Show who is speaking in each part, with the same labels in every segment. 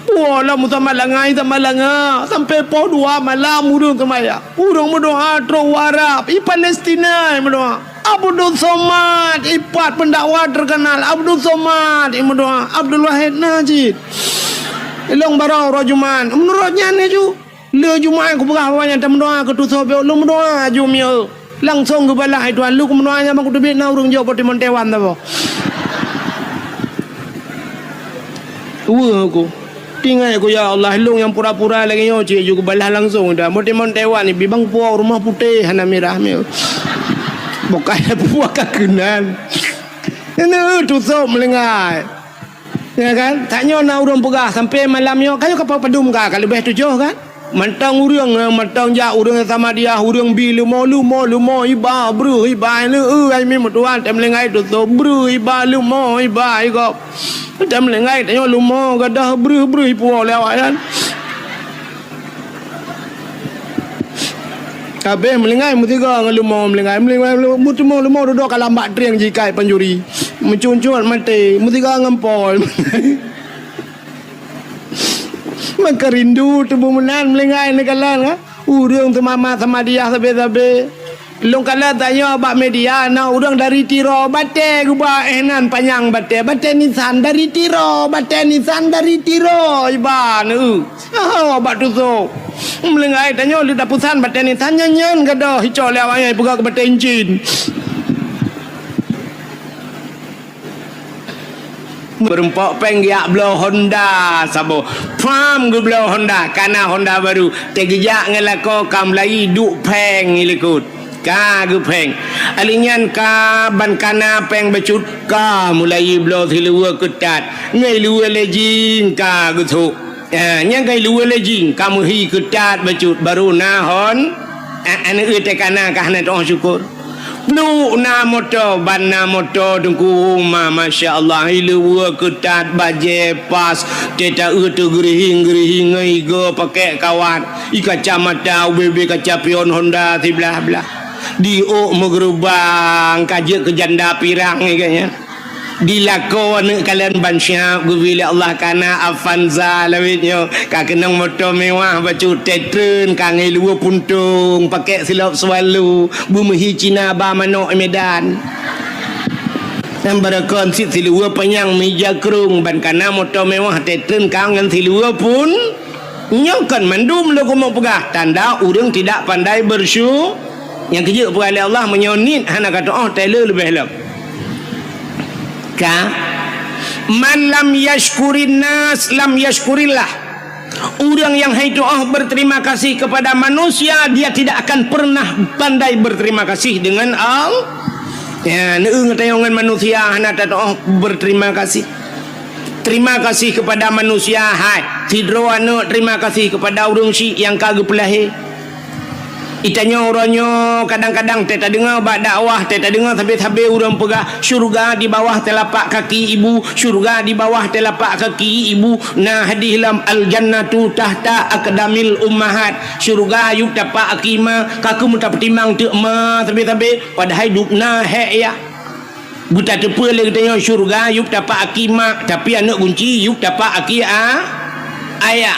Speaker 1: Wala mu sama langai sampai po 2 malam urang semaya. Urang berdoa tro warap i Palestina berdoa. Abdul Somad ipat pendakwa terkenal Abdul Somad berdoa. Abdul Wahid Najid. Long barau rojuman. Menurutnya ni ju. Le Jumaat aku berah banyak berdoa ke tu sobe lu berdoa ju mio. Langsung ke balai tuan lu berdoanya mak tu bina urang jauh poti Montewan tu. Aku tinggal aku ya Allah long yang pura-pura lagi yo cik juga balah langsung dah Montewan ni bibang puau rumah putih hana merah mio. Bukan puak kekenan. Ini tu sok melengai. Ya kan? Taknya nak urang pegah sampai malam yo kayu kapal padum ka kalau lebih 7 kan? Mantang urang mantang ja urang sama dia urang bi lumo iba bru iba le ai mi mutuan tem lengai tu so bru iba lumo iba go. Tem lengai taknya lumo gadah bru puau lewat kan. Kabeh melengai mutiga ngelumo melengai mutimo lumo duduk kalau mak triang jikai penjuri mencuncut mati mutiga ngempol. Maka rindu tubuh menan melengai nekalan ha urang tu mama sama dia sabe long kala tanya bak media na urang dari tiro bate guba enan panjang bate nisan dari tiro iban bak tu so melengai tanya lu dapusan bate nisan nyanyan gadah hicau lewai buka ke bate encin berempok penggiak blow Honda sabo pam gu blow Honda kana Honda baru tegejak ngelako kam lai duk peng ilikut ka gu peng alinyan ka ban kana peng becut ka mulai blow thilua ketat ngai lua lejing ka gu thu nyang ngai lua lejing kamu hi ketat becut baru nahon ane te kana ka hana doa syukur Lu na motor ban na motor tungku ma masya-Allah ilua ketat baje pas teta tu gerihing ngai go pakai kawat kacamata UBB kaca pion Honda ti belah di megerubang kaje ke janda pirang ni kayaknya dilakon kalian bansya gubila Allah kana Avanza lawitnya ka kenang motor mewah baju tetren ka ngai lua puntung pakai silap swalu bumehi Cina ba manok Medan dan barakon sit silua penyang meja kerung ban kana motor mewah tetren ka ngan silua pun nyokan mandum lo mau pegah tanda urang tidak pandai bersyukur yang kerja kepada Allah menyonit hana kata tailor lebih lep ka man lam yashkurin nas lam yashkurillah orang yang haidu'ah berterima kasih kepada manusia dia tidak akan pernah pandai berterima kasih dengan Allah ya neung tayangan manusia hana tadoh berterima kasih terima kasih kepada manusia hai tidro anu terima kasih kepada orang syik yang kagak pelahi itanya orangnya kadang-kadang teta dengar bak dakwah teta dengar sampai orang pegah syurga di bawah telapak kaki ibu syurga di bawah telapak kaki ibu nah hadihlam al jannatu tahta aqdamil ummahat syurga yuk tapak akima kaku muta petimang tu ma sampai padahal dukna he ya buta tepe le katanya syurga yuk tapak akima tapi anak kunci yuk tapak aki ayah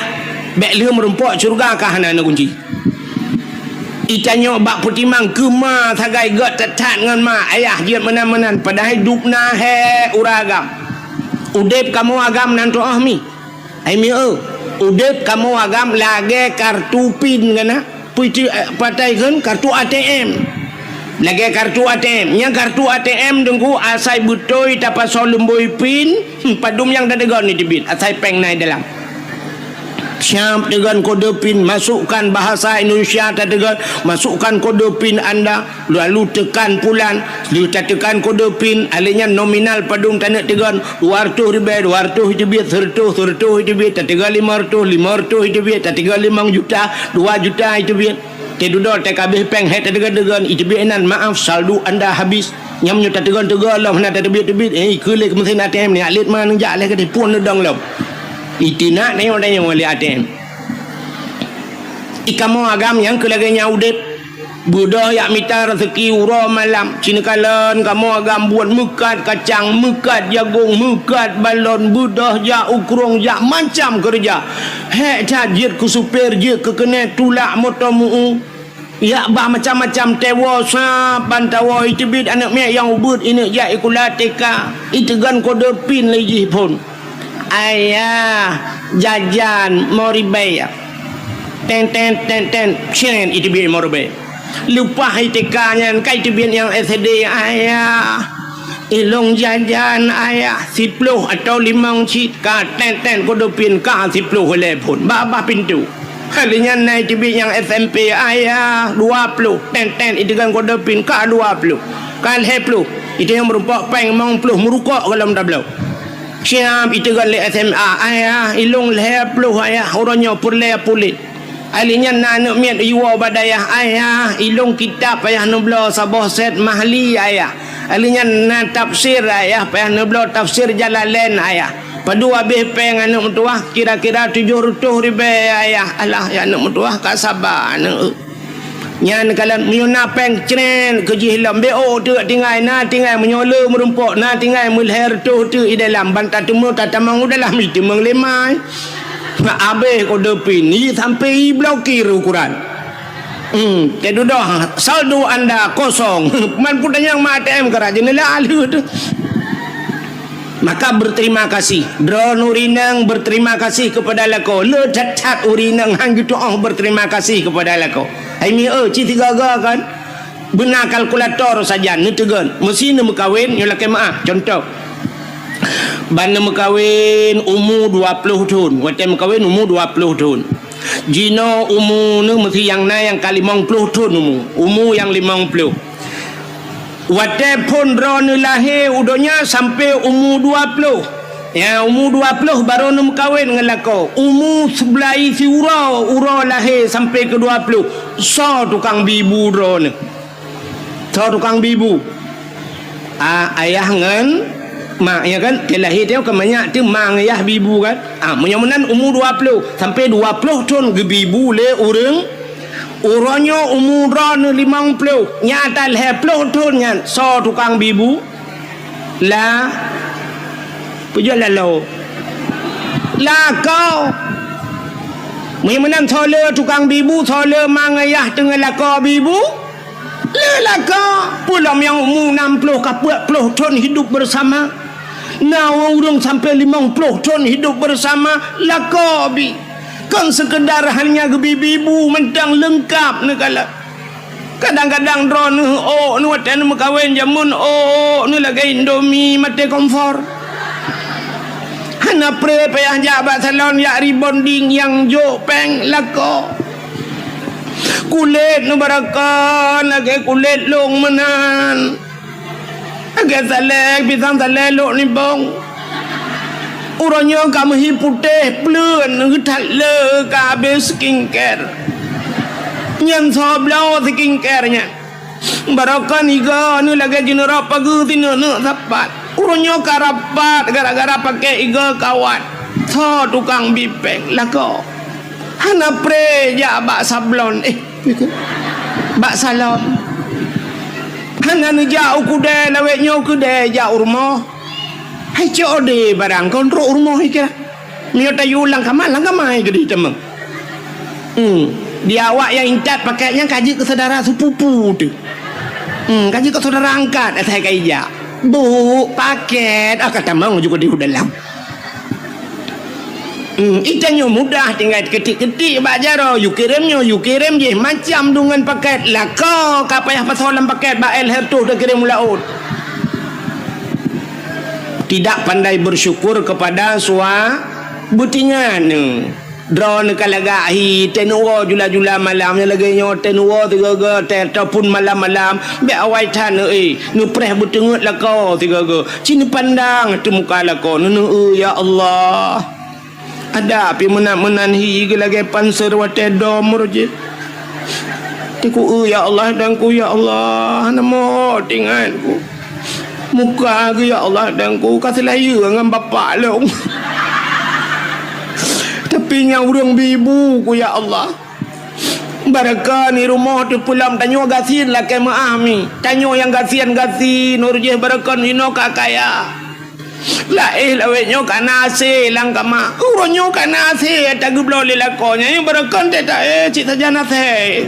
Speaker 1: bek le merempok syurga kah anak kunci itanya bak putimang kema sagai got tetat ngan ma ayah dia menan-menan padahal dukna he uragam udep kamu agam nanto ahmi ai mi udep kamu agam lage kartu pin ngana puiti patai kan kartu ATM lage kartu ATM yang kartu ATM dengku asai butoi tapa solumboi pin padum yang dadegon ni debit asai peng nai dalam siap dengan kode pin masukkan bahasa Indonesia dengan masukkan kode pin anda lalu tekan pulan lalu tekan kode pin alihnya nominal padung tanda tegan 200 hidupit 100 hidupit 300 hidupit 5 juta 2 juta hidupit keduduk TKB peng het tegan hidupit enan maaf saldo anda habis nyamnya tegan lah mana hidupit kelek mesin ATM ni alit mana jak leh ke pun dong lah itina ni orang yang boleh ATM ikamu agam yang kelaganya udep Budak yak minta rezeki ura malam. Cina kalan kamu agam buat mekat kacang, mekat jagung, mekat balon, budak jak ukurung jak macam kerja. Hek tajir ku supir je ke kena tulak motor mu. Ya bah macam-macam tewa sa bantawa itu bid anak mek yang ubud ini jak ikula teka. Itu gan kode pin lagi pun. Ayah jajan moribai. Ten cien itu bid moribai. Lupa hitikanya kai tibin yang SD ayah ilong jajan ayah 10 atau 5 cit ka ten kodopin ka 10 oleh pun baba pintu halinya naik tibin yang SMP ayah 20 ten itu kan kodopin ka 20 kan 10 itu yang merupakan peng mong puluh merukok dalam tablau siap itu kan le SMA ayah ilong 10 ayah orangnya purle pulit alinya nak miat iwa badayah ayah ilung kitab ayah nublo sabah set mahli ayah alinya nak tafsir ayah payah nublo tafsir Jalalain ayah padu habis peng anak mutuah kira-kira 700 ribu ayah alah ya anak mutuah kak sabar anak nyan kalan miuna peng cren kejihilam beo tu tinggal na tinggal menyola merumpok na tinggal mulher tu i dalam bantat temu tatamang dalam itu menglemai Abeh kode pin ni sampai blokir ukuran. Kedu dah saldo anda kosong. Man pun yang ATM kerajaan lalu tu. Maka berterima kasih. Drone urinang berterima kasih kepada lako. Le cat urinang hang gitu berterima kasih kepada lako. Hai mi ci tiga kan. Benar kalkulator saja ni tegan. Mesin mekawin nyolak maaf contoh. Bana mekawin umur 20 tahun. Wate mekawin umur 20 tahun. Jino umur ni mesti yang na yang kali 50 tahun umur yang 50. Wate pun drone lahir udonya sampai umur 20. Ya umur 20 baru nak kawin dengan lako. Umur sebelah isi ura lahir sampai ke 20. So tukang bibu drone. So tukang bibu. Ayah ngan mak ya kan dia lahir dia kebanyak tu mang ayah bibu kan. Menyamunan umur 20 sampai 20 tahun ke bibu le orang. Orangnya umur 50 nyata 20 tahun kan. So tukang bibu lah puja lalu lah kau menang solar tukang bibu solar mang ayah dengan laka bibu lelaka pulang yang umur 60 ke 40 tahun hidup bersama nah orang sampai 50 tahun hidup bersama laka bi kan sekedar hanya bibu mentang lengkap negala kadang-kadang drone ni watan mekawin jamun ni lagi Indomie mati kompor hana pre payah jabat salon ya rebonding yang jo peng lako kulit nu barakan lagi kulit long menan agak salek pisang salek lok ni bong orangnya kamu hi putih pluen ngetat le ka habis skincare nyan soblau skincare nya barakan iga ni lagi jenera pagi tinu nak sapat urunyo karapat gara-gara pakai iga kawan tho tukang bipeng lako hana pre ya bak sablon bak salon hana ni jauh kude lawek nyo kude jauh rumah hai code barang kontrol rumah ikira miota yulang kamai gede temeng dia awak yang incat pakainya kaji ke saudara sepupu tu kaji ke saudara angkat saya kaija bu paket kata mau juga di dalam itanya mudah tinggal ketik-ketik bajaro you kirim je macam dengan paket lah kau kapayah pasolan paket ba el hertu dah kirim laut tidak pandai bersyukur kepada sua butinya ni drone kalagahi tenuwa jula-jula malamnya lagi nyo tenuwa tiga-tiga ataupun malam-malam be awai tan nu preh betengut lah kau tiga-tiga cini pandang tu muka lah kau ya Allah ada api menan hi lagi panser wate domur je tiku ya Allah dan ku ya Allah namo tinganku muka ke ya Allah dan ku kasih layu dengan bapak long tapi yang urang bibu ku ya Allah Barakah ni rumah tu pulang tanyo gasin lah ke maami. Tanyo yang gasin urjih barakah ni no kakaya. Lawe nyo kana se lang kama. Uronyo kana se tagublo lilakonya yang barakah teta cik sajana se.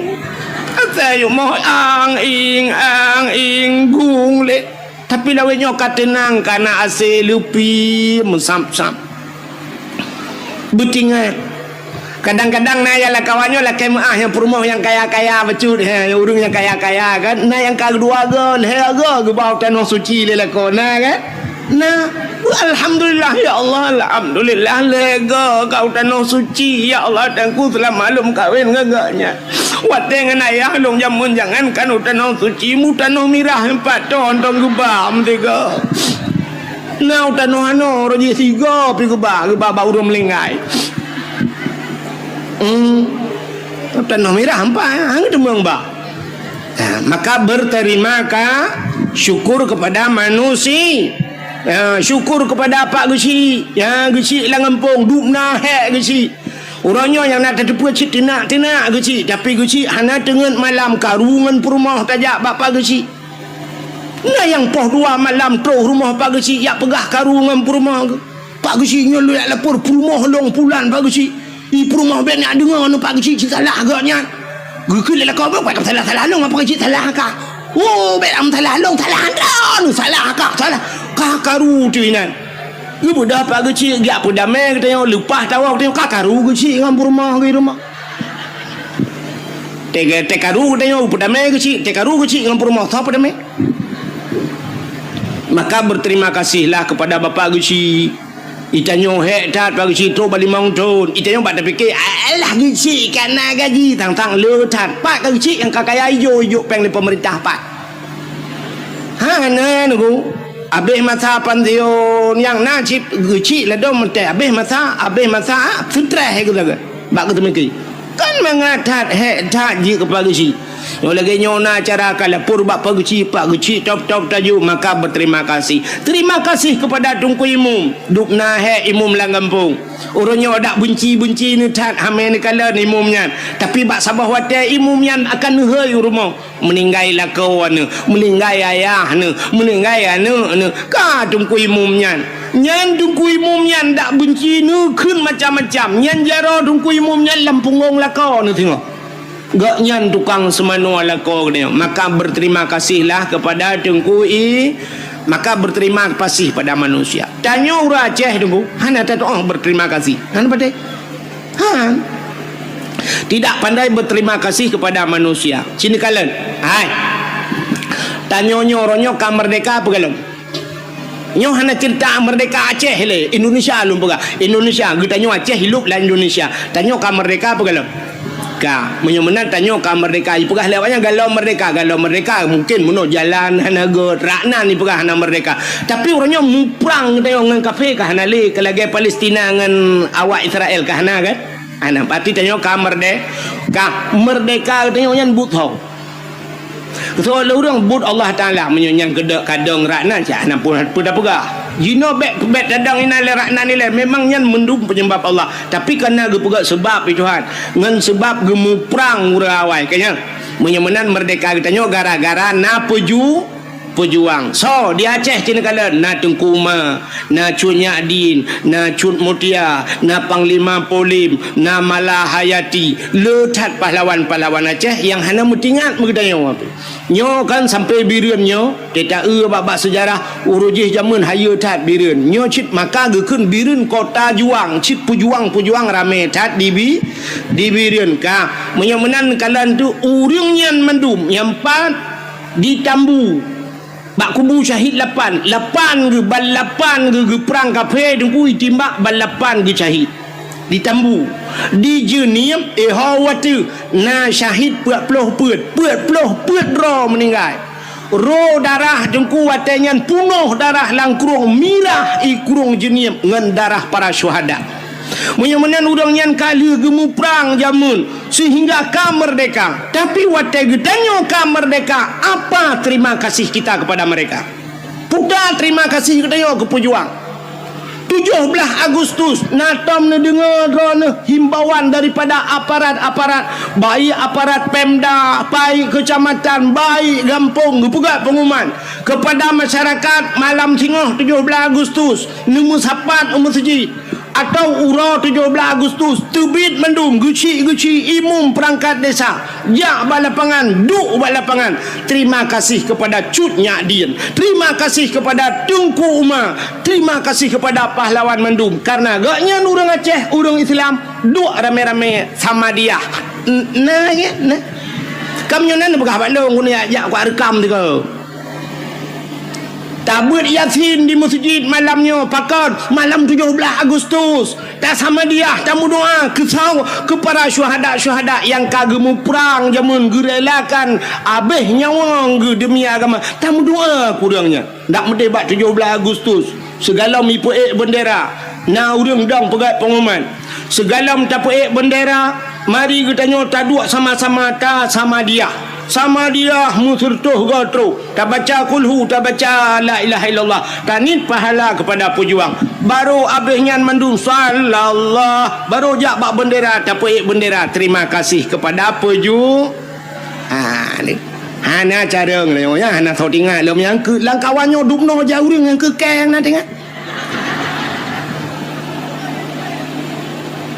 Speaker 1: Ase yo mo ang ing gung le. Tapi lawe nyo katenang kana ase lupi musam-sam. Butingan. Kadang-kadang na yang kawannya lah kemah yang perumahan yang kaya-kaya becut urung yang kaya-kaya kan na yang kedua gan hega ke bau tanah suci le lah kona kan nah alhamdulillah ya Allah alhamdulillah lega kau tanah suci ya Allah dan ku telah maklum kawin ngagaknya wateng ayah long jamun jangan kan tanah suci mu tanah mirah 4 ton tong gubam tiga nah tanah ano roji siga pi gubah bau melingai tanah merah hampa hang demang ba. Maka berterima syukur kepada manusia. Syukur kepada apa gesi? Ya gesi lang kampung dupna hek gesi. Orangnya yang nak terdepu cik tenak gesi, tapi gesi hana dengan malam karungan rumah tajak bapa gesi. Nah yang poh 2 malam troh rumah pak gesi yak pegah karungan rumah. Pak gesi nyol yak lapor rumah long pulan pak gesi. I rumah ben nak dengar pak kecil salah agaknya. Gukul lah kau buat salah long apa kecil salah ka. Oh ben am salah long salah anda salah ka salah. Ka karu tu inan. Ibu dah pak kecil gak pun damai kita yang lepas tahu kita ka karu kecil ngam rumah ke rumah. Tekaru kita yang pun damai kecil, tekaru kecil ngam rumah siapa damai. Maka berterima kasihlah kepada bapa kecil. Itanyo hektar bagi situ bali mangton itanyo pada fikir alah gici kana gaji tang letat pak gici yang kakaya ijo peng di pemerintah pak ha na nugu abeh masa pandion yang najib gici la dom te abeh masa fitrah he gula bak ketemiki kan mengatat hektar ji kepada gici yo lagi nyona cara kala purba pagi pak geci top tajuk maka berterima kasih. Terima kasih kepada tungku imum dukna he imum lang kampung. Orangnya dak bunci ni tat hamen kala ni imumnya. Tapi bak sabah wate imumnya akan hei rumah meninggai la kawan meninggai ayah meninggai anu ka tungku imumnya. Nyan tungku imumnya dak bunci ni keun macam-macam. Nyan jaro tungku imumnya lampungong la kau ni tengok. Gak nyan tukang semano ala kau ni. Maka berterima kasihlah kepada tengku maka berterima kasih pada manusia. Tanya orang Aceh tengku hana tak berterima kasih hana pandai tidak pandai berterima kasih kepada manusia. Sini kalian hai tanya orangnya ka merdeka apa kalian nyo hana cerita merdeka Aceh le Indonesia lum pega Indonesia kita nyo Aceh hidup lah Indonesia tanya ka merdeka apa kalian ka menyemenan tanyo ka merdeka ipegah lewatnya galau merdeka mungkin muno jalan hanaga rakna ni pegah hana merdeka tapi orangnya muprang tayo ngan kafe ka hana le kelage Palestina ngan awak Israel ka hana kan ana pati tanyo ka merdeka tanyo nyan buthau so lurang but Allah Taala menyang kedek kadang rakna ja hana pun pegah Jino bet dadang ina le rakna ni le memang nyan mendung penyembah Allah tapi kena gepegak sebab Tuhan ngan sebab gemu perang urawai kanya menyemenan merdeka kita nyo gara-gara na pejuang so di Aceh cina kala na Tengkuma na Cut Nyadin na Cut Mutia na Panglima Polim na Malahayati letat pahlawan-pahlawan Aceh yang hana mutingat megedanya nyo kan sampai bireun nyo kita babak sejarah urujih zaman hayu tat bireun nyo cit maka gekeun bireun kota juang cit pujuang rame tat di bireun ka menyemenan kalan tu urang nyan mendum nyampat di Tambu bak kubu syahid 8 ge balapan ge perang kafe dengku timbak balapan ge syahid di Tambu di Jeniam hawatu na syahid 40 peut ro meninggal ro darah dengku watenyan punuh darah langkurung mirah kurung Jeniam ngan darah para syuhada menyemenan udang nyan kali gemu perang jamun sehingga ka merdeka tapi wate getanyo ka merdeka apa terima kasih kita kepada mereka puda terima kasih getanyo ke pejuang 17 Agustus natom ni dengar drone himbauan daripada aparat-aparat, baik aparat Pemda, baik kecamatan, baik kampung, juga pengumuman kepada masyarakat malam tengah 17 Agustus nombor 4 umur seji atau ura 17 Agustus terbit mendung geci-geci imum perangkat desa jak balapangan duk balapangan. Terima kasih kepada Cut Nyak Din, terima kasih kepada Tengku Umar, terima kasih kepada pahlawan mendung, karena gaknya orang Aceh, orang Islam duk rame-rame sama dia. Nah ya nah kamu nan begah Bandung guna jak aku rekam tu ke tabut Yasin di masjid malamnya pakat malam 17 Agustus tak sama dia tamu doa kesau kepada syuhada-syuhada yang kagemu perang jamun gerelakan abeh nyawa demi agama tamu doa kurangnya nak mendebat 17 Agustus segala mipu bendera na urang dang pegat pengumuman segala tapu bendera mari kita nyota dua sama-sama ta sama dia musertuh gotro tak baca kulhu tak baca la ilaha illallah tanit pahala kepada pejuang baru abihnya mendung sallallahu baru jak bak bendera tapi bendera terima kasih kepada pejuang ni hana cara ngelo ya hana thau tingat lom yang ke langkawannya dukno jauh yang ke keng na tengah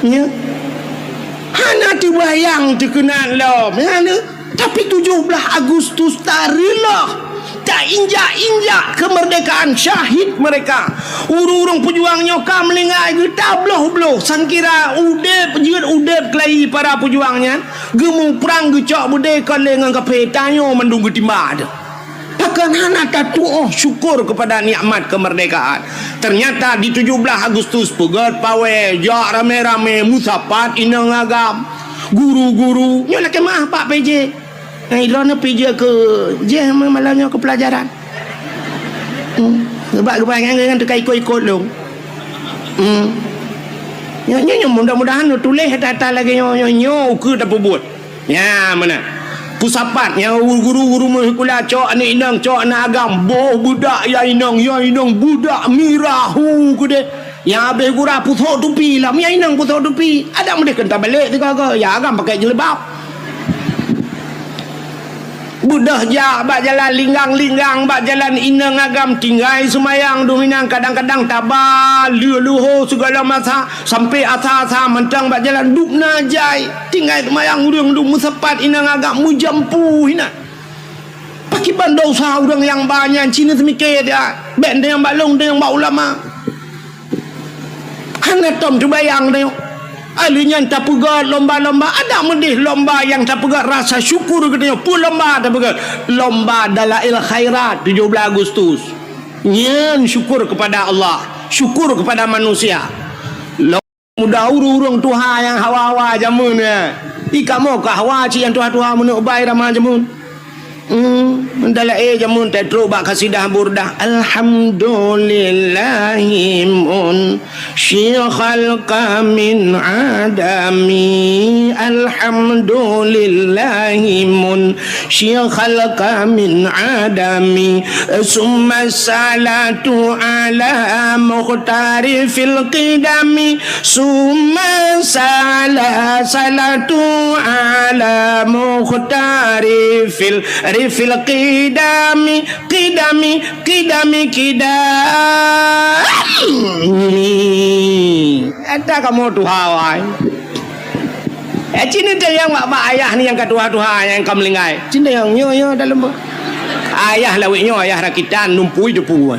Speaker 1: ya hana terbayang terkenal lom ya tapi 17 Agustus tak rela, tak injak-injak kemerdekaan syahid mereka. Urung-urung pejuangnya kam melingai ke tabloh-bloh sangkira udep jeut udep kelai para pejuangnya gemu perang gecok bude kale ngan kapetanyo mendung getimba ada. Pakan hana tatu syukur kepada nikmat kemerdekaan. Ternyata di 17 Agustus pegat pawe jak rame-rame musapat inang agam guru-guru nyolah kemah Pak PJ Ilona pergi ke je malamnya ke pelajaran. Sebab kebanyakan tu ikut-ikut lu. Nyo mudah-mudahan tulis data lagi nyo ke tak buat. Ya mana? Pusapat yang guru-guru sekolah cok ni inang cok na agam boh budak ya inang budak mirahu ke de. Yang habis gura putok tupi lah. Ya inang putok tupi. Ada mereka kena balik tu ke. Ya agam pakai jelebab. Budah jak bak jalan linggang-linggang bak jalan inang agam tinggai semayang dominang kadang-kadang tabal luho segala masa sampai asa-asa mentang bak jalan duk najai tinggai semayang urang duk musapat inang agam mujampu hina pakai bandau sah urang yang banyak Cina semikir dia benda yang balong dia yang bak ulama hana tom terbayang dia alinya tak pegat lomba-lomba ada medih lomba yang tak pegat rasa syukur katanya pun lomba tak pegat lomba dalail khairat 17 Agustus nyen syukur kepada Allah syukur kepada manusia mudah urung Tuhan yang hawa-hawa jamun ya ikamu ke hawa ci yang Tuhan menuk baik ramah jamun Mendala jamun tetro bak kasidah burdah alhamdulillahimun syikhal kamin adami alhamdulillahimun syikhal kamin adami summa salatu ala mukhtari fil qidami summa salatu ala mukhtari fil rifil qidami ada kamu tuhawai cinta yang mak ayah ni yang ketua-tua yang kamu lingai cinta yang nyo dalam ayah lawiknya ayah rakitan numpui depu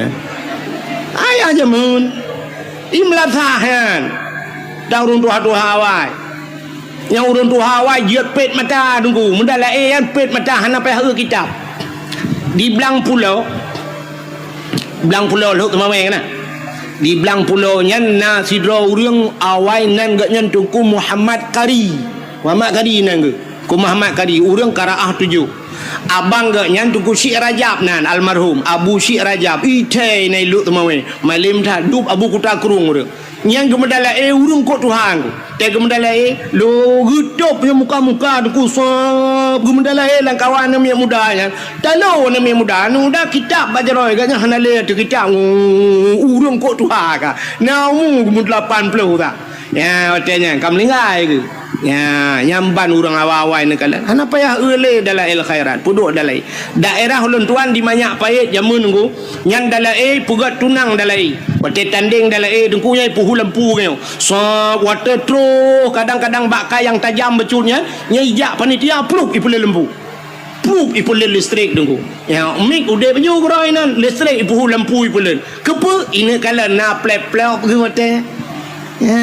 Speaker 1: ayah jamun imlathahan daurun tuhawai yang urun tu Hawaii dia pet mata tunggu mendala yang pet mata hana payah kitab di belang pulau lu teman kena di belang pulau nya na sidro urang awai nan gak nyan tuku Muhammad Kari nan ke ku Muhammad Kari urang Karaah 7 abang gak nyan tuku Syekh Rajab nan almarhum Abu Syekh Rajab ite nai lu teman malim tha dup Abu Kuta Kurung urang Yang gemedala urung kok Tuhan. Te gemedala lo hidup punya muka-muka tu kusap gemedala lang kawan nama mudanya. Talo nama muda nu dah kitab baca roy kan hanale tu kitab urung kok Tuhan ka. Nau gemud 80 tak. Ya katanya kamlingai ke. Ya nyamban orang awal-awal ni kala. Hana payah eule dalam il khairat. Puduk dalam daerah ulun tuan di manyak payet jamun ku. Yang dalam pugat tunang dalam Wate tanding dalam dengku nya puhu lampu kau. So water terus kadang-kadang bakai yang tajam becurnya nyijak panitia pluk ipul lampu. Pluk ipul listrik dengku. Ya mik udah penyu kerainan listrik puhu lampu ipul. Kepa ini kala na plep-plep ke wate. Ya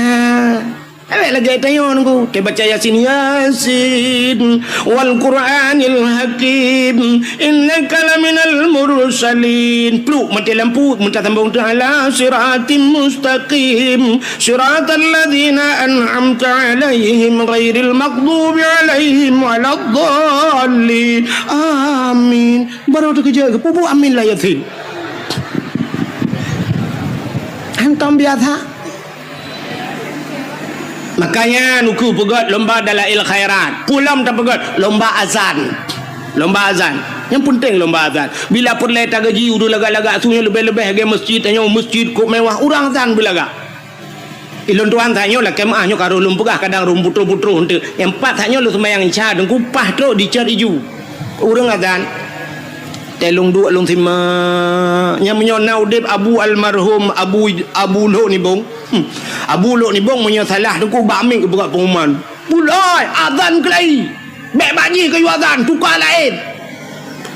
Speaker 1: awak lagi tanya nunggu te baca Yasin Yasin wal Qur'anil Hakim innaka laminal mursalin pluk mati lampu minta tambung ala siratim mustaqim siratal ladzina an'amta alaihim ghairil maghdubi alaihim waladdallin amin baru tu kerja pupu amin lah Yasin antam biasa. Makanya nuku pegat lomba dalam il khairat. Pulam tak pegat lomba azan. Lomba azan. Yang penting lomba azan. Bila perle tak gaji udah lagak-lagak sunya lebih-lebih ke masjid tanya masjid kok mewah orang azan bila gak. Ilon tuan tanya lah kemahnya karo lum pegah kadang rum putru-putru hente. Yang empat tanya lu sembahyang isya dan kupah tu dicat iju. Urang azan. Telung dua long sima nya menyonau dep abu almarhum abu lo ni bong abu lo ni bong menyo salah tu ku bamik buat pengumuman bulai azan kelai bek baji ke azan tukar lain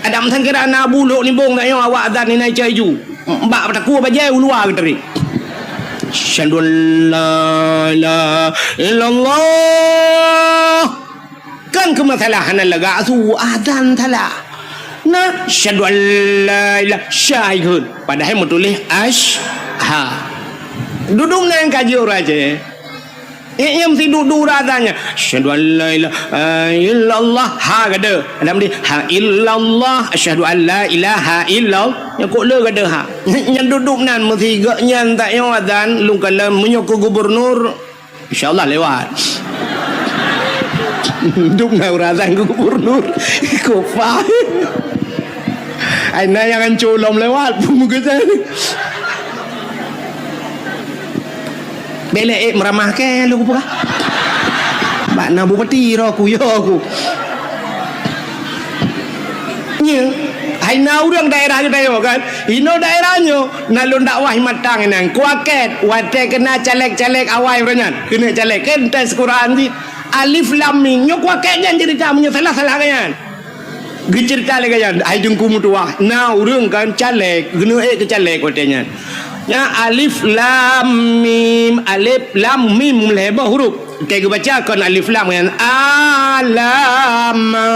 Speaker 1: adam san kira na abu lo ni bong nak yo awak azan ni nai cai ju mbak tak ku bajai luar ke teri syadul la ilaha illallah kan ke masalah na laga su azan salah na syahadu an la ilaha syahid padahal mau tulis ha duduk dengan kaji orang aja yang mesti duduk razanya syahadu an la ilaha illallah ha gada dalam dia ha illallah syahadu an la ilaha illallah yang kok le gada ha yang duduk nan mesti gaknya tak yang azan lung kala menyokong gubernur insyaallah lewat duduk dengan razan gubernur kok faham Aina yang colom lewat muka saya ni. Belek meramah ke lu apa? Bak na bupati ro ku yo aku. Nya, aina urang daerah yo kan. Ino daerahnya nalun dakwah matang nang kuaket wate kena caleg-caleg awai renyan. Kena caleg kan tes Quran di alif lam mim nyo kuaketnya jadi kamu salah-salah kan. Cerita lagi kan ai dengku mutua na urang kan caleg genu ke caleg katanya ya alif lam mim leba huruf kayak baca kan alif lam kan alama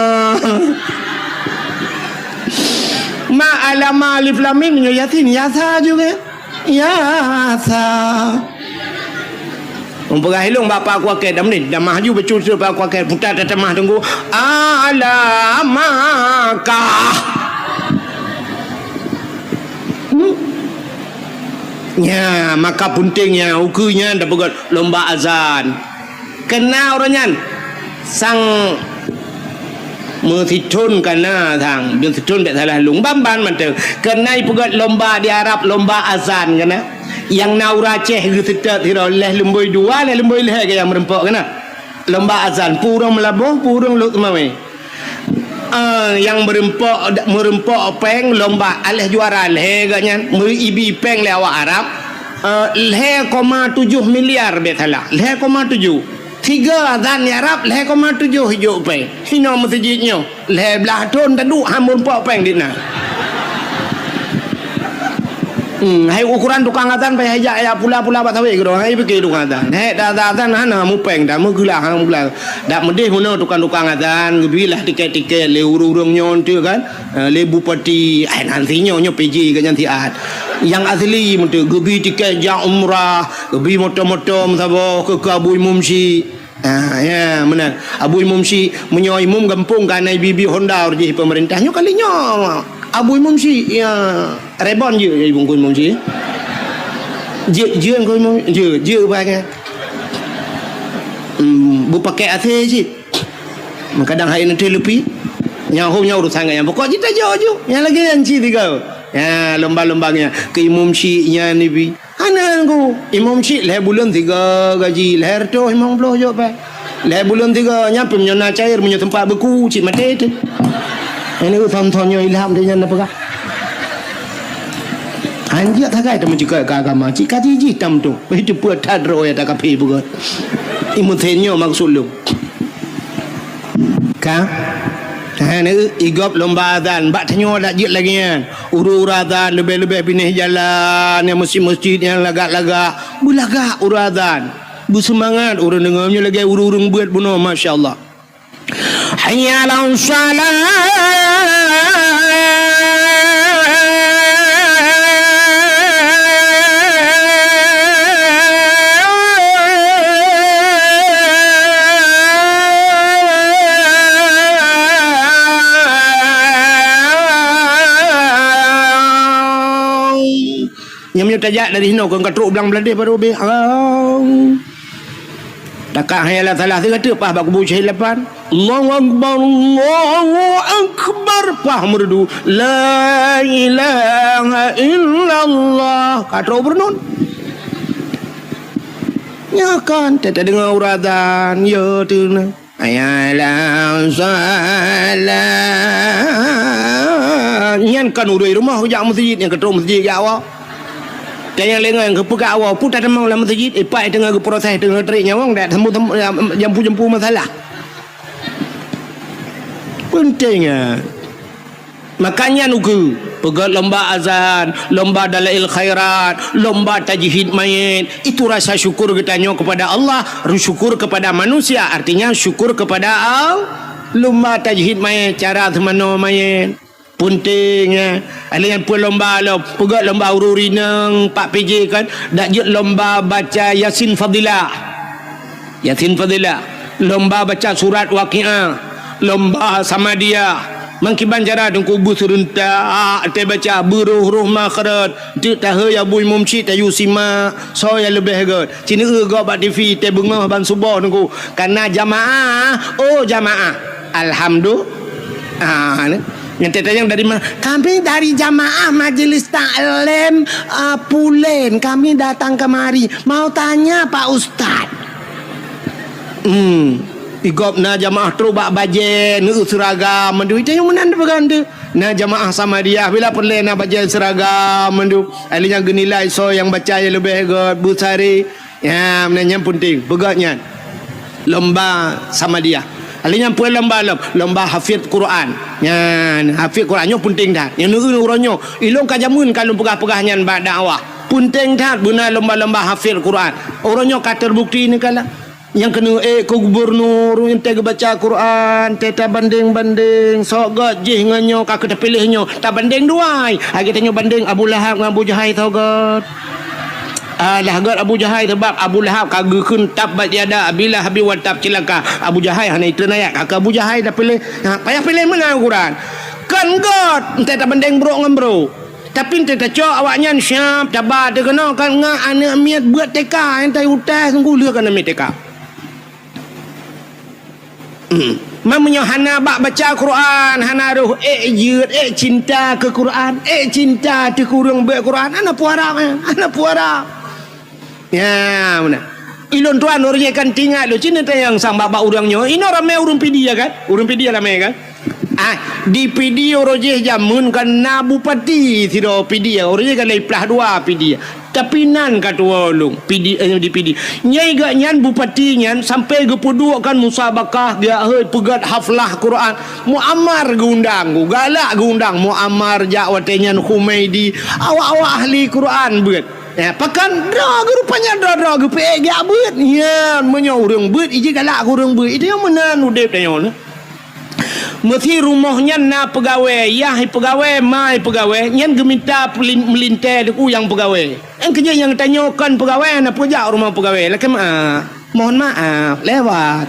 Speaker 1: ma alama alif lam mim yasin yasa juga yasa Umpah hilung bapa aku akeh dam ni dah maju bercucur bapa aku akeh putar tetemah tunggu alamaka nya maka pentingnya ukunya dah buat lomba azan kena orangnya sang Mertitun kana thang Mertitun tak salah lung bamban mantel kena buat lomba di Arab lomba azan kana yang naura ceh gitu tidak leh lemboi dua leh lemboi leh ke yang merempok kana lomba azan purung melabuh purung lut mame yang merempok peng lomba aleh juara leh gaknya ibi peng le awak Arab 0,7 miliar betalah 0,7 tiga azan di Arab 0,7 hijau peng hino masjidnya leh belah ton taduk hamun pok peng dina hai ukuran tukang azan payah ajak ya pula-pula bat tawe gitu hai pergi tukang azan hai dah azan hana mu peng dah mu gelah hang bulan dak medih hono tukang azan gebilah tiket-tiket le urung-urung nyon tu kan le bupati nantinya nyo PJ kan nanti yang asli mentu gebi tiket jang umrah gebi motor-motor sabo ke Abu Mumsi ya benar Abu Mumsi menyoi mum gampung kan bibi Honda urji pemerintahnya kalinya Abu Mumsi ya rebon je Ibu Mumsi Je kau mau je banyak. Bu pakai ate je. Kadang hari nanti lebih. Nyahunya urusan yang pokok kita jauh. Yang lagi anci tiga. Ya lomba-lombanya ke Imam Syi'nya ni bi. Ananku Imam Syi' leh bulan 3 gaji leh tu Imam Bloh jo pa. Leh bulan 3 nyampe menyona cair punya tempat beku cik mati tu. Ini tontonnya ilham dia nak apa? Anjir tak kait teman juga agama cik kaji hitam tu. Itu buat tadro ya tak kapi bukan. Imutenyo maksud lu. Ka? Ni igop lomba azan, bak tanyo dak jit lagi kan. Uru azan lebih-lebih pindah jalan yang masjid-masjid yang lagak-lagak. Bulagak uru azan. Bersemangat orang dengarnya lagi urung buat bunuh masya-Allah. Hayya 'alas salat. Yang tajak dari hino kau katruk belang belanda baru be. Takak hayalah salah tu kata pah bak buci lapan. Allahu akbar Allahu akbar pah merdu la ilaha illallah katruk bernun. Ya kan tak dengar uradan ya tu na. Ayalah salat. Nyan kan urui rumah jak masjid yang katruk masjid ya awak. Dan yang lengah yang kepekat awal pun tak demang dalam masjid. Ipak tengah ke proses tengah teriknya orang tak temu jampu masalah. Pentingnya. Makanya nuku pegat lomba azan, lomba dalail khairat, lomba tajhid mayit. Itu rasa syukur kitanya kepada Allah, syukur kepada manusia. Artinya syukur kepada Allah. Lomba tajhid mayit, cara semana mayit. Puntingnya ada yang pun lomba pegat lomba ururi nang 4 PJ kan dak je lomba baca Yasin Fadilah, lomba baca surat Waqiah, lomba Samadiyah, mangkiban cara dengku bu serentak te baca beruh makharat te tahu ya bu Imam Syi' tayu sima so yang lebih god cina go bak TV te bengah ban subuh dengku karena jamaah alhamdulillah ni yang tetanya dari mana? Kami dari jamaah Majelis Taklim Pulen. Kami datang kemari mau tanya Pak Ustaz. Igop na jamaah terubak bajen seragam mendu itu yang menanda berganda. Na jamaah sama dia bila Pulen na bajen seragam mendu. Alinya genilai so yang baca yang lebih god busari. Ya menanya penting begatnya. Lomba sama dia. Alinya pun lomba hafiz Quran. Yan hafiz Qurannya penting dah. Yang nuronyo ilong kajamun kalau pegah-pegahnya bak dakwah. Penting dah guna lomba-lomba hafiz Quran. Orangnya kata terbukti ni kala yang kena ke gubernur yang tega baca Quran, teta banding-banding sok god jih nganyo kak kita pilihnya. Tak banding duai. Hari tanya banding Abu Lahab dengan Abu Jahal tau god. Lahgat Abu Jahal sebab Abu Lahab kagakun tab bat yada bila habi watab cilaka Abu Jahal hana itu nayak kakak Abu Jahal dah pilih payah pilih mana Quran kan god entah tak banding bro dengan bro tapi entah tak cok awaknya siap tabat dia kena kan ngak anak miat buat teka entah utas sungguh dia kena miat teka mamanya hana bak baca Quran hana ruh cinta ke Quran cinta ke kurang baca Quran anak puara ya mana ilon tuan orang kan tinggal lo cina yang sang bapa orangnya ini ramai urung PD kan urung PD ramai kan di PD orang jamun kan na bupati tidak PD orang kan leplah 2 PD tapi nan katua long PD di PD nyai gak nyan bupati nyan sampai gepuduk kan musabakah dia pegat haflah Quran muammar gundang galak gundang muammar jawatennya Humaidi awak-awak ahli Quran buat ya pakan drag rupanya drag pe gak buat ya menyorong buat iji galak kurang buat itu yang menan udep tanya mesti rumahnya na pegawai ya pegawai mai pegawai nyan geminta melintai deku yang pegawai yang kerja yang tanyakan pegawai na pejak rumah pegawai lakem mohon maaf lewat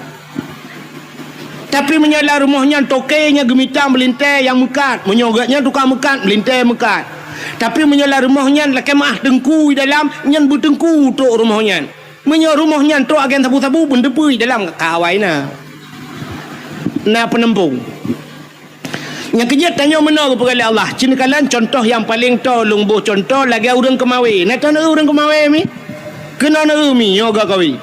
Speaker 1: tapi menyala rumahnya tokenya geminta melintai yang mekat menyogaknya tukang mekat melintai mekat Tapi menyolah rumahnya la kemah dengku dalam nyan bertengku tok rumahnya. Menyo rumahnya tok agen tabu-tabu bendepui dalam kawaina. Na penempung. Yang kerja tanya mana kepada Allah. Cina kalian contoh yang paling tolong bu contoh lagi orang kemawi. Nak tahu orang kemawi mi? Kena nak mi yo ga kawi.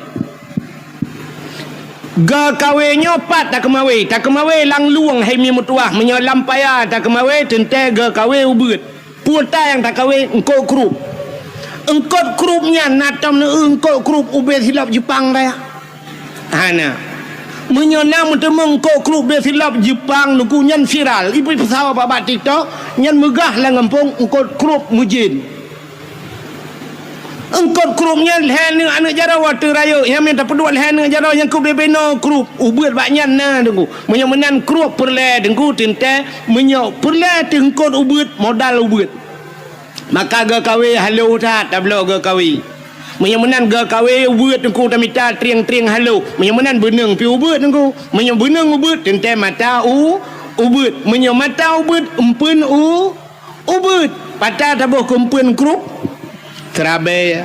Speaker 1: Ga kawe nyopat tak kemawe lang luang hai mi mutuah menyolam paya tak kemawe tente ga kawe ubut puta yang tak kawe engkau krupnya natam na engkau krup ubet hilap Jepang raya hana menyona mutemeng engkau krup ubet hilap Jepang nuku nyan viral ibu pesawa babat TikTok nyan megah lah ngampung engkau krup mujin engkau krupnya lehan dengan anak jara waktu raya yang minta pedua lehan dengan jara yang ku bebeno krup ubut baknya na dengku menyan krup perle dengku tinte menyok perle tengkot ubut modal ubut maka ga kawe halo tak tablo ga kawe menyan ga kawe ubut dengku tamita triang halo menyan beneng pi ubut dengku menyan beneng ubut tinte mata ubut menyan mata ubut empun ubut patah tabuh kumpun krup terabai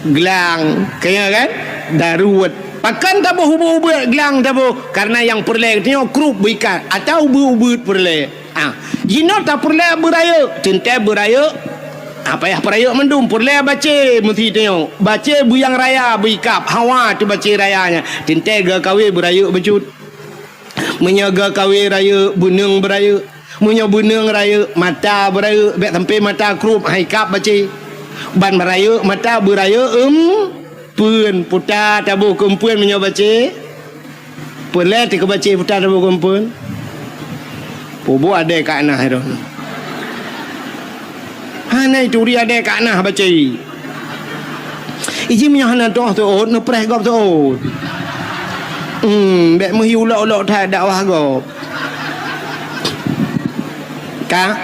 Speaker 1: gelang kaya kan daruat pakan tabuh ubut gelang tabuh karena yang perle tengok krup berikan atau ubut perle jino tak perle beraya tente beraya apa ya peraya mendum perle baca mesti tengok baca buyang raya berikap hawa tu baca rayanya tente ga kawe beraya becut menyaga kawe raya bunung beraya munya bunung raya mata beraya bek sampai mata krup haikap baca ban beraya mata beraya pun putar tabu kumpun menyo baca perle ti ke baca putar tabu kumpun pobo ada kat nah itu hana itu dia ada kat nah baca iji menyo hana doh tu no preh gop tu bek mehi ulak-ulak tak dakwah gop ka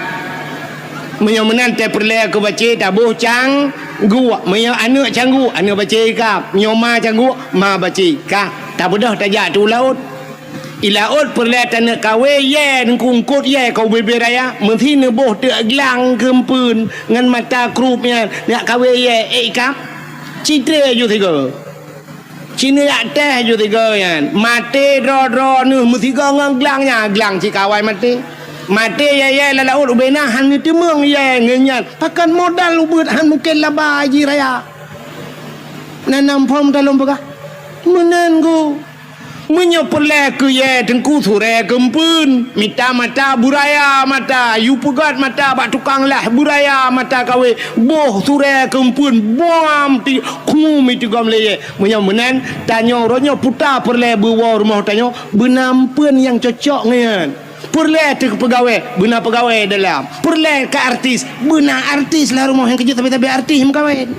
Speaker 1: menyo menante perle aku baca tabuh cang gua menyo anak canggu anak baca kap menyo ma canggu ma baca ka tak bedah tajak tu laut ilaut perle tanak kawe ye ngkungkut ye kau bebe raya mesti neboh te gelang kempun ngan mata krupnya nak kawe ye kap citre ju tiga Cina yak teh ju tiga yan mate ro nu mesti ngang gelangnya gelang cikawai mate mati ya la laut ubena han ni temeng ya ngenyan pakan modal ubut han mungkin laba haji raya nanam pom dalam bega menen go menyo perle ke ye tengku sure kempun mita mata buraya mata yu pegat mata bak tukang lah buraya mata kawe boh sure kempun bom ti kum itu gam le menyo menen tanyo ronyo puta perle bewa rumah tanyo benampen yang cocok ngan perle ke pegawai benar pegawai dalam perle ke artis benar artis lah rumah yang kerja tapi artis mengkawin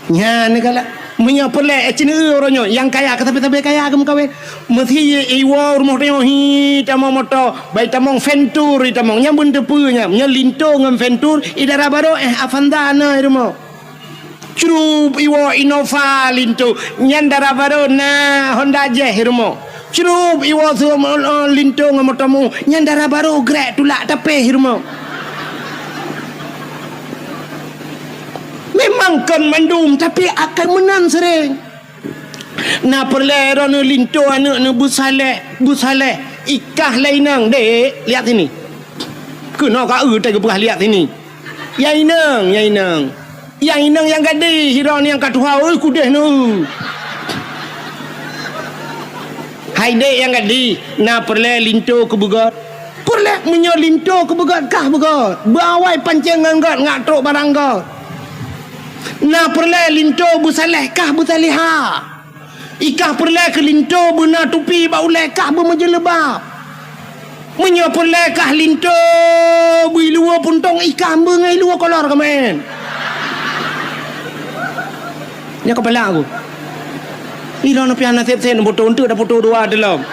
Speaker 1: nya ni kala menyo perle cina orangnya yang kaya tapi kaya ke mengkawin mesti iwa rumah tengok hi tamong motor baik tamong ventur tamong yang benda punya nya linto ngam ventur idara baru afandana rumah curup iwa Innova linto nyandara baru na Honda Jazz rumah cerup iwa tu lintong motomu nyandara baru grek tulak tapi hirmo memang kan mandum tapi akan menang sering na perle rono linto anak ne busale ikah lainang dek lihat sini kena ka tak ke lihat sini yainang yang gadi hiron yang katuha oi kudeh nu hai dek yang gadi na perle linto ke begot perle menyo linto ke begot kah begot bawai pancengan got ngatrok barang got na perle linto busaleh kah busaliha ikah perle ke linto bena tupi bauleh kah bermajelebab menyo perle kah linto bui luar puntong ikah bengai luar kolor kemen nya kepala aku ilo no piana sen foto untuk dah foto dua dalam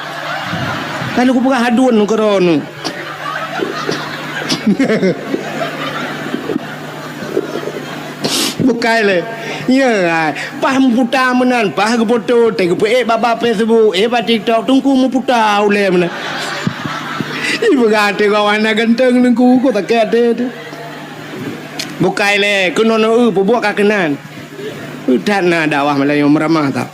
Speaker 1: lalu aku pegang hadun ke rono bukai le ya paham putar menan pah ke foto tengok baba Facebook ba TikTok tunggu mu putar ule menan Ibu kata kawan nak genteng nengku ku tak ada tu. Bukai le kuno no buat kakenan. Dan na dakwah Melayu meramah tak.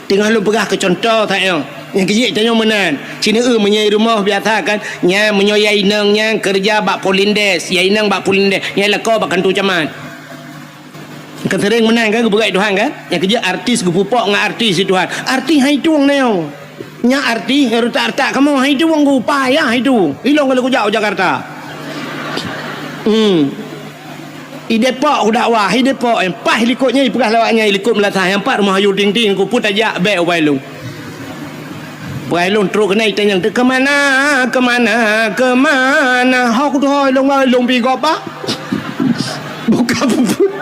Speaker 1: Tengah lu pegah ke contoh tak yo. Yang kecil tanya menan. Cina menyai rumah biasa kan. Nya menyoyai nang nya kerja bak polindes. Yai nang bak polindes. Nya leko bak kantu camat. Kan sering menang kan keberai Tuhan kan. Yang kerja artis gupupok dengan artis si Tuhan. Artis hai tuang neo. Nya artis harta kamu hai tuang gu payah hai tu. Ilong kalau jauh Jakarta. I Depok ku dakwah, i Depok empah likutnya i pegah lawaknya i likut melatah yang empat rumah ayu ting-ting ku put ajak bek wailung. Wailung terus kena itanya ke mana hok tu hoi long pi gop ba. Buka puput.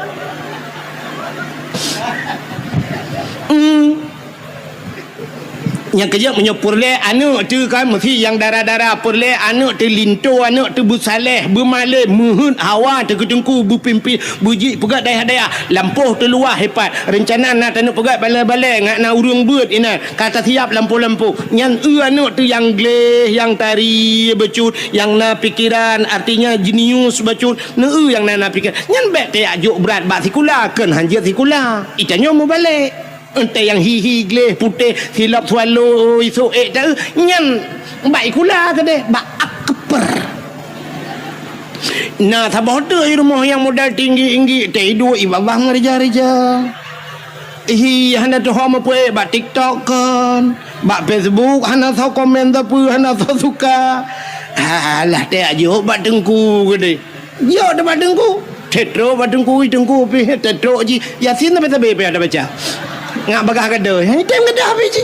Speaker 1: Yang kerja menyopur le anak tu kan mesti yang darah-darah purle anak tu linto anak tu busaleh bermalih muhun hawa tu ketengku bupimpi buji pegat daya lampuh tu luah hebat rencana nak tanuk pegat balai-balai ngak na urung beut ina kata siap lampu-lampu yang anak tu yang gleh yang tari becut yang na pikiran artinya jenius becut na yang na pikir nyan bet te ajuk berat bak sikula kan hanjir sikula itanyo mau balik. Entah yang hihi gleh putih silap swallow isu tak nyan baik kula ke deh bak akper. Nah tabah tu rumah yang modal tinggi tidur ibabah ngereja-reja. Hana tu homa pue bak TikTok kan, bak Facebook hana tahu komen apa hana tahu suka. Alah teh ajo bak dengku ke deh. Yo dah bak dengku. Tetro bak dengku pi tetro ji Yasin tapi ada baca. Ngak bagah gadah. Tem gadah biji.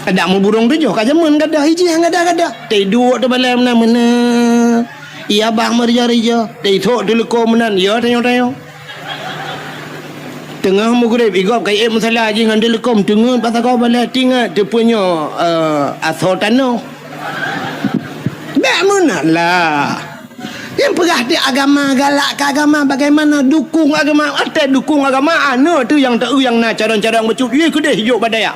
Speaker 1: Ada mu burung tu jo ka jaman gadah hiji hang gadah. Tidur tu balai mana. Ia bah merja-reja. Titok tu leko menan. Ya tanya-tanya. Tengah mu gurep igop kai masalah ji ngan telekom tengah pasal kau balai tinggal dia punya asal tanah. Bak mana lah. Yang pegah di agama galak ke agama bagaimana dukung agama ada dukung agama anu tu yang tak yang nak cadang-cadang becut ye kedeh hijau badaya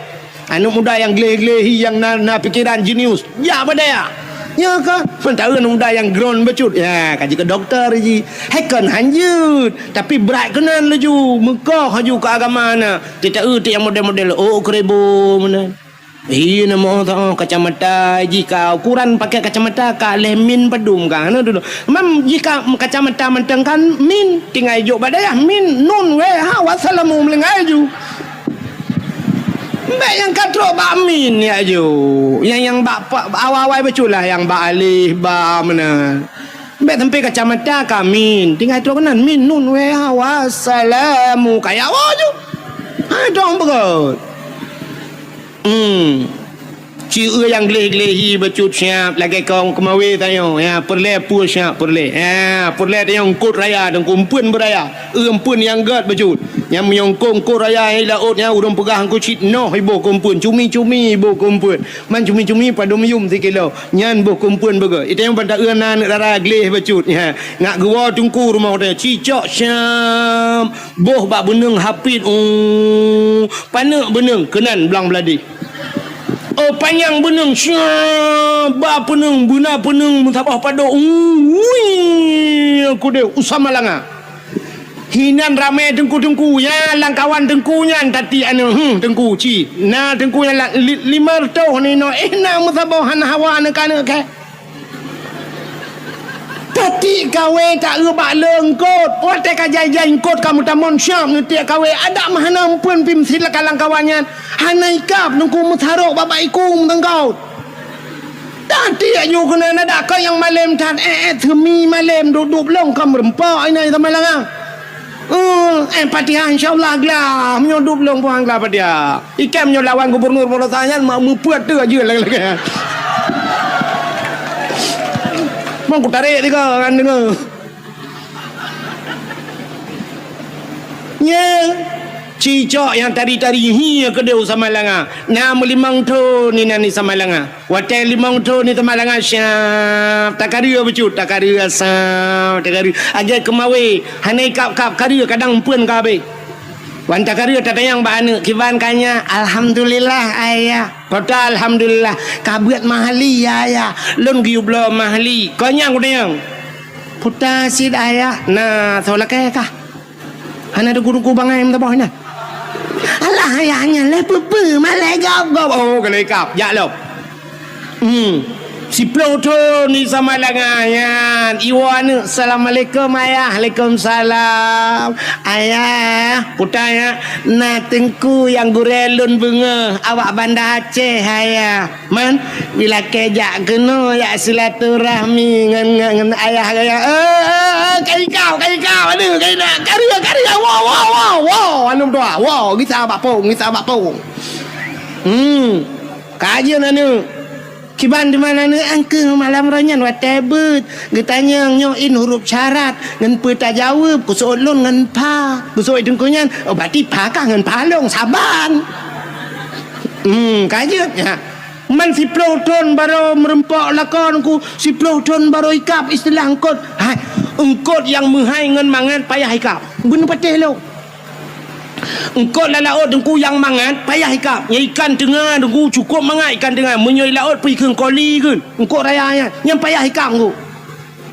Speaker 1: anu muda yang gleh-gleh yang na pikiran jenius ya badaya ya kan pentara muda yang ground becut ya kaji ke dokter ji hekan hanjut tapi berat kenan laju Mekah haju ke agama na tidak yang model-model kerebo mana. Iya nama tak kacamata jika ukuran pakai kacamata ka lemin padum kan dulu. Mam jika kacamata menteng kan min tinggal jo badaya min nun we ha wassalamu melengaju. Mbak yang katro ba min ya jo. Yang bak awal-awal betul lah yang bak alih ba mana. Mbak sampai kacamata ka min tinggal tu kanan min nun we ha wassalamu kaya waju. Ha dong begot. Ciu yang gleh-glehi becut siap lagi kau kemawi tayo ya perle pu siap perle ya perle yang kut raya dan kumpun beraya empun yang gad becut yang menyongkong kut raya laut nya urang pegah ku cit noh ibu kumpun cumi-cumi ibu kumpun man cumi-cumi pada meyum 3 kilo nyan bu kumpun bega itu yang pada eunan darah gleh becut ya ngak gua tungku rumah dia cicok siap boh bak beneng hapit panak beneng kenan belang beladi. Oh panjang beneng syabah peneng buna peneng mutabah pada aku deh usama langa hinan ramai tengku ya langkawan tengkunya tadi anu tengku ci na tengkunya 5 tahun ni no na mutabah han hawa na kana ke tadi kawe tak rebak lengkot wate ka jai-jai kot kamu tamon syam nanti kawe ada mahana ampun pim silakan langkawannya hanai kap nungku mutharok bapak ikum tengkau tadi ayo kena ada kau yang malam tan themi malam duduk long kam rempok ini sama langa Patiha insyaallah glah menyodup long puang glah padia ikan menyolawan gubernur Polosanyan mau mupuat tu aja lagi Mang ku tarik dia kan dengar. Ya. Cicok yang tari-tari hiya ke dia sama langa. Nama 5 tahun ni nani sama langa. Watai 5 tahun ni sama langa syaf. Tak karia becut, tak karia asam, tak karia. Ajar kemawi, hanai kap karia kadang pun kabe. Wanta karya tatayang bana kiban kanya alhamdulillah ayah. Kata alhamdulillah kabuat mahali ayah. Lon giublo mahali. Konyang kudayang. Puta sid ayah. Nah, thola kaya ka. Hana ada guru bangai yang tabah na. Alah ayahnya le pepe malai gap. Oh, kalai kap. Ya lo. Si Pluto ni sama langangan. Iwan assalamualaikum ayah. Waalaikumsalam. Ayah, putanya na tengku yang gurelun bunga awak Banda Aceh ayah. Man bila kejak kena ya silaturahmi ngan ayah ayah. Kai kau aduh kai nak karya wow anu doa. Wow, kita bapong. Kajian anu kiban di mana ni angke malam ranyan watebut getanya nyoin huruf syarat ngan peta jawab kusolon ngan pa kusoi dengkunyan berarti pa kah ngan palong saban kajet ya man si Pluton baru merempak lakon ku si Pluton baru ikap istilah engkot engkot yang menghai ngan mangan payah ikap guna patih lo engkau lah laut dengku yang mangat payah ikap yang ikan tengah dengku cukup mangat ikan tengah menyoi laut pergi ke koli ke engkau rayanya yang payah ikap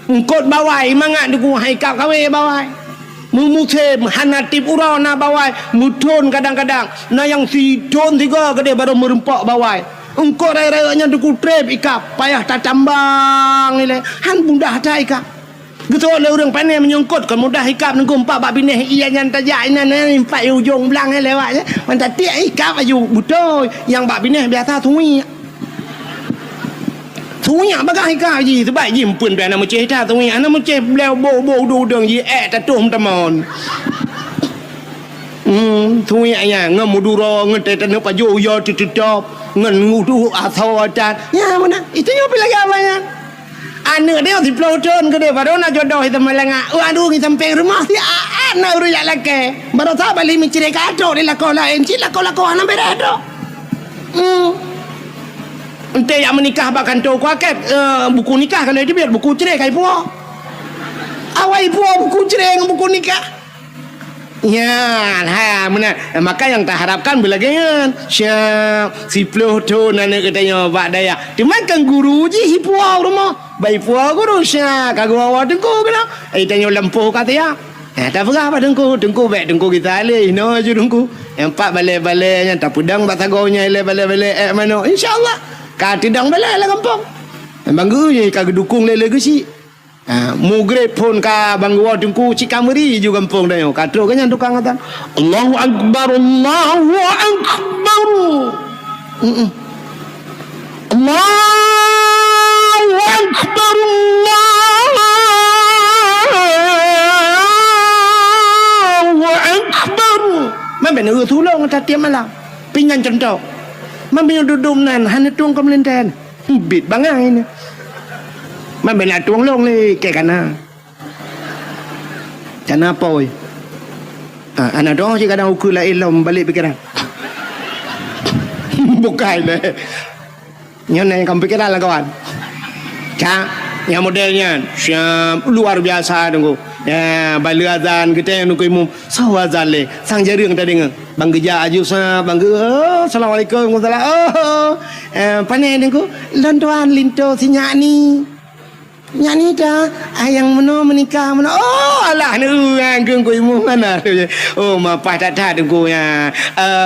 Speaker 1: engkau bawai mangat dengku ikap kawe bawai mumuthe hanatip urau na bawai mutun kadang-kadang na yang sidon tiga gede baru merempak bawai engkau raya-rayanya dengku trip ikap payah tak tambang ni han mudah tak ikap gitu le orang pandai menyongkot kan mudah ikap nengku empat bab bineh ia yang tajak inan empat ujung belang lewat je mantap tiak ikap aju betul yang bab bineh biasa tui bagai ikap ji sebab ji pun biar nama cerita tui ana macam beliau bo dudung ji tatum temon tui aya ngamuduro ngetetan paju yo tutop ngan ngudu atau adat ya mana itu yo lagi abanya anak dia di Pluton ke dia baru nak jodoh itu melengah aduh ni sampai rumah si anak uruyak laki baru tak balik mencari kado di lakon lain cik lakon anak beredo ente yang menikah bahkan tu kuaket buku nikah kalau dia biar buku cerai kai puak awai puak buku cerai dengan buku nikah ya mana maka yang tak harapkan bila ganyan si Pluton anak katanya bak daya dimakan guru je hipuau rumah baik puau guru kagak awak dengku kena tanya lempuh kata ya tak apa dengku baik dengku kita alih no je dengku empat balai-balai yang tak pedang tak tagonya balai-balai mana insyaallah ka tidang balai lah kampung banggu je kagak dukung lele ke si mugre pun ka banggu dengku cik kameri juga kampung dah kata kan tukang kata Allahu akbar Allahu akbar Allahu akbar man ben tulung ta tiap malam pingan contoh man ben dudum nan han tuang kemelinten bit bangai ni man ben tuang long ni ke kana poi anak dong si kadang ukur lah ilmu balik pikiran bukan deh yang kamu pikiran lah kawan yang modelnya luar biasa tunggu balik azan kita yang nunggu imum sawa azan le sang jari yang tadi ngeng bang geja aju sa bang assalamualaikum warahmatullahi panai tunggu lantuan linto si nyani dah yang menikah alah ni geng imum mana mapah tak tunggu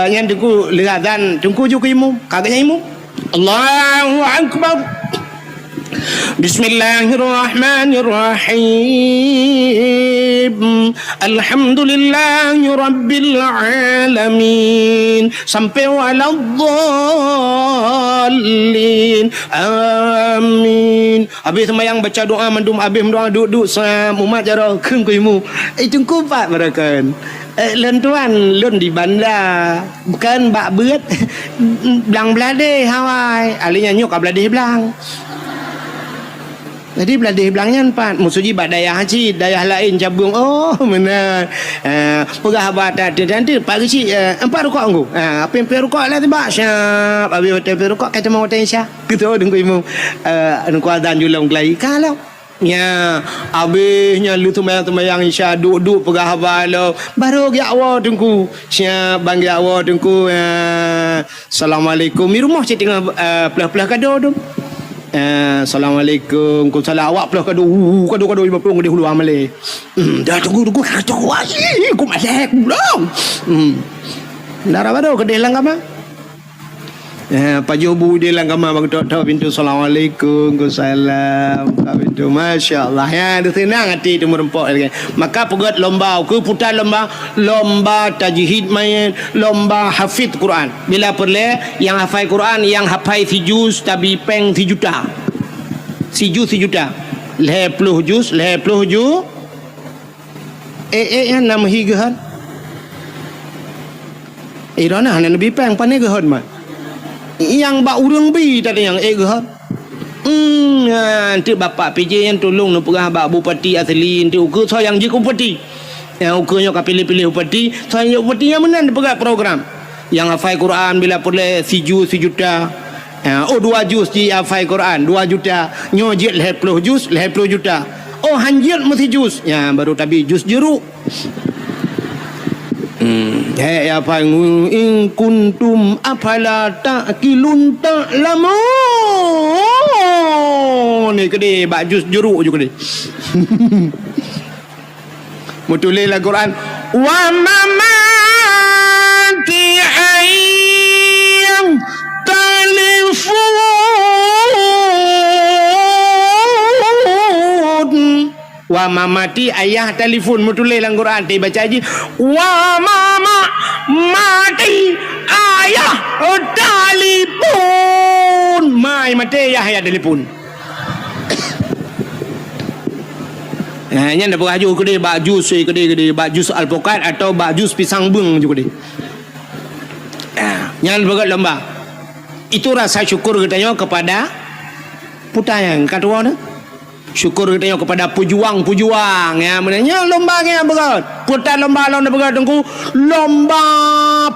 Speaker 1: yang tunggu azan tunggu juga imum kagaknya imum Allahu akbar Bismillahirrahmanirrahim Alhamdulillahi Rabbil Alamin sampai waladdallin amin habis sembahyang baca doa mandum habis doa duduk umat jara keung kuimu itu kupat barakan lentuan lun di bandar bukan bak beut belang belade hawai alinya nyuk belade belang jadi belade belangnya empat musuji bak dayah haji dayah lain cabung benar pegah batat nanti pagi si empat rukuk anggu apa yang rukuk lah tiba syap habis hotel rukuk kata mau hotel syap gitu dengku imu dengku azan julong kelai kalau Ya, habisnya lu tumayang isya duduk pegah bala baru ya awak tunggu siap bang ya awak tunggu assalamualaikum di rumah saya tengah pelah-pelah kado tu assalamualaikum ku salam awak pelah kado kado 50 dia hulu amale dah tunggu kado wasi ku malek belum darah baru kedai lang kama Pak Jobu dia lang kama bang tok pintu assalamualaikum ku salam itu Masya Allah ya, dia senang hati itu merempok maka pegat lomba ke putar lomba tajhid main lomba hafid Quran bila perlu yang hafal Quran yang hafal si juz tabi peng si juta lepluh juz yang nama higahan irana hana nabi peng pane gahan mah yang ba urang bi tadi yang gahan nanti bapak PJ yang tolong nak perah bak bupati asli nanti ukur saya yang je bupati yang ukurnya kau pilih-pilih bupati saya bupati yang mana perah program yang hafal Quran bila boleh si juta 2 juz di hafal Quran 2 juta nyojit 10 juta hanjit mesti juz ya baru tapi juz jeruk ya apa in kuntum afala ta'qilun ta'lamun ni kede bak jus jeruk je kede mutulil Al-Quran wa mamati ayyam talifun wa mamati ayah telefon mutulil Al-Quran dia baca aja wa mati ayah telefon mai mati ayah telefon nya nak beraju ke dia baju sui ke dia baju alpukat atau baju pisang bung juga dia nya berat lomba itu rasa syukur katanya kepada putayan kedua tu syukur katanya kepada pejuang ya menanya lomba yang berat putar lomba berat tunggu lomba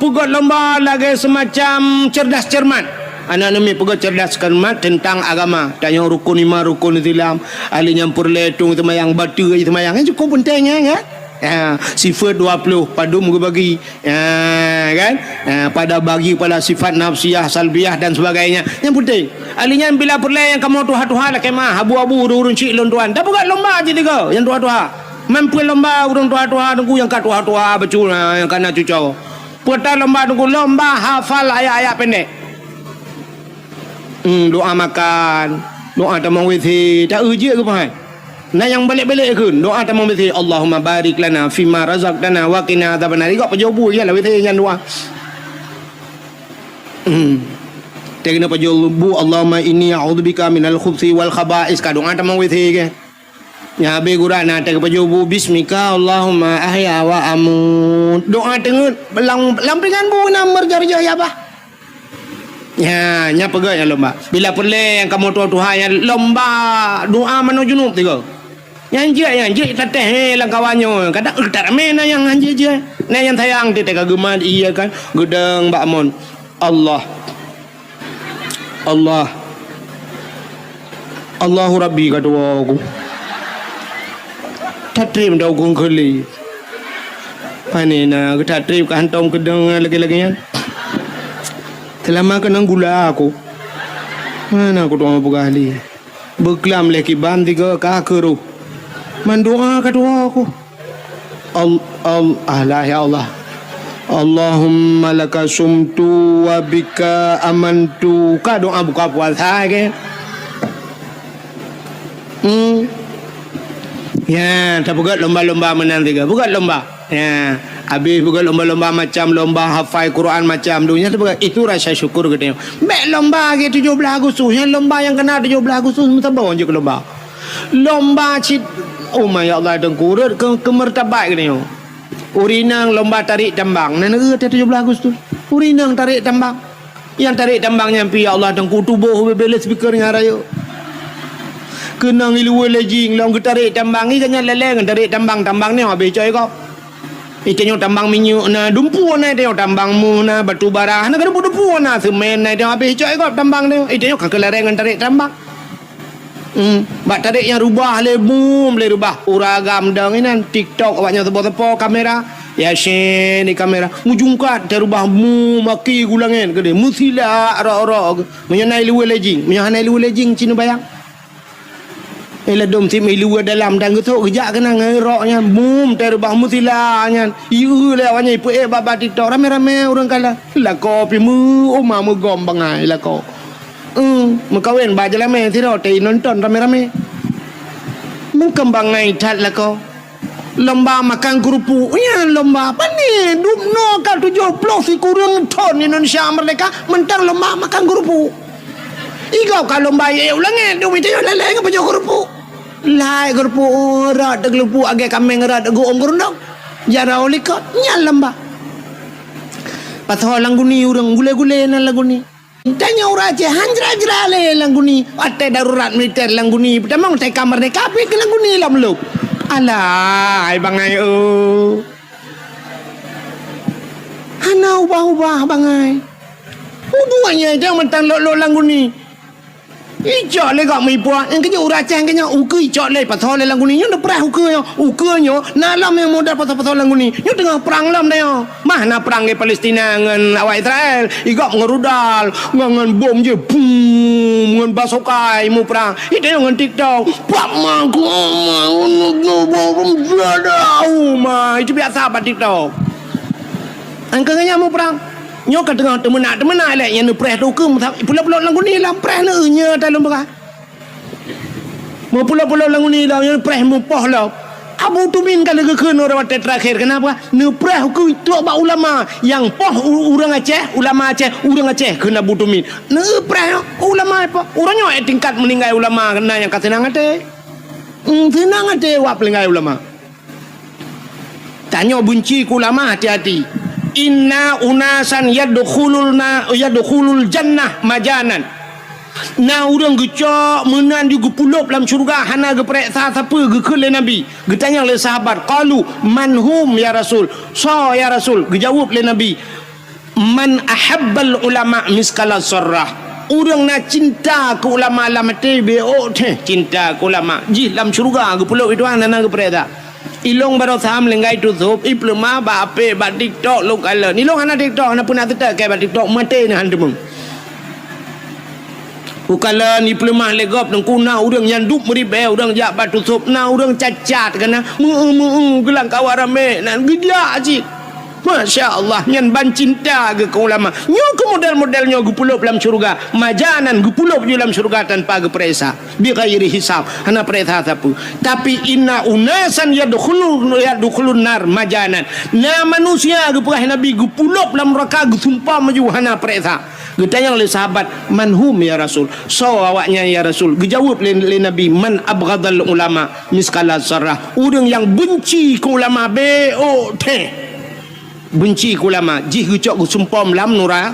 Speaker 1: pugat lomba lagi semacam cerdas cermat anak nami pugat cerdas cermat tentang agama tanya rukun 5 rukun Islam ahli nyampur letung semayang batu semayang cukup pentingnya kan sifat 20 padu bagi kan pada bagi pada sifat nafsiyah salbiyah dan sebagainya yang penting alinya bila perlu yang kamu tuha-tuha lah kemah abu-abu urun cik lon tuan dah bukan lomba je tiga yang tuha-tuha mampu lomba urun tuha-tuha tunggu yang kat tuha-tuha betul yang kana cucau putar lomba tunggu lomba hafal ayat-ayat pendek doa makan doa tamawiti tak uji ke pahan nah yang balik-balik ke doa tamawiti Allahumma barik lana fima razaqtana wa qina adzabannar kau pejabu ya lah witi yang doa Tegna pajubu Allahumma inni a'udzubika minal khubuthi wal khaba'is ka doa tamawiti ke ya be gurana teg pajubu bismika Allahumma ahya wa amut doa tengut lampingan bu namar jari-jari apa ya nya pegat yang lomba bila perlu yang kamu tuha yang lomba doa menuju junub tiga yang je teteh lang kawannya kadang tak ramai na yang anje je na yang sayang teh kagema iya kan gedeng Mbak Mon Allahu Rabbi kadua aku tatrim dah aku keli panina ke tatrim ke hantom kedeng lagi-laginya selama kenang gula aku mana aku doa berkali berkelam leki banti ke kakeru mendoa kedua aku Allah ya Allah Allahumma laka sumtu wa bika amantu ka doa buka puasa ke ya tak buat lomba-lomba menang tiga bukan lomba ya habis bukan lomba-lomba macam lomba hafal Quran macam dunia tu bukan itu rasa syukur katanya baik lomba ke 17 Agustus yang lomba yang kena 17 Agustus mesti bawa je ke lomba oh my Allah dengkurut ke mertabat katanya urinang lomba tarik tambang nana ke 17 Agustus urinang tarik tambang yang tarik tambang nyampi ya Allah dengku tubuh bebel speaker ngarayo kenang ilu lejing long tarik tambang ni kanya leleng tarik tambang ni habis coy kau ikanyo tambang minyak na dumpu na dia tambang mu na batu bara na kada dumpu na semen na dia habis coy kau tambang dia ikanyo kan kelareng tarik tambang Bak tarik yang rubah le boom le rubah uragam dang inan TikTok awaknya tepo-tepo kamera ya shen di kamera mujungkat terubah mu maki gulangin gede musila ara-ara menyonai luwe lejing menyohanai luwe lejing cina bayang ela dom ti mai luwe dalam dan getok gejak kena ngeroknya boom terubah musila nyan iu le awaknya ipu baba TikTok rame-rame orang kala la kopi mu oma mu gom bangai la ko Mengkawin baca lama tidak nonton rame-rame mengkembangai tat lah kau lomba makan kerupuk ya lomba apa ni dumno kan 70 si kurang ton Indonesia Merdeka mentang lomba makan kerupuk igau kalau lomba ya ulangi dumi tu lele ngapa jo kerupuk lai kerupuk rat gelupuk agak kameng rat go omgurundok jara olikot nyal lomba patho langguni urang gule-gule na laguni tanya uraje hanjra-jra le langguni ate darurat militer langguni pertama te kamar de kape ke langguni lam lu alah ai bangai hana ubah-ubah bangai hubungannya dia mentang lo langguni ijak le gak mai puak yang kenya uraje kenya uku ijak le patho le langguni nyo deprah uku nyo nalam yang modal patho langguni nyo tengah perang lam dia mana perang ke Palestina ngan awak Israel igak ngerudal ngan bom je boom ngan basokai mu perang itu ngan TikTok pak mangku bom jadau ma itu biasa pada TikTok angkanya mu perang nyo ka tengah temenak le yang preh tu ke pula-pula lagu ni lam preh ne nya dalam berah mu pula-pula lagu ni lam yang preh mu poh lah Abu Tumin kalau ke orang terakhir kenapa ne preh ke tu ba ulama yang poh urang Aceh ulama Aceh urang Aceh kena Abu Tumin ne preh ulama apa orangnya tingkat meninggal ulama kena yang kata tenang ate tenang ate wa pelinggai ulama tanya benci ku ulama hati-hati inna unasan yadkhulul jannah majanan na urang gecok menan di gepulup dalam syurga hana geprek siapa gekele nabi getanya oleh sahabat qalu manhum ya rasul so ya rasul gejawab le nabi man ahabbal ulama miskala sarrah urang na cinta ke ulama lamate beo cinta ke ulama ji dalam syurga gepulup itu hana geprek tak ilong baru saham lenggai tutup iplema ba ape ba TikTok lo kala ni long ana TikTok ana pun nak tetak ke ba TikTok mate ni handemung ukala ni iplema legop nang kuna urang nyanduk meribe urang jak ba tutup na urang cacat kana gelang kawarame nan gedia aji Masya Allah nyan ban cinta ke ulama nyo ke model-model nyo gupulup dalam syurga majanan gupulup dalam syurga tanpa gepresa bi ghairi hisab hana presa sapu tapi inna unasan yadkhulun nar majanan na manusia geprah nabi gupulup dalam neraka gesumpah maju hana presa getanya oleh sahabat manhum ya rasul so awaknya ya rasul gejawab le nabi man abghadal ulama miskala sarrah urang yang benci ke ulama benci ku ulama jih gucok gusumpom lam nura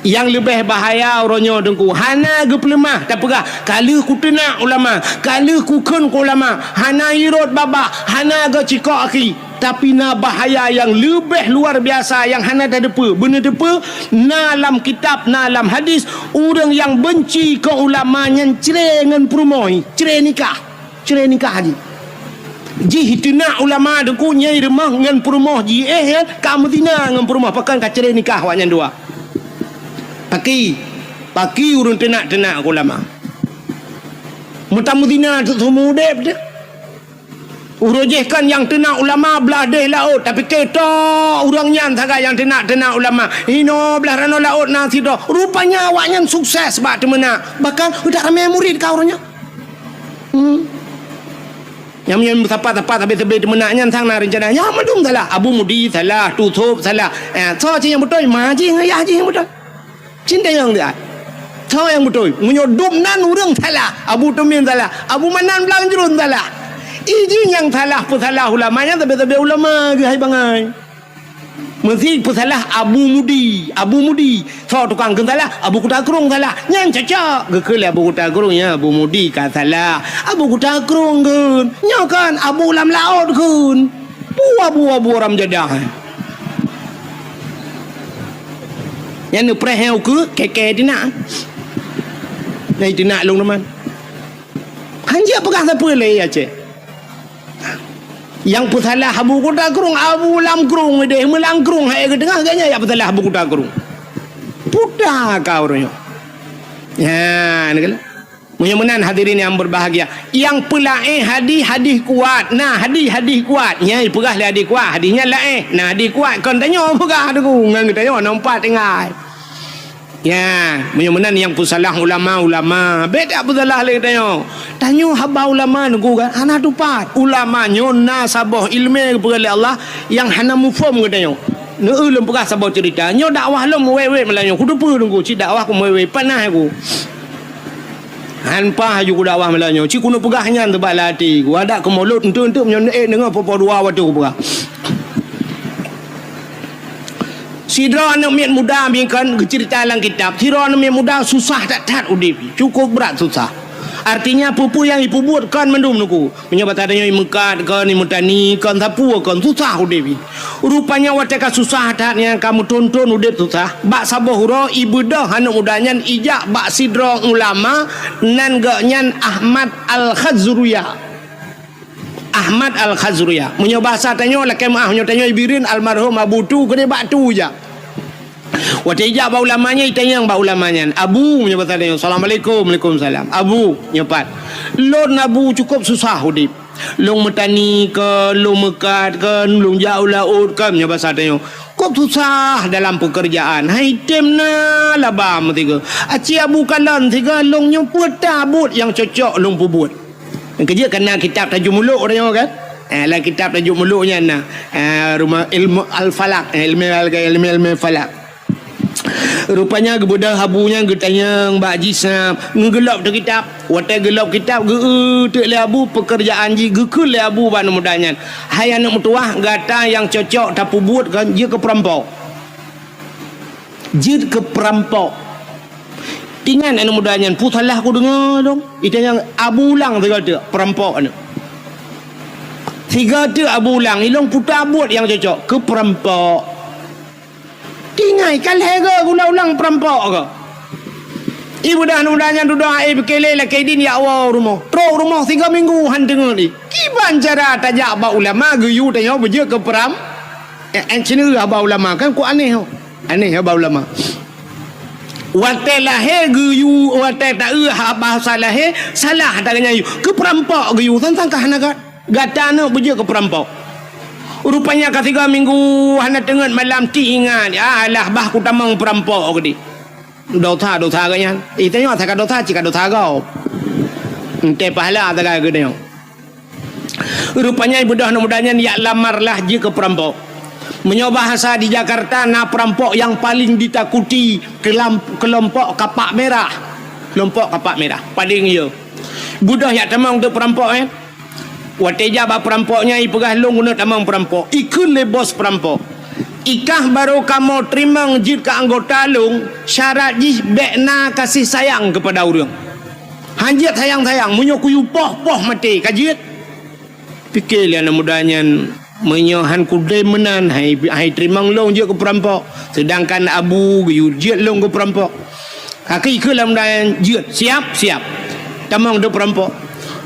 Speaker 1: yang lebih bahaya orangnya dengku hana geplemah tak pegah kalau ku tenak ulama kalau ku kun ku ulama hana irot baba hana ga cikok aki tapi na bahaya yang lebih luar biasa yang hana dah depa benar depa na dalam kitab na dalam hadis orang yang benci ke ulama yang cerai dengan perumoi cerai nikah haji ji hitina ulama deku nyai remah ngan perumah ji ka Madinah ngan perumah pakan ka cerai nikah wanya dua paki urun tenak ulama mutam Madinah tu semudep dia urujehkan yang tenak ulama belah deh laut tapi kita urang nyan saga yang tenak ulama hino belah rano laut na sido rupanya awaknya sukses bak temena bahkan udah ramai murid kau orangnya yang siapa tapi menaknya sang na rencana ya madum salah Abu Mudi salah tutup salah so yang betul maji ya yang betul cinta yang dia so yang betul menyodum nan urang salah Abu Tumin salah Abu Manan belang jerun salah iji yang salah pun salah ulamanya tapi ulama ke hai bangai mesti pun salah Abu Mudi so tukang ke salah Abu Kutakrung salah yang cacak ke Abu Kutakrung ya Abu Mudi kan salah Abu Kutakrung kan nyokan Abu Lam Laut kan buah orang jadah yang ni preh ke keke dina nah dina long teman Dia pegang siapa lagi Aceh. Yang putalah habu kuda kerung, abu lam kerung deh, melang kerung hai ke tengah ganya ya putalah habu kuda kerung. Pudah kau orangnya. Ya, ni kalau. Mudah-mudahan hadirin yang berbahagia. Yang pelaih hadis kuat. Nah, hadis kuat. Nyai pegah lah hadis kuat. Hadisnya laih. Nah, hadis kuat. Kon tanya pegah tu. Ngan tanya nampak tengah. Ya, mudah-mudahan yang pusalah ulama. Beda pusalah lagi tanya. Tanya haba ulama nunggu kan. Hana tupat. Ulama nyona sabah ilmu kepada Allah yang hana mufam katanya. Lem pegah sabah cerita. Nyo dakwah lem wewe melanya. Ku dupa nunggu cik dakwah ku wewe panah aku. Hanpa haju ku dakwah melanya. Cik kuno pegahnya tebak lati. Ku ada ke mulut untuk menyon dengar apa dua waktu ku pegah. Sidra anak miat muda biarkan cerita dalam kitab. Sidra anak miat muda susah tak udip. Cukup berat susah. Artinya pupu yang ibu buat kan mendum nuku. Menyabat adanya mekat kan imutani kan sapu kan susah udip. Rupanya wateka susah yang kamu tonton udip susah. Bak sabah hura ibu dah anak mudanya ijak bak sidra ulama nan gaknyan Ahmad Al-Khazruyah. Ahmad Al-Khazruyah. Punya bahasa tanya lah kemah. Punya tanya ibirin almarhum Abu Tu. Kena batu je. Waktu ijak bau ulamanya. Itanya yang bau ulamanya. Abu punya bahasa tanya. Assalamualaikum. Waalaikumsalam. Abu. Nyepat. Lon Abu cukup susah udip. Long metani ke. Long mekat ke. Long jauh laut ke. Punya bahasa tanya. Kok susah dalam pekerjaan. Hai tem na labam tiga. Aci Abu kalan tiga. Long nyemput tabut yang cocok long pubut. Kerja kena kitab tajuk muluk orang kan? Lah kitab tajuk muluknya rumah ilmu al-falak, ilmu falak. Rupanya kebudah habunya getanya Mbak Jisna ngegelap tu kitab. Watai gelap kitab ge le abu pekerjaan ji ge le abu ban mudanya. Hai anak mutuah gata yang cocok tapu buat kan je ke perampok. Je ke perampok. Tinggal anak mudanya putalah aku dengar dong. Itu yang abu ulang tiga tu perampok ni. Tiga tu abu ulang ilong putar buat yang cocok ke perampok. Tinggal kan hega guna ulang perampok ke. Ibu dah anak mudanya duduk berkele lah kedin ya Allah rumah. Teruk rumah 3 minggu han dengar ni. Kiban cara tajak ba ulama geyu tanya beje ke peram. Sini ba ulama kan ku aneh. Aneh ba ulama. Watai lahir geyu watai tak bahasa lahir salah tak nyayu ke perampok geyu tentang kahana gata nak beje ke perampok. Rupanya ke 3 minggu hana tengah malam ti ingat alah bah ku tamang perampok ke di. Dosa kanya. Tanya tak dosa cika dosa kau. Ente pahala tak ke dia. Rupanya ibu dah mudanya ya lamarlah je ke perampok. Menyoba bahasa di Jakarta na perampok yang paling ditakuti kelompok kapak merah. Kelompok kapak merah paling ya. Budah ya tamang untuk perampok Wateja ba perampoknya ipegah long guna tamang perampok. Ikun le bos perampok. Ikah baru kamu terima jid ke anggota long syarat jih bekna kasih sayang kepada orang. Hanjit sayang-sayang munyo kuyu poh mati kajit. Fikir dia mudanya menyohan kudai menan hai terimang long je ke perampok sedangkan abu guyut long ke perampok kaki ke dalam dan jut siap tamang de perampok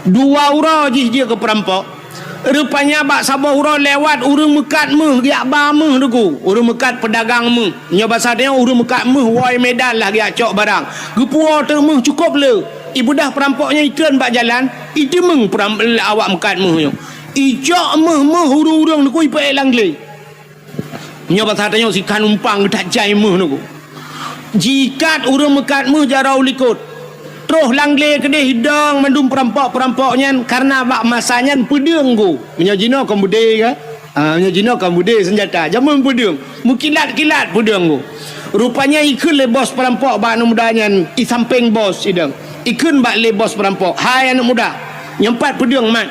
Speaker 1: 2 ura je ke perampok rupanya bak sabah ura lewat urang mekat meh giak ba meh deku urang mekat pedagang meh nya bahasa dia urang mekat meh wai medan lah giak cok barang gepua te meh cukup le ibu dah perampoknya ikun bak jalan itu meng awak mekat meh ijak meh hurung-hurung ni ku ipai langle. Nya bahasa tanya si kan umpang tak jai meh niku. Jikat urang mekat meh jarau likut. Terus langle ke dia hidang mandum perampok-perampoknya karena bak masanya pedeng ku. Nya jino kan bude ke? Nya jino kan bude senjata. Jamun pedeng. Mukilat-kilat pedeng ku. Rupanya ikun le bos perampok bak anak mudanya i samping bos idang. Ikun bak le bos perampok. Hai anak muda. Nyempat pedeng mat.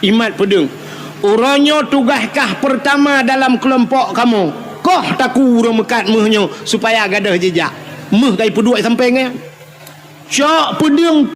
Speaker 1: Imat pedeng. Orangnya tugaskah pertama dalam kelompok kamu? Koh taku urang mekat mehnya supaya gadah jejak. Meh kai peduk sampingnya. Cak pedeng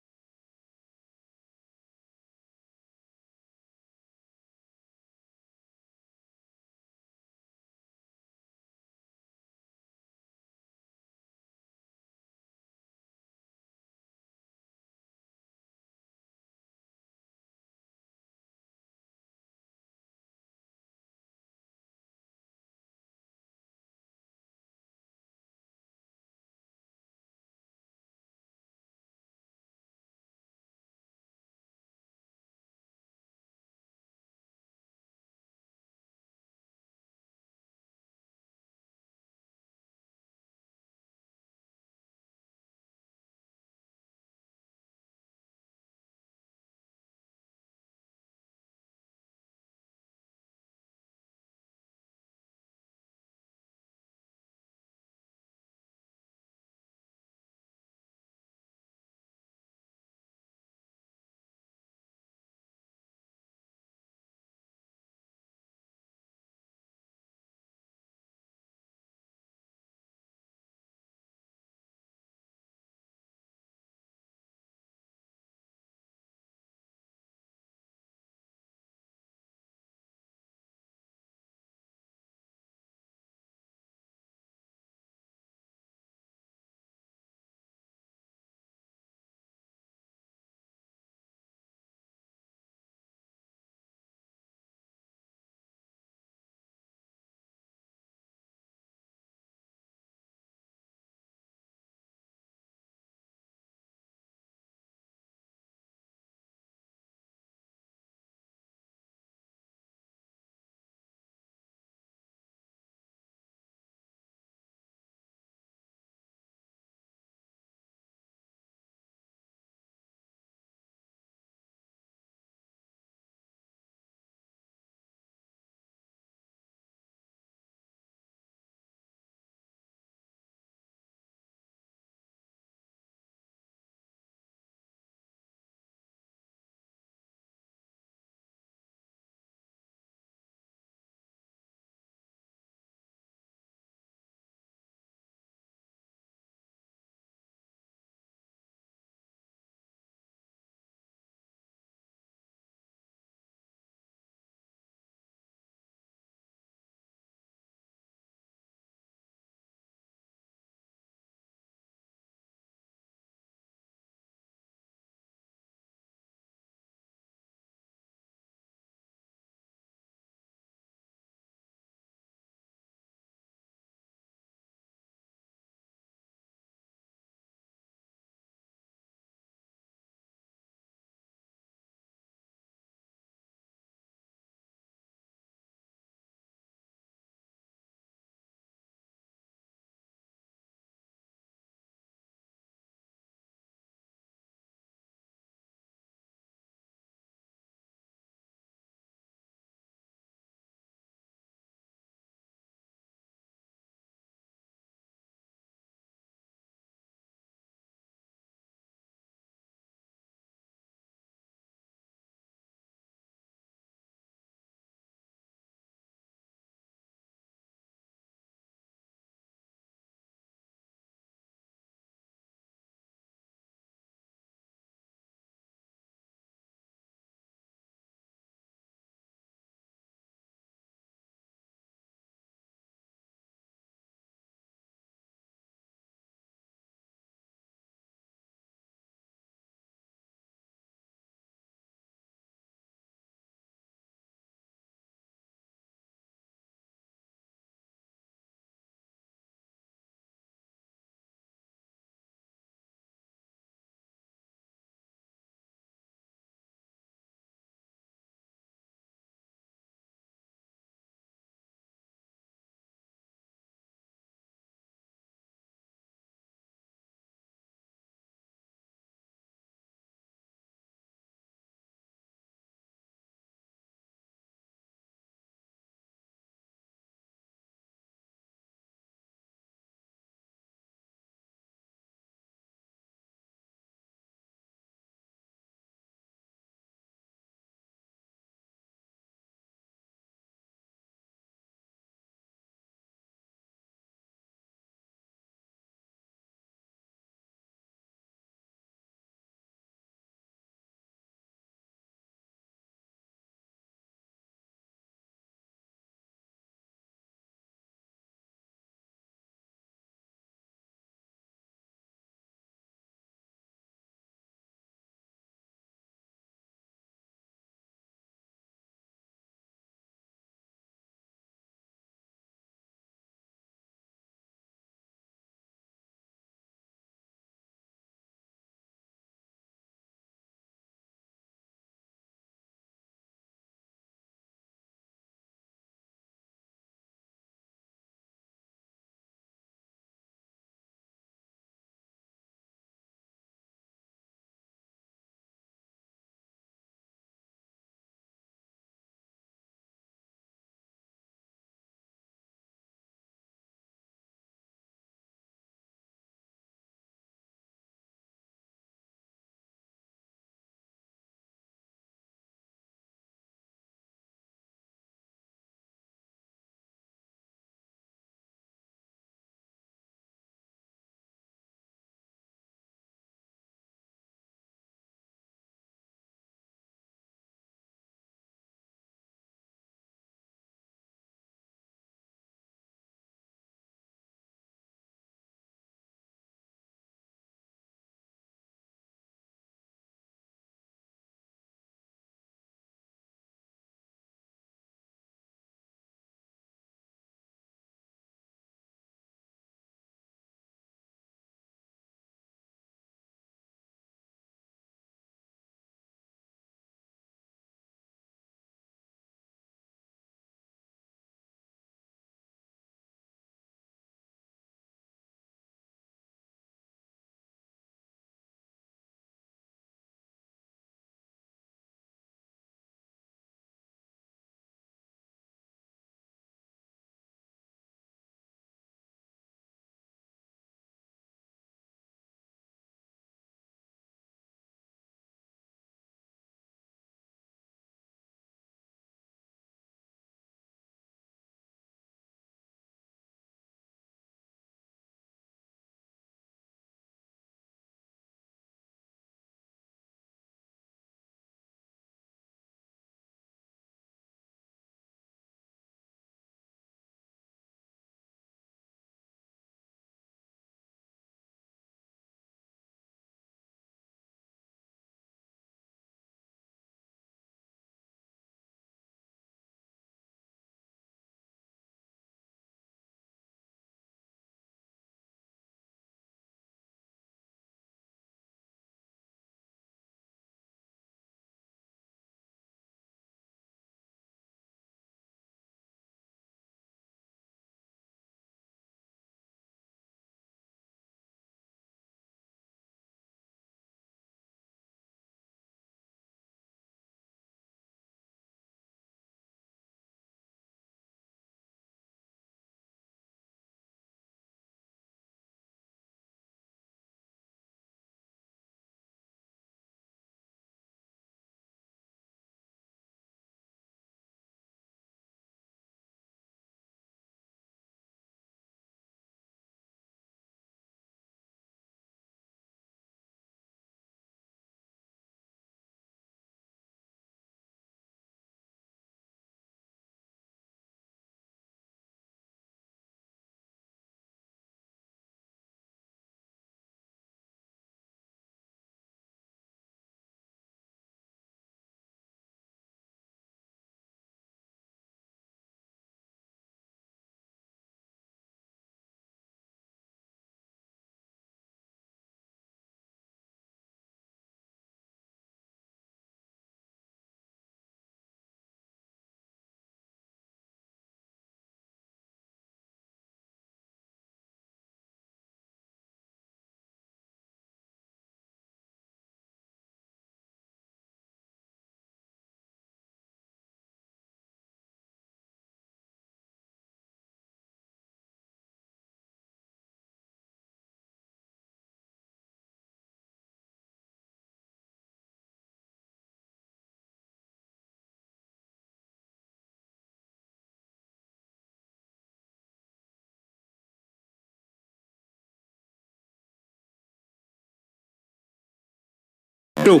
Speaker 1: tu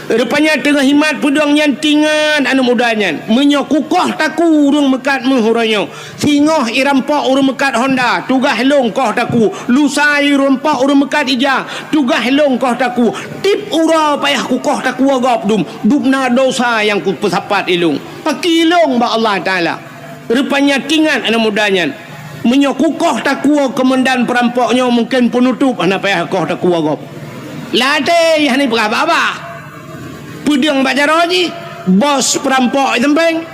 Speaker 1: rupanya tengah himat pudang nyantingan anu mudanya menyokukoh taku urung mekat menhuranyo singoh irampok urung mekat Honda tugah long koh taku lusai rompok urung mekat ija tugah long koh taku tip ura payah kukoh taku agap dupna dosa yang ku pesapat ilung pakilong ba Allah Ta'ala rupanya tingan anu mudanya menyokukoh taku kemendan perampoknya mungkin penutup anak payah koh taku agap late yang ni berapa pudang bacaroji bos perampok tempeng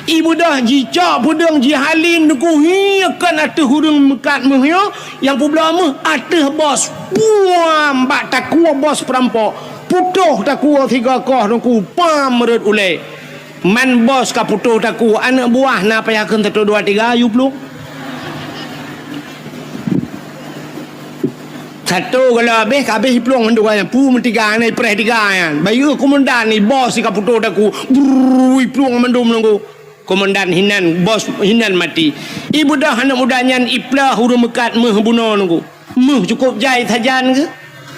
Speaker 1: ibu dah jicak pudang jihalin nuku hiakan ateh hurung mekat mehyo yang publa meh ateh bos buam bak takua bos perampok putuh takua tiga koh nuku pam merut ule man bos ka putuh takua anak buah na payakeun 1 2 3 ayu peluk satu kalau habis pelong hendak kan pu mentiga ni preh tiga kan bayu komandan ni bos si kaputo daku brui pelong mendum nunggu komandan hinan bos hinan mati ibu dah anak mudanya iplah huru mekat meh buno nunggu meh cukup jai sajan ke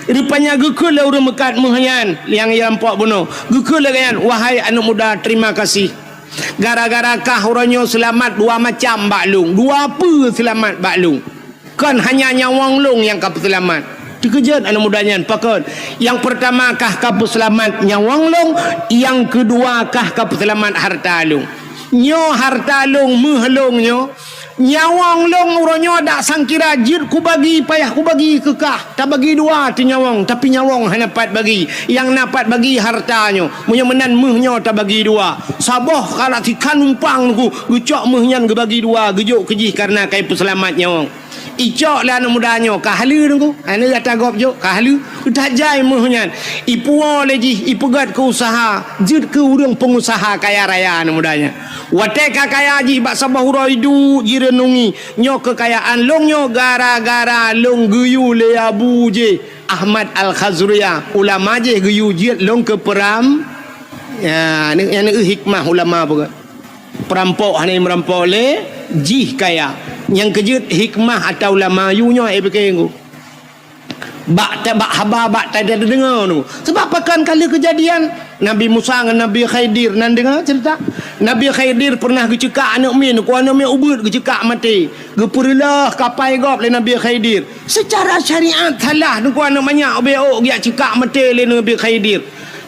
Speaker 1: rupanya gekul huru mekat meh yan yang rampok buno gekul kan wahai anak muda terima kasih gara-gara kah oranyo selamat dua macam baklung dua apa selamat baklung kan hanya nyawang long yang kapu selamat dikejut anak mudanya pakon yang pertama kah kapu selamat nyawang long yang kedua kah kapu selamat harta long nyo harta long mehlong nyo nyawang long uronyo dak sangkira jir ku bagi payah ku bagi kekah tak bagi dua ti nyawang tapi nyawang hanya dapat bagi yang dapat bagi hartanyo munyo menan mehnyo tak bagi dua saboh kalau tikan numpang ku gucok mehnyan ge bagi dua gejuk kejih karena kai peselamat nyawang icok lah anak mudanya kahalu nunggu ane kata gop jo kahalu utajai muhnyan ipuo leji ipugat ke usaha jid ke urang pengusaha kaya raya anak mudanya wateka kaya ji bak sabah uraidu jirenungi nyo kekayaan long nyo gara-gara long guyu le abu je Ahmad Al-Khazriyah ulama je guyu jid long ke peram ya ni hikmah ulama pun perampok hanya merampok le jih kaya yang kejut hikmah atau ulama yunya ebekengku bak haba bak tak ada dengar tu sebab pakan kali kejadian Nabi Musa dengan Nabi Khidir nan dengar cerita Nabi Khidir pernah gecekak anak min ku anak min ubud gecekak mati gepurilah kapai gop le Nabi Khidir secara syariat salah ku anak banyak obeo dia cekak mati le Nabi Khidir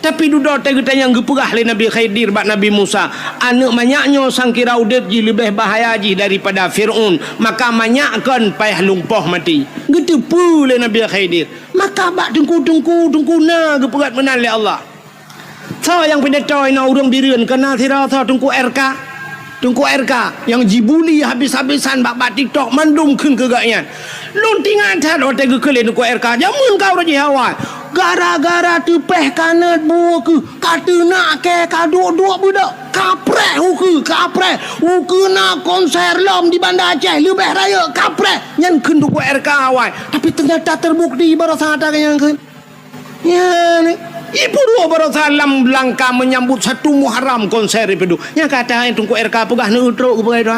Speaker 1: tapi duduk tanya geperah le Nabi Khidir bak Nabi Musa anak banyaknya sangkira udip ji lebih bahaya ji daripada Fir'aun maka banyakkan payah lumpuh mati getepu le Nabi Khidir maka bak tungku na geperat menan le Allah so yang pendetoy na urang dirian kena sira so tungku RK yang jibuli habis-habisan bak TikTok mandum keun kegaknya luntingan tat otak gekele tungku RK jamun kau raji hawa gara-gara tepeh kanat buah ke katuna ke kaduk-duk budak kaprek uke na konser lom di Banda Aceh lebih raya kaprek yang kenduk RK awal tapi ternyata terbukti barasa ada yang kan ya ni ibu dua barasa lam langkah menyambut 1 Muharram konser itu yang kata yang tunggu RK pegah neutro ke pegah itu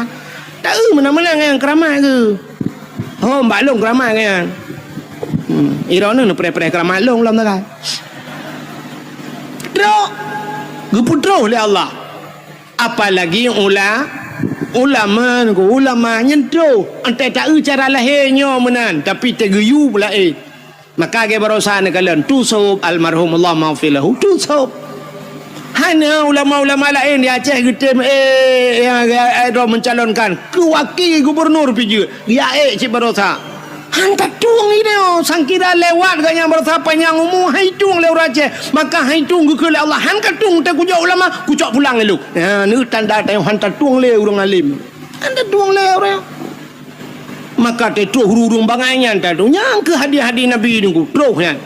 Speaker 1: tak mana-mana yang keramai ke oh mbak long keramai kan irona nak pre-pre keramat long lam tak drok geputro oleh Allah apalagi ulama nyentuh antai tak cara lahirnya menan tapi tergeyu pula maka ke barosa nak kalian tu sahab almarhum Allah maghfirlahu tu sahab hanya ulama-ulama lain di Aceh getem yang ada mencalonkan ke wakil gubernur piju dia cik barosa hantar tuang ini sangkira lewat ganya bersapa yang umum haitung lewat Aceh maka haitung ke Allah hantar tung tak kujak ulama kucak pulang lu ni tanda tayang hantar tuang le urang alim hantar tuang le orang maka tu hurung bangannya tadu yang ke hadiah-hadiah Nabi ni troh kan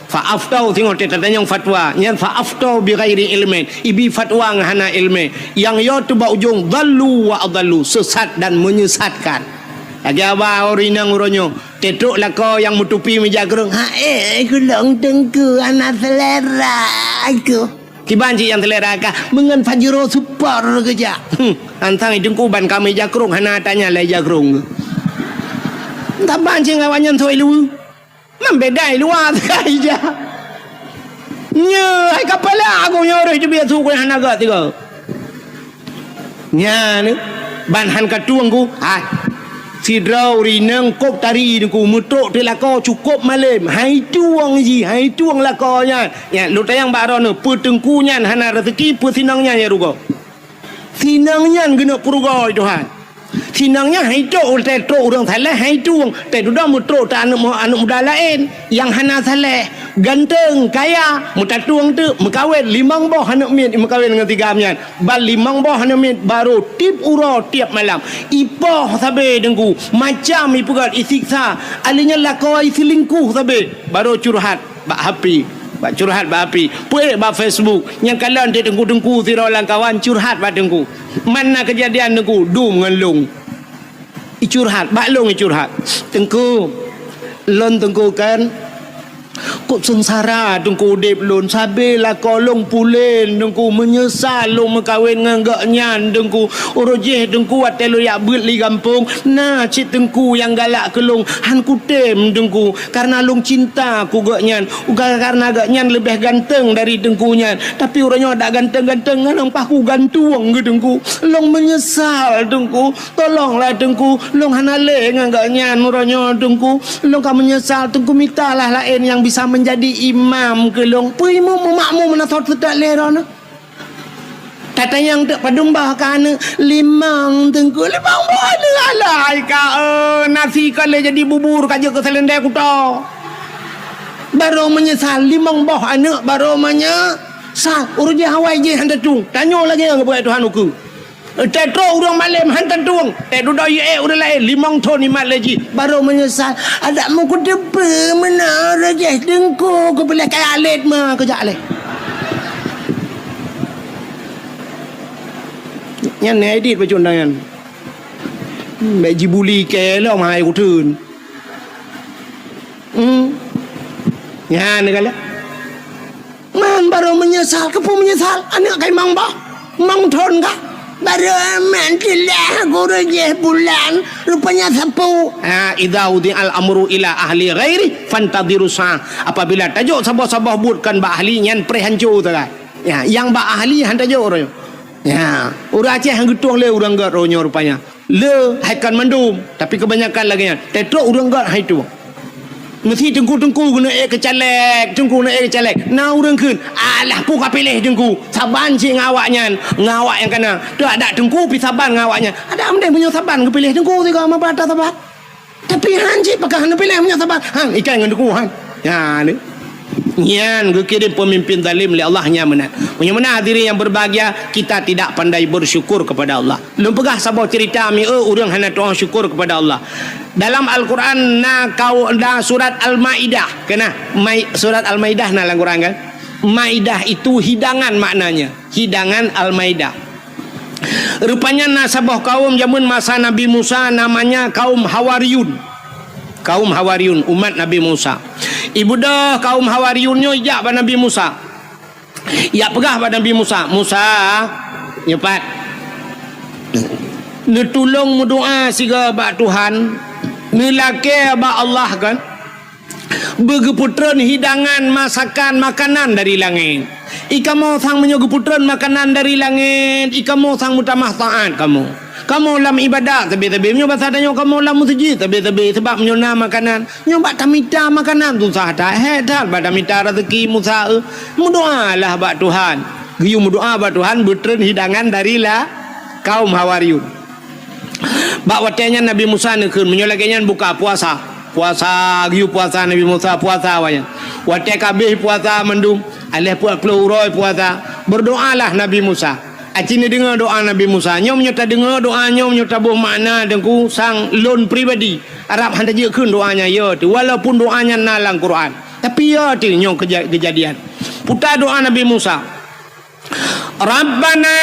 Speaker 1: fa'aftau tengok tanda yang fatwa yang fa'aftau bi ghairi ilmin ibi fatwa ngahana ilmi yang yo tu ba ujung dallu wa adallu sesat dan menyesatkan agak orina nguronyo tetuk lah kau yang menutupi meja gerung aku long tengku anak selera aku kiban cik yang selera kah mengan fajro super kerja antang idengku ban kami jakrung hana tanya lai jakrung tak bancing awanyan toi lu membedai luar saja Nya ai kapala aku nyoreh je biar su ko hanaga tiga. Nya ni ban han ka tuang ku. Hai. Si drau ri nang kop tari ku mutok te lako cukup malam. Hai tuang ji, hai tuang lakonya. Ya lu tayang baro ne pu tengku nyan hana rezeki pu sinangnya ya rugo. Sinangnya gena purugo Tuhan. Sinangnya hai tu te tro orang salah hai tuang. Te duda mutok ta anak muda lain yang hana salah. Ganteng, kaya, muta tuang tu mekawin limang boh anak mit mekawin dengan tiga amyan. Bal limang boh anak mit baru tip uro tiap malam. Ipoh sabe dengku macam ipugat isiksa. Alinya lakoi selingkuh sabe baru curhat bak happy. Bak curhat bak api. Puik bak Facebook. Yang kalian dia dengku-dengku si orang kawan curhat bak dengku. Mana kejadian dengku? Du mengelung. I curhat, bak long i curhat. Dengku. Lon dengku kan. Kok sengsara dengku dep lon sabe lah kolong pulen dengku menyesal lo mekawin ngagak nyan dengku orojeh dengku atelo yak beut li kampung nah cik dengku yang galak kelong han kutem dengku karena long cinta ku gak nyan karena gak nyan lebih ganteng dari dengku nyan tapi orangnya tak ganteng-ganteng ngan pah ku gantuang ke dengku long menyesal dengku tolonglah dengku long hanale ngagak nyan orangnya dengku long ka menyesal dengku mintalah lain yang bisa menjadi imam ke long puimu makmu menatot sedak lerona tata yang tak padumbah kana limang tengku limang boleh alai ka nasi kale jadi bubur kaja ke selendai kuta baru menyesal limang boh anak baru menyesal urus hawai je hantar tung tanya lagi yang kepada Tuhan uku tetro urang malam hantar tuang tedu doi udah lain limang ton imat lagi baru menyesal ada mu ku depe mana rajah dengku ku boleh kaya alit mah kejak alih nyan ne edit baju undangan beji buli ke lo mai ku thun nyan kala man baru menyesal kepu menyesal anak kai mang bah mang ton ka baru mantilah guru je bulan rupanya sapu idza udi al amru ila ahli ghairi fantadiru sa apabila tajuk sabah-sabah buatkan ba ahli nyan prehancu ta ya yang ba ahli han tajuk ro ya urang Aceh hang getuang le urang gat ronyo rupanya le haikan mandum tapi kebanyakan lagi nya tetro urang gat hai tu mesti tengku-tengku kena kecalek tengku nak kecalek na urang keun alah pu ka pilih tengku saban si ngawaknya ngawak yang kena dak ada tengku pi saban ngawaknya ada amde punya saban ke pilih tengku tiga ma bata saban tapi hanji pakah nak pilih punya saban hang ikan dengan tengku hang ya ni nyan kekirim pemimpin zalim oleh Allah nya menang punya mana hadirin yang berbahagia kita tidak pandai bersyukur kepada Allah belum pegah sabah cerita mi urang hana doa syukur kepada Allah dalam Al-Quran surat Al-Maidah kena surat Al-Maidah dalam Al-Quran kan Maidah itu hidangan maknanya hidangan Al-Maidah rupanya nasabah kaum zaman masa Nabi Musa namanya kaum Hawariyun umat Nabi Musa ibu dah kaum Hawariyunnya ijak pada Nabi Musa ya pegah pada Nabi Musa nyepat netulung berdoa siga bak Tuhan nilake bak Allah kan begeputran hidangan masakan makanan dari langit ika mau sang menyogeputran makanan dari langit ika mau sang mutamah taat kamu lam ibadat tapi nyoba sadanya kamu lam masjid tapi sebab menyona makanan nyoba tamita makanan tu sahata hedal pada mita rezeki Musa mudoalah bak Tuhan giu mudoa bak Tuhan betren hidangan darilah kaum Hawariyun bak watenya Nabi Musa nekeun menyolagenya buka puasa giu puasa Nabi Musa puasa wanya wate kabeh puasa mendung alih puasa berdoalah Nabi Musa acini dengar doa Nabi Musa nyom nyota dengar doa nyom nyota boh makna dengku sang lon pribadi Arab hantar je keun doanya ya tu walaupun doanya nalang Quran tapi ya tu nyom kejadian putar doa Nabi Musa Rabbana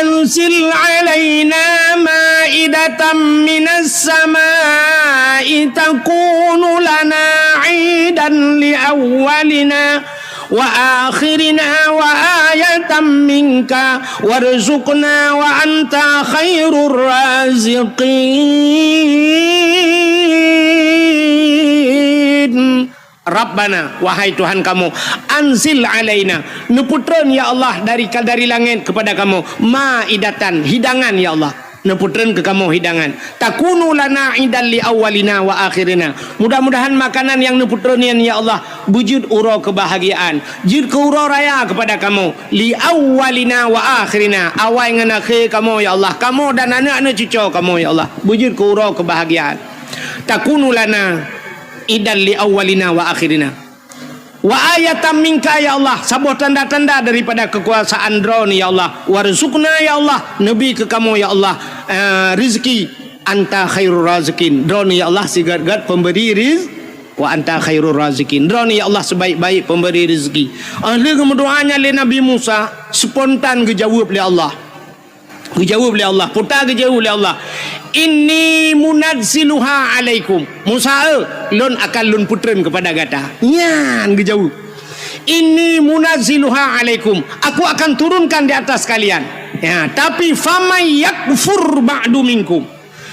Speaker 1: anzil alaina ma'idatan minas sama'i takunu lana 'idan li awwalina wa akhirina wa ayatan minka warzuqna wa anta khairur raziqin Rabbana, wahai Tuhan kamu, anzil alaina, neputran ya Allah dari langit kepada kamu, maidatan, hidangan ya Allah, neputran ke kamu hidangan, takunu lana idan li awalina wa akhirina, mudah-mudahan makanan yang neputran ya Allah wujud uro kebahagiaan, jid ke uro raya kepada kamu, li awalina wa akhirina, awal dengan akhir kamu ya Allah, kamu dan anak-anak cucu kamu ya Allah, wujud ke uro kebahagiaan, takunu lana idan li awalina wa akhirina, wa ayatan minka ya Allah, sebuah tanda-tanda daripada kekuasaan drone ya Allah, warzuqna ya Allah, nabi ke kamu ya Allah, rizki, anta khairur razikin, drone ya Allah sigat-gat pemberi rizki, wa anta khairur razikin, drone ya Allah sebaik-baik pemberi rezeki. Ahli kemuduannya le Nabi Musa spontan dijawab oleh Allah, dijawab oleh Allah, putar dijawab oleh Allah, inni munazziluha alaikum, Musa lon akan lon putren kepada gata, nyan dijawab, inni munazziluha alaikum, aku akan turunkan di atas kalian ya, tapi famay yakfur ba'du minkum,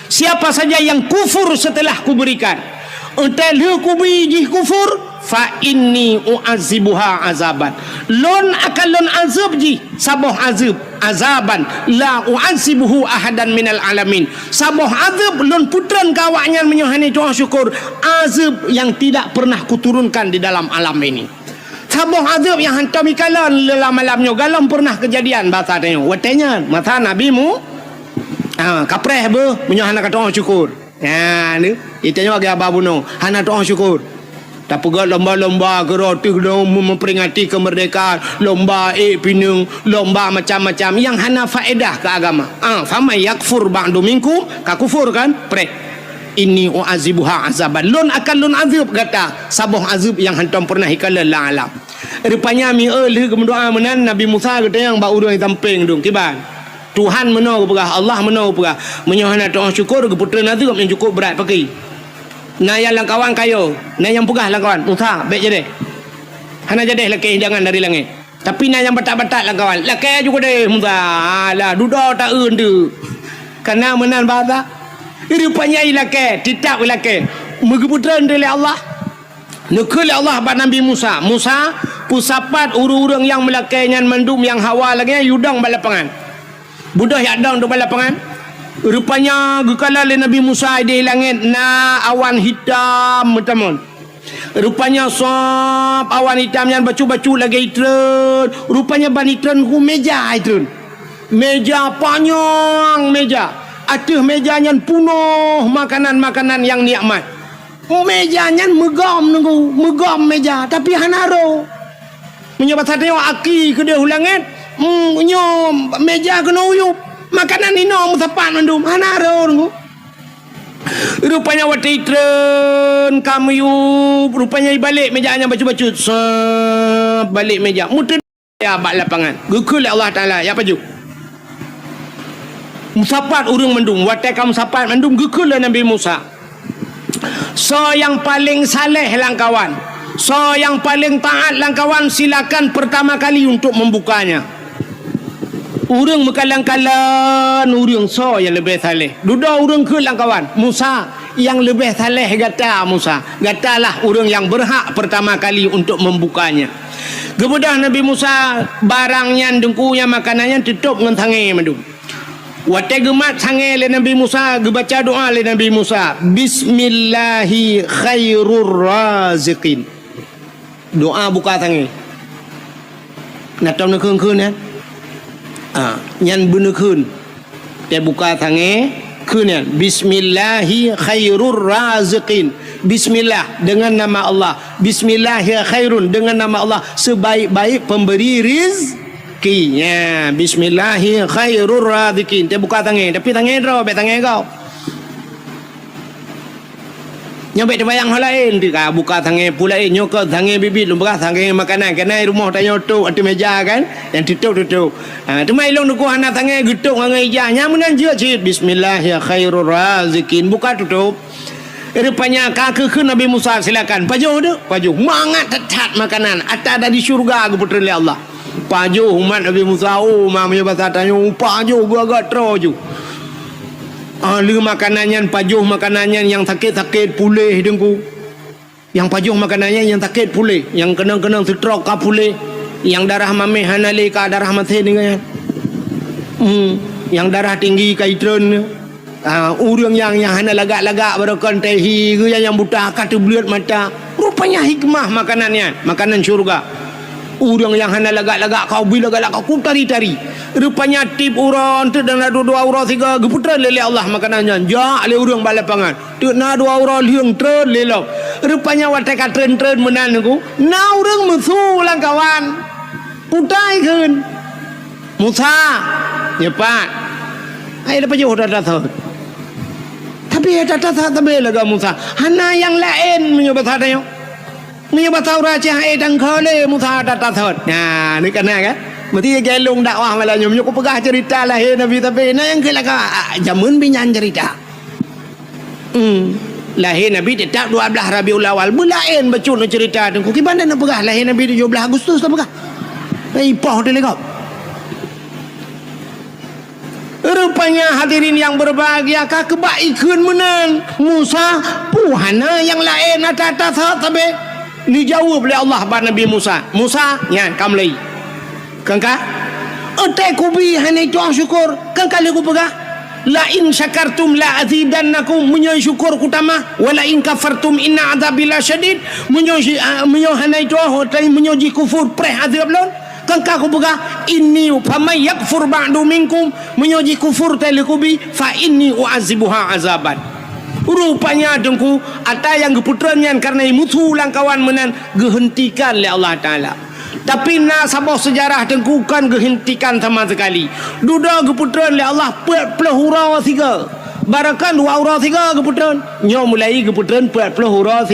Speaker 1: siapa saja yang kufur setelah kuberikan, entel kubiji kufur, fa inni u'azibuha azaban, lon akan lon azab ji, saboh azab, azaban la u'azibuhu ahadan minal alamin, saboh azab lon putran kawaknya menyuhani doa syukur, azab yang tidak pernah kuturunkan di dalam alam ini, saboh azab yang hantar mikalan dalam alamnya galam pernah kejadian bahasa tanya, watanya mata nabimu kapreh be menyuhana doa syukur ya, ni itanya bagi abah bunuh hana doa syukur, tak pergi lomba-lomba geroti memperingati kemerdekaan, lomba pinung, lomba macam-macam yang hana faedah ke agama. Fama yakfur ba'du minkum, kakufur kan? Pre. Ini u'azibuha azaban. Lon akan lon azab kata, sabuh azab yang hantam pernah hikala la alam. Rupanya mi kemudian menan Nabi Musa kata yang bau urang tamping dong kiban. Tuhan menau perah, Allah menau perah. Menyohana doa syukur ke putera azab yang cukup berat pakai. Nah yang kawan kayo, nah yang pegah lah kawan, Musa baik jadi, hana jadi laki hidangan dari langit. Tapi nah yang batak-batak lah kawan, laki juga deh Musa, lah duda tak undu, karena menan bahasa, rupanya laki, tidak laki, mengeputra dari Allah, nekul Allah pada Nabi Musa, Musa pusapat urang yang melakainya mendum yang hawa lagi yudang balapangan, budak yang dang tu balapangan. Rupanya gekala le Nabi Musa di langit na awan hitam teman. Rupanya sop awan hitam yang bacu-bacu lagi itren. Rupanya ban itren ku meja itren. Meja panjang meja. Atas mejanya penuh makanan-makanan yang nikmat. Mejanya megam nunggu, megam meja tapi hanaro. Menyebab tadi aki ke dia langit. Meja kena uyup. Makanan ini musapan mendum hanaro nunggu. Rupanya wati tren kamu yuk, rupanya balik mejanya bacu-bacu balik meja mutin ya bak lapangan gukul Allah Taala ya paju musapat urang mendum wati kamu sapat mendum gukul Nabi Musa. So yang paling saleh langkawan, so yang paling taat langkawan, silakan pertama kali untuk membukanya. Urang mekalang-kalang urang so yang lebih saleh. Duda urang ke lang kawan. Musa yang lebih saleh kata Musa. Katalah urang yang berhak pertama kali untuk membukanya. Kemudian Nabi Musa barangnya dengkunya makanannya tutup dengan tangan mendung. Wate gemat sange le Nabi Musa, gebaca doa le Nabi Musa. Bismillahi khairur raziqin. Doa buka tangan. Nak tahu nak keun ya? Yang benar kun dia buka tangan kun ya. Bismillahi khairur raziqin. Bismillah dengan nama Allah. Bismillahi khairun dengan nama Allah sebaik-baik pemberi rizki ya. Bismillahi khairur raziqin. Dia buka tangan tapi tangan ro be tangan kau nyampe terbayang hal lain dia buka tangan pula nyokot tangan bibit lumbah tangan makanan kena rumah tanya tu ada meja kan yang tutup tu mai long nuku anak tangan getuk dengan ija nyamunan je cit bismillahirrahmanirrahim khairur raziqin buka tutup. Rupanya kaki ke Nabi Musa silakan pajuh tu pajuh mangat tetat makanan atas ada di syurga ke putera Allah pajuh umat Nabi Musa mamanya bahasa tanya pajuh gua agak teroju. Ahli makanannya pajuh makanannya yang sakit-sakit pulih dengku Yang pajuh makanannya yang takit pulih, yang kena-kena stroke ka pulih, yang darah mameh hanale ka darah mati dengan. Yang darah tinggi ka itron. Urang yang hana lagak-lagak barakan tehi ke yang buta kata belut mata. Rupanya hikmah makanannya, makanan syurga. Urang yang hana lagak-lagak kau bila lagak kau tari-tari. Rupanya tip urang tu dan dua urang tiga geputra lele Allah makanannya. Ja le urang balapangan. Tu na dua urang liang tren lelok. Rupanya watai ka tren menan ku. Na urang musuh lang kawan. Putai keun. Musa nyepat. Ai dapat jauh dah tahu. Tapi tak tabe laga Musa. Hana yang lain menyobat hadanya. Menyobat tahu raja dan khale Musa tak tahu. Nah, ni kan kan. Mesti gelung dakwah malanya menyok pegah cerita lahir Nabi tapi nah yang kelaka jamun binyan cerita. Lahir Nabi tak 12 Rabiul Awal. Bulain bacun cerita tu. Ki bandar nak pegah lahir Nabi 17 Agustus tak pegah. Ipah dia lekap. Rupanya hadirin yang berbahagia kebaikan menang Musa puhana yang lain ada tapi dijawab oleh Allah pada Nabi Musa. Musa nya kamlei kangka otak kubi hana itu syukur kangka le ku pegah la in syakartum la azidannakum munyo syukur kutama wala in kafartum inna adzabi lasyadid munyo hana itu hotai munyo ji kufur preh azab lon kangka ku pegah inni famay yakfur ba'du minkum munyo ji kufur tai le kubi fa inni uazibuha azaban. Rupanya dengku ada yang geputrannya karena musuh langkawan menan gehentikan oleh Allah Ta'ala. Tapi nak sabah sejarah dengku kan gehentikan sama sekali. Duda geputran oleh Allah pelahura tiga. Barakan dua hura tiga geputran. Nyo mulai geputran pelahura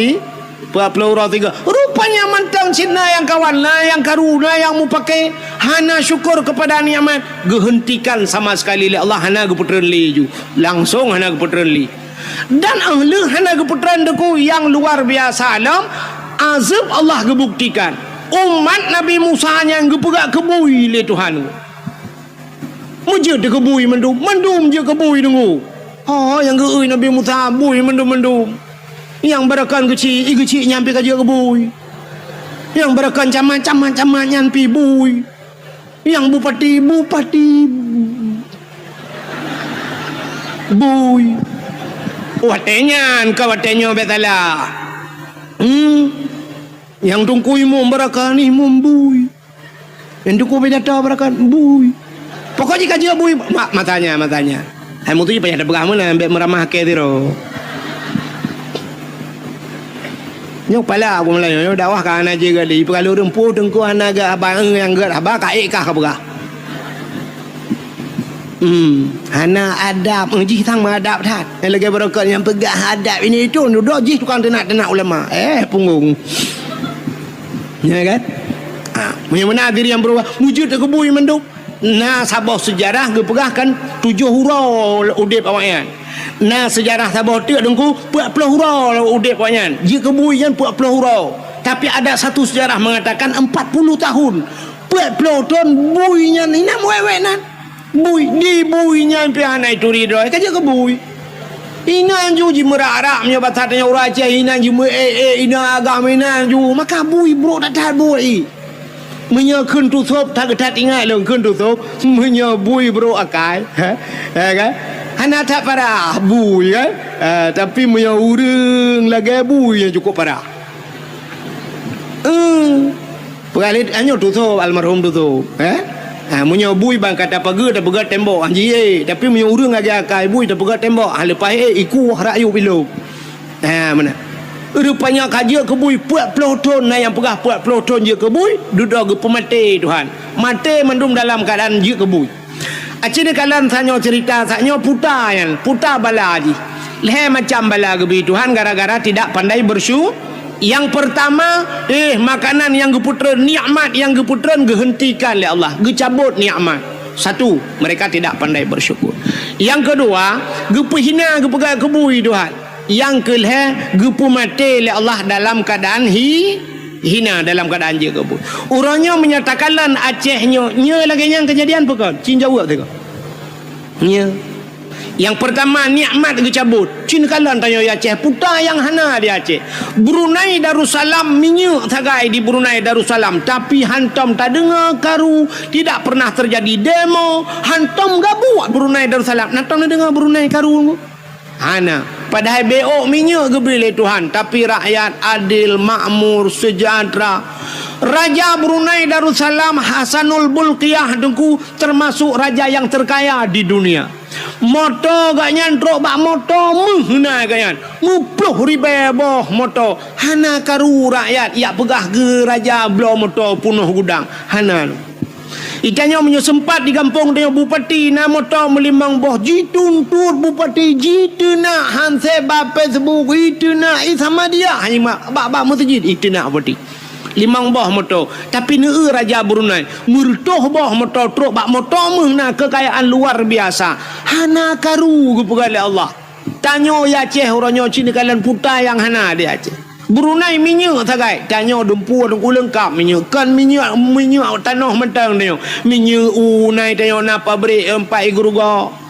Speaker 1: tiga. Rupanya mantang Cina yang kawan lah, yang karuna, yang mu pakai hana syukur kepada nikmat gehentikan sama sekali oleh Allah. Hana geputran li ju. Langsung hana geputran li. Dan ahli hana keputran deku yang luar biasa alam azab Allah gebuktikan umat Nabi Musa yang gepegak kebui le Tuhan mujud de kebui mendum je kebui dengu yang geui Nabi Musa bui mendum yang berakan kecil nyampe kaje kebui yang berakan camat nyampe bui yang bupati bui watenya betala yang tungku imum berakan imum bui yang tungku bedata berakan bui pokoknya kaji bui matanya kamu tu payah ada bergamu lah ambil meramah ke tiro nyok pala aku mulai nyok dakwah kan aja gali kalau rempuh tungku anaga abang yang gat abang kaik kah apa hana adab jih tang adab tat yang lagi berakat yang pegah adab ini itu duduk jih tukang tenak ulama punggung ya kan mana diri yang berubah wujud ke bui menduk nah sabah sejarah gepegahkan 7 hurau udip awaknya nah sejarah sabah tu dengku 40 hurau udip awaknya jika bui kan 40 hurau tapi ada satu sejarah mengatakan 40 tahun 40 tahun buinya ni nak wewe nan bui di buinya piana itu ridho kaje ke bui ina ju ji merarak nya batatnya uraja ina ji ina agama ina ju maka bui bro tak bui menya kun tu sop tak ingat long kun tu sop menya bui bro akai kan hana tak parah bui kan tapi menya urang lagi bui yang cukup parah pengalit anyo tu sop almarhum tu sop munyo bui bang kata pagi dah pegat tembok anji tapi munyo urang aja kai bui dah pegat tembok lepas iku rayu bilo mana rupanya kaji ke bui 40 ton yang pegah 40 ton je ke bui duduk ke pemati Tuhan mati mendum dalam keadaan je ke bui acini kalian sanyo cerita sanyo puta bala ji leh macam bala ke bui Tuhan gara-gara tidak pandai bersyukur. Yang pertama makanan yang geputran nikmat yang geputran gehentikan oleh Allah gecabut nikmat. Satu, mereka tidak pandai bersyukur. Yang kedua, gepehina gepegak kebui Tuhan. Yang kelih gepu mati oleh Allah dalam keadaan hina dalam keadaan je kebui. Orangnya menyatakanlah Acehnya nya lagi yang kejadian pekon cin jawab teko nya Yang pertama nikmat dicabut. Cina kalan tanya ya Aceh, putar yang hana di Aceh. Brunei Darussalam minyak tagai di Brunei Darussalam, tapi hantam tak dengar karu, tidak pernah terjadi demo, hantam gak buat Brunei Darussalam. Hantam dengar Brunei karu. Hana, padahal beok minyak gebeli Tuhan, tapi rakyat adil, makmur, sejahtera. Raja Brunei Darussalam Hasanul Bolkiah dengku termasuk raja yang terkaya di dunia. Moto gak nyantrok bak moto mehna ganyan. 50,000 boh moto. Hana karu rakyat ya pegah ke raja blo moto punuh gudang. Hana. Ikannya sempat di kampung dia bupati na moto melimang boh jituntut bupati jitu na hanse bape sebuk itu na sama dia hanya bak masjid itu na bupati. Limang boh moto, tapi ne raja Brunei murtoh boh moto truk bak moto mehna kekayaan luar biasa. Hana karu kepada Allah. Tanyo ya Aceh orangnya Cina kalian putai yang hana dia Aceh. Brunei minyak sagai. Tanyo dempu dengku lengkap minyak. Kan minyak tanah mentang dia. Minyak nai tanyo na pabrik 4 geruga.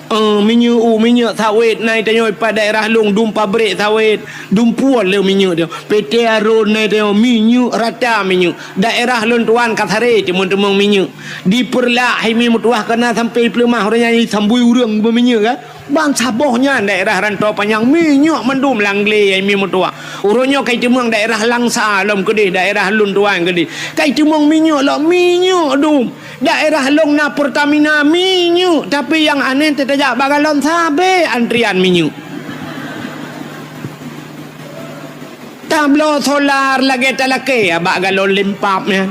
Speaker 1: Minyak sawit naik tanya pada daerah long dum pabrik sawit dum puan le minyak dia PT Arun naik tanya minyak rata minyak daerah lon tuan Kathare teman-teman minyak diperlah himi mutuah kena sampai pelemah orangnya sambui urang berminyak kan bang sabohnya daerah rantau panjang minyak mendum langle himi mutuah orangnya kai temang daerah Langsa lom gede daerah lon tuan gede kai temang minyak lah minyak dum daerah long na Pertamina minyak tapi yang aneh tidak bagalon sabe antrian minyak tablo solar lagi talake abak galon limpapnya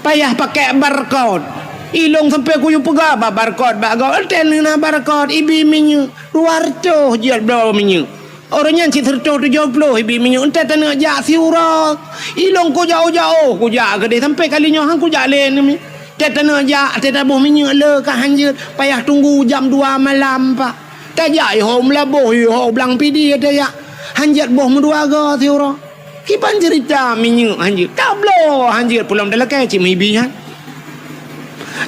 Speaker 1: payah pakai barcode ilong sampai kuyu pegah barcode bagol tenena barcode ibi minyak 200 jual bro minyak orangnya si 170 ibi minyak entah tanah jak siurak ilong ku jauh-jauh ku jak gede sampai kalinya hang ku jak len ni tetana jak tetabuh minyak le ka hanjut payah tunggu jam 2 malam pak tajak hom labuh ho blang pidi ada ya hanjut boh menduaga tiura kipan cerita minyak hanjut kablo hanjut pulang dalakai cik mibi kan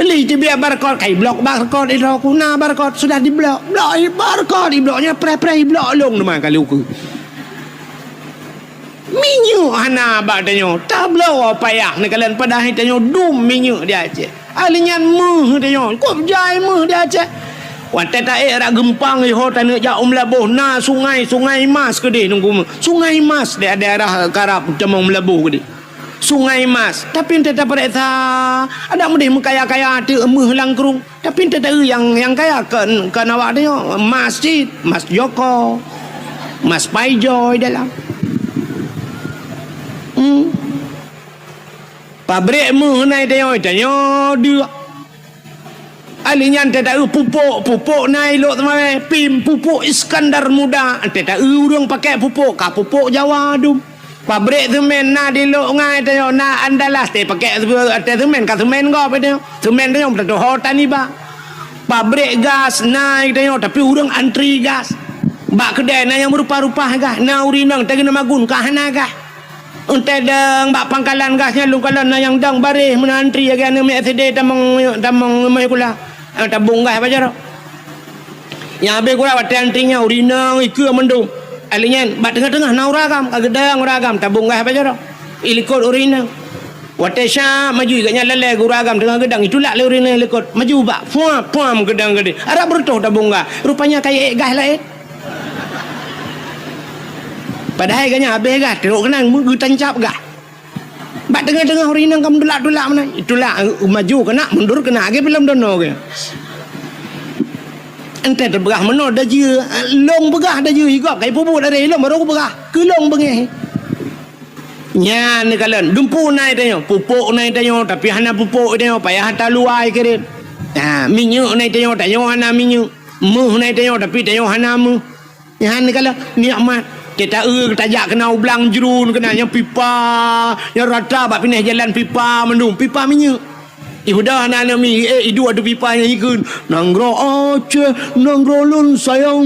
Speaker 1: li biar barcode kai blok barcode itu aku na barcode sudah di blok barcode di bloknya pre blok long nama kali uku minyak hana badanyo tablo payah ni kalian pada hitanyo dum minyak dia Aceh alinyan meh dia kop jai meh dia Aceh wate ta era gempang ho tanah ja Labuh na sungai mas gede nunggu sungai mas di daerah Karap Temong Labuh gede sungai mas tapi ente tak pada ada mudih kaya-kaya tu meh langkrung tapi ente tak yang kaya kan awak dia masjid Mas Joko Mas Paijoy dalam pabrik meh naik tanya dia alinyan tak pupuk naik lok teman pim pupuk Iskandar Muda tak urang pakai pupuk Jawa dum pabrik semen na di lok ngai tanya na Andalas pakai semen ka semen go pe tanya semen tanya tak hotan ni ba pabrik gas naik tanya tapi urang antri gas bak kedai na yang berupa-rupa gas na urinang tak kena magun ka hana gas untai dang bak pangkalan gasnya lu kalau na yang dang bareh menantri ya kan me SD tamang mai kula tabung gas bajar yang abe kula wat antrinya urinang iku mendung alinyan bak tengah-tengah na uragam agedang uragam tabung gas bajar ilikot urinang watesha maju iganya lele uragam tengah gedang itulah le urinang ilikot maju bak puam gedang gede ara bertoh tabung gas rupanya kayak gas lain padahal ganya habis gah teruk kenang mu tancap gah bak tengah-tengah urinang kamu dulak mana itulah maju kena mundur kena age film dono ke ente terbegah meno dah je long begah dah je igap kai pupuk dari long baru begah ke long bengeh nya ni kalian dumpu naik tanya pupuk naik tanya tapi hana pupuk tanya payah hantar luai keret minyak naik tanya hana minyak meh naik tanya tapi tanya hana meh nya ni kalian nikmat kita tajak kena ublang jerun kena yang pipa yang rata bak pindah jalan pipa mendung pipa minyak Ibu dah anak-anak mi idu ada pipanya ikut Nanggro Aceh, Nanggro Lun sayang,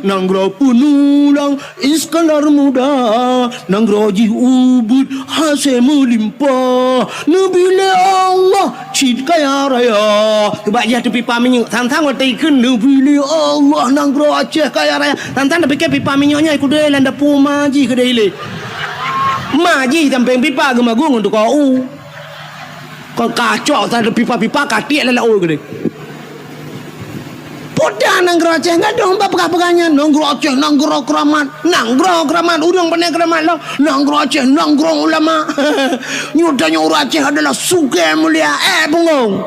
Speaker 1: Nanggro Punulang Iskandar muda, Nanggro Haji Ubud Hasil melimpah, Nabila Allah Cid kaya raya. Sebab dia tu pipa minyak tantang waktu ikut Nabila Allah Nanggro Aceh kaya raya. Tantang dah fikir pipa minyaknya ikut dia landa pumaji ke dia maji sampai pipa gemagung untuk kau. Kau kacau tak ada pipa-pipa katik lah oh gede. Poda Nanggro Aceh enggak dong pegah-pegahnya Nanggro Aceh Nanggro keramat urang pandai keramat lah Nanggro Aceh Nanggro ulama. Nyudanya orang Aceh adalah suge mulia bungong.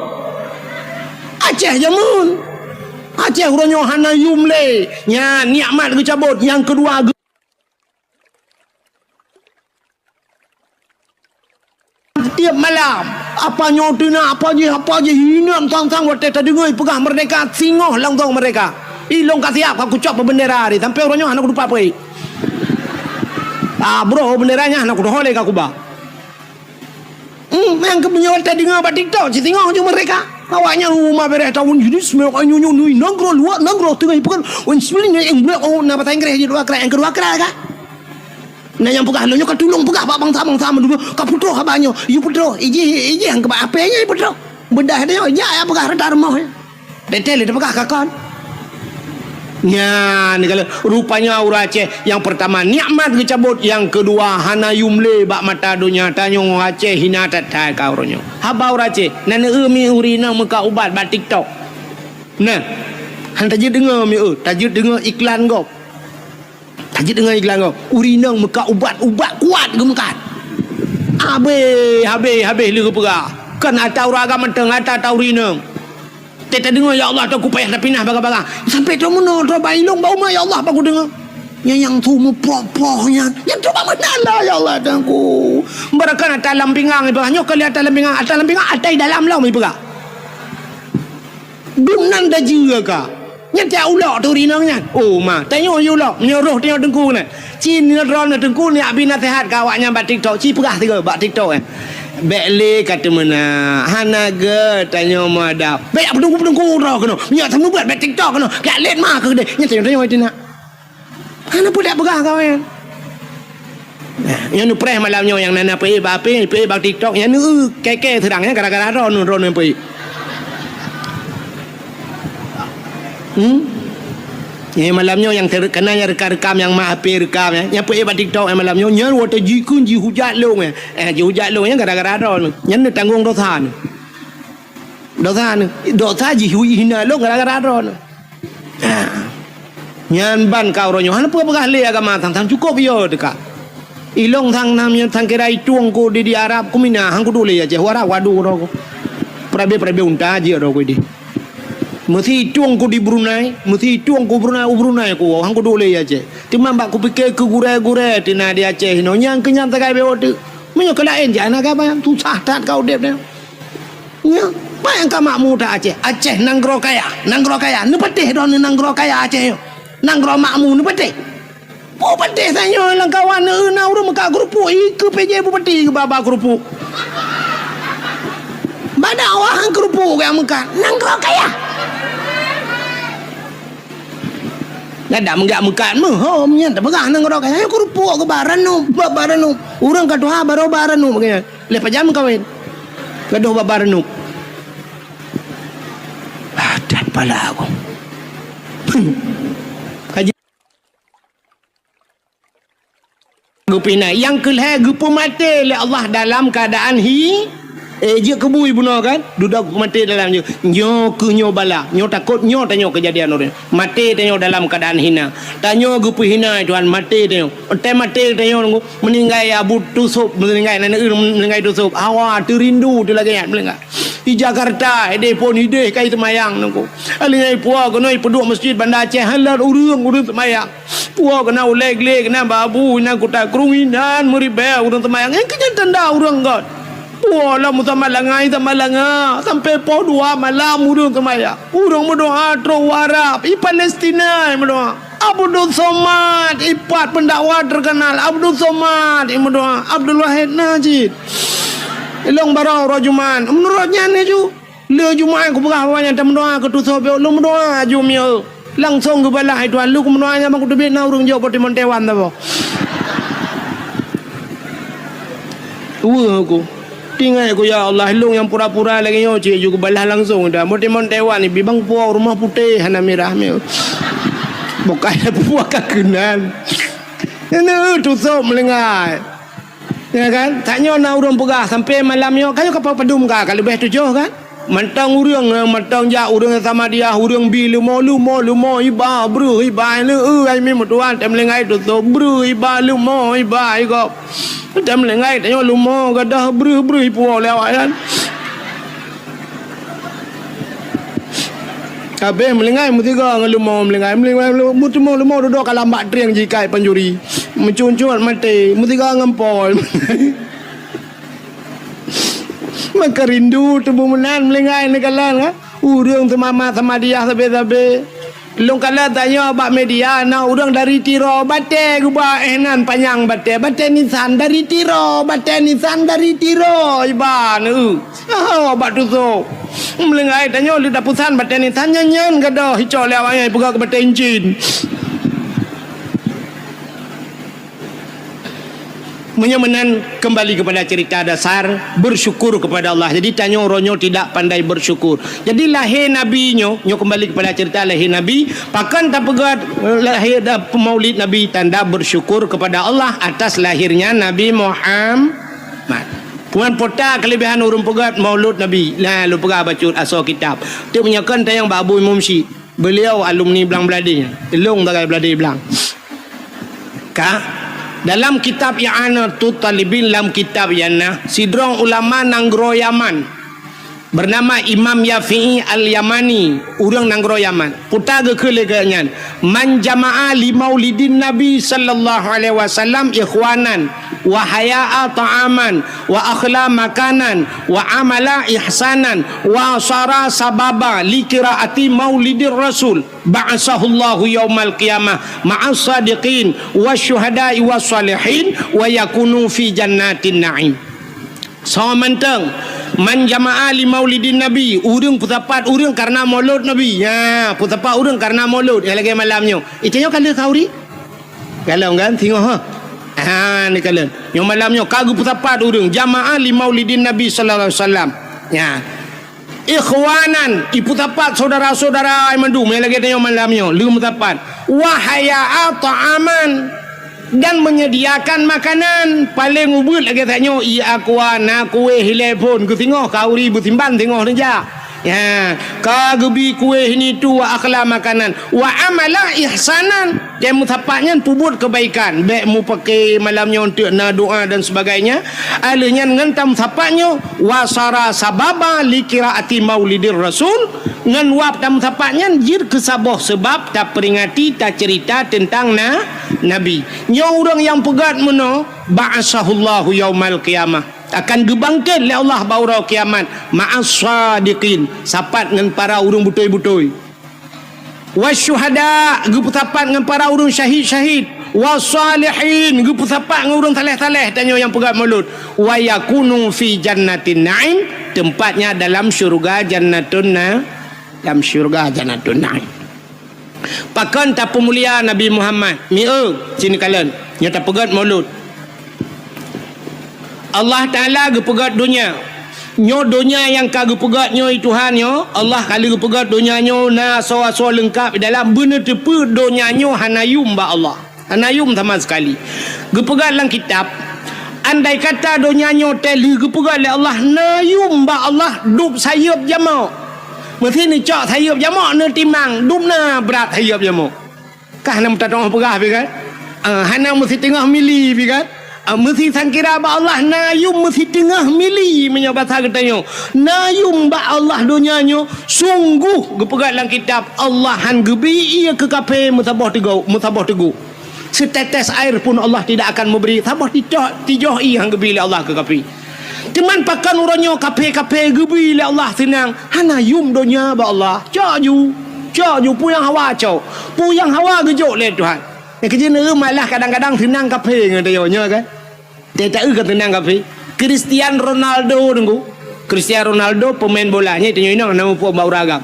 Speaker 1: Aceh jamun. Aceh urangnya hana yumle. Nya nikmat kecabut yang kedua tiap malam apa nyotina apa je hina tang-tang waktu tadi dengar pegah merdeka singoh langtong mereka ilong kasiap aku cop bendera hari sampai orangnya anak lupa apa bro benderanya anak udah holek aku bah yang kepunya waktu dengar apa TikTok si singoh je mereka awaknya rumah beres tahun jadi semua nyunyu nanggro luar nanggro tengah ikan sebenarnya yang boleh nak patah Inggeris je dua kerak yang kedua kerak kan. Nah yang pegah lo nyok tulung pegah pak bangsa dulu kaputro habanyo you putro iji yang ke apa nya putro bedah dia ya pegah reda remah betel dia pegah kakon nya ni kalau rupanya orang Aceh yang pertama nikmat kecabut yang kedua hana yumle bak mata dunia tanyong Aceh hina tatai kau ronyo haba orang Aceh nana mi urina muka ubat bak TikTok nah han tajid dengar mi tajid dengar iklan kau tajid dengan iklan kau urinang muka ubat-ubat kuat gemekat habis lu pegah kan atau raga menteng atau urinang teta dengar ya Allah aku payah dah pinah baga-baga sampai tu mana tu bailong bau ma ya Allah aku dengar yang tu mu poh-pohnya yang tu mana lah ya Allah dangku berakan atas lampingang itu hanya kali atas lampingang atas dalam lah mi pegah dunan dah juga kah nyata ulok tu rinangnya oh ma tanya ulok nyuruh tengok dengku ni cin ron dengku ni abi nasihat kawaknya bat TikTok ci pegah tiga bat TikTok bekle kata mana hanaga tanya madap bek pedengku ro kena nya temu buat bat TikTok kena gak let mah ke dia nya tanya itu nak hana pun tak pegah kau yang nu preh malamnya yang nana pe bat TikTok yang nu keke terangnya gara-gara ron yang pe malamnya yang terkenanya rekam-rekam yang mahapi rekam yang pergi buat TikTok malamnya nyan waktu jikun ji hujat long ji hujat long yang gara-gara ron nyan tanggung dosa ji hina long gara-gara ron nyan ban kau ron han pegah le agama tang cukup yo dekat ilong thang nam thang kerai tuang ko di Arab ku mina hang ku dole ya je wara wadu ro ko prabe unta je ro ko di mesti tuang ku di Brunei mesti tuang ku Brunei ku hang ku dole ya je timam bak ku pikir ke gure-gure tina di Aceh no nyang kenyang tagai be otu menyo kelain jana ka ba tu sah tat kau dep ne nya bayang ka makmu ta Aceh nanggro kaya nu petih don nanggro kaya Aceh yo nanggro makmu nu petih po petih sanyo lang kawan na urang maka grupu ke PJ bu petih ke baba grupu bada wahang grupu ka muka nanggro kaya ada menggak mekat hom nya tak pegah nang rok kaya ku rupu ke baranu urang kadoha baro baranu makanya lepas jam kawin kadoh baranu ada pala aku haji gupina yang kelih gupu mati oleh Allah dalam keadaan je kebui bunuh kan duduk mati dalam nyo ke nyo bala nyo takut nyo tanyo kejadian orang mati tanyo dalam keadaan hina tanyo gupu hina Tuhan mati tanyo mati tanyo meninggal abu tusuk meninggal tusuk awak terindu tu lagi meninggal di Jakarta pun hideh kai semayang nunggu alingai puak kena peduk masjid Bandar Aceh halal urang semayang puak kena uleg-leg kena babu kena kutak kerunginan meribah urang semayang yang kenyataan dah urang god wala mutamalangai tamalanga sampai po 2 malam urang semaya urang berdoa tro warap i Palestina berdoa Abdul Somad ipat pendakwa terkenal Abdul Somad berdoa Abdul Wahid Najid Long barau rojuman. Menurutnya ni ju. Le Jumaat aku berah banyak tak mendoa ke tu sobe lu mendoa ju mio. Langsung ke balai tuan lu mendoanya mak tu bina urang jauh poti montewan tabo. Aku tinggal aku ya Allah long yang pura-pura lagi yo cik juga balah langsung dah. Poti montewan ni bibang puau rumah putih hana merah mio. Bukan puak kekenan. Ini tu sob melengai. Ya kan? Tanya na urang pegah sampai malam yo kayo kapal padum ka kalau lebih 7 kan? Mantang urang mantang ja urang sama dia urang bi lumo iba bru iba le ai mi mutuan tem lengai tu bru iba lumo iba ko tem lengai tanyo lumo gadah bru ipu lewat kan kabeh melengai mutiga ngelumo melengai mutumo lumo duduk kalambak triang jikai panjuri mencuncut mati mutiga ngempol maka rindu tubuh menan melengai ni kalan ha urang tu mama sama dia sabe long kala tanya bak media na urang dari tiro bate guba enan panjang bate nisan dari tiro iban bak tu so melengai tanya li dapusan bate nisan nyanyan gadah hicau lewanya pegak ke bate encin menyamanan kembali kepada cerita dasar bersyukur kepada Allah. Jadi tanya orangnya tidak pandai bersyukur. Jadi lahir Nabi nyo kembali kepada cerita lahir Nabi. Pakan tak pegat lahir maulid Nabi tanda bersyukur kepada Allah atas lahirnya Nabi Muhammad. Puan pota kelebihan urung pegat maulud Nabi. Nah lu pegat baca asal kitab. Tu menyakan tayang Abu Imam Syed. Beliau alumni Belang Belading. Telung dagai Belading Belang. Dalam kitab I'anatul Talibin dalam kitab yana sidrong ulama nanggro Yaman bernama Imam Yafi'i Al-Yamani urang nanggro Yaman puta gekeleganya man jama'a li maulidin Nabi sallallahu alaihi wasallam ikhwanan wa haya'a ta'aman wa akhla makanan wa amala ihsanan wa sara sababa li qiraati maulidir rasul ba'asahullahu yaumal qiyamah ma'as sadiqin wasyuhada'i wassalihin wa yakunu fi jannatin na'im. So menteng man jama'a li maulidin Nabi urang putapat urang karena maulud Nabi ya putapat urang karena maulud yang lagi malamnya ikanyo kala kauri kalau kan tengok ni kala yang malamnya kagu putapat urang jama'a li maulidin Nabi sallallahu alaihi wasallam ya ikhwanan iputapat saudara-saudara ai mandum yang lagi tengok malamnya lu putapat wahaya ta'aman dan menyediakan makanan paling ubud lagi tanya aku kue telepon ku tengok kauri butimban tengok saja ya kagebi kue ini tu wa akhla makanan wa amala ihsanan dan mutapaknya pubut kebaikan baik mu pakai malamnya untuk na doa dan sebagainya alanya ngentam tapaknya wasara sababa li qiraati maulidir rasul ngan wap tam tapaknya jir kesabah sebab tak peringati tak cerita tentang Nabi nya orang yang pegat meno ba'asahullahu yaumal qiyamah akan gebangkit oleh Allah baurau kiamat ma'as sadiqin sapat dengan para urang butoi-butoi wasyuhada geputapat dengan para urang syahid-syahid wasalihin geputapat dengan urang taleh-taleh tanya yang pegat maulud wa yakunu fi jannatin na'im tempatnya dalam syurga jannatun na'im. Pakan tak pemulia Nabi Muhammad sini kalian yang tak pegat maulud Allah Ta'ala gepegat dunia nyo dunia yang kagak pegat nyo Tuhan nyo Allah kali gepegat dunia nyo na so lengkap dalam benar tepu dunia nyo hanayum ba Allah hanayum sama sekali gepegat dalam kitab andai kata dunia nyo teli gepegat oleh Allah nayum ba Allah dup sayup jamak mesti ni cak sayup jamak ne timang dup na berat sayup jamak kah nak tak pegah bi kan hana mesti tengah mili bi kan mesti sangkira ba Allah nayum mesti tengah mili punya bahasa katanya nayum ba Allah dunianya sungguh gepegat dalam kitab Allah han gebi ia ke kape mutabah teguh setetes air pun Allah tidak akan memberi tabah tijoh hang gebi Allah ke kape teman pakan orangnya kape gebi Allah senang hanayum dunia ba Allah cak ju puyang hawa puyang hawa gejok le Tuhan yang kerja malah kadang-kadang tenang kape ngatanya kan dia tak tenang kape Cristiano Ronaldo tunggu. Cristiano Ronaldo pemain bolanya itu nama pun bau ragam.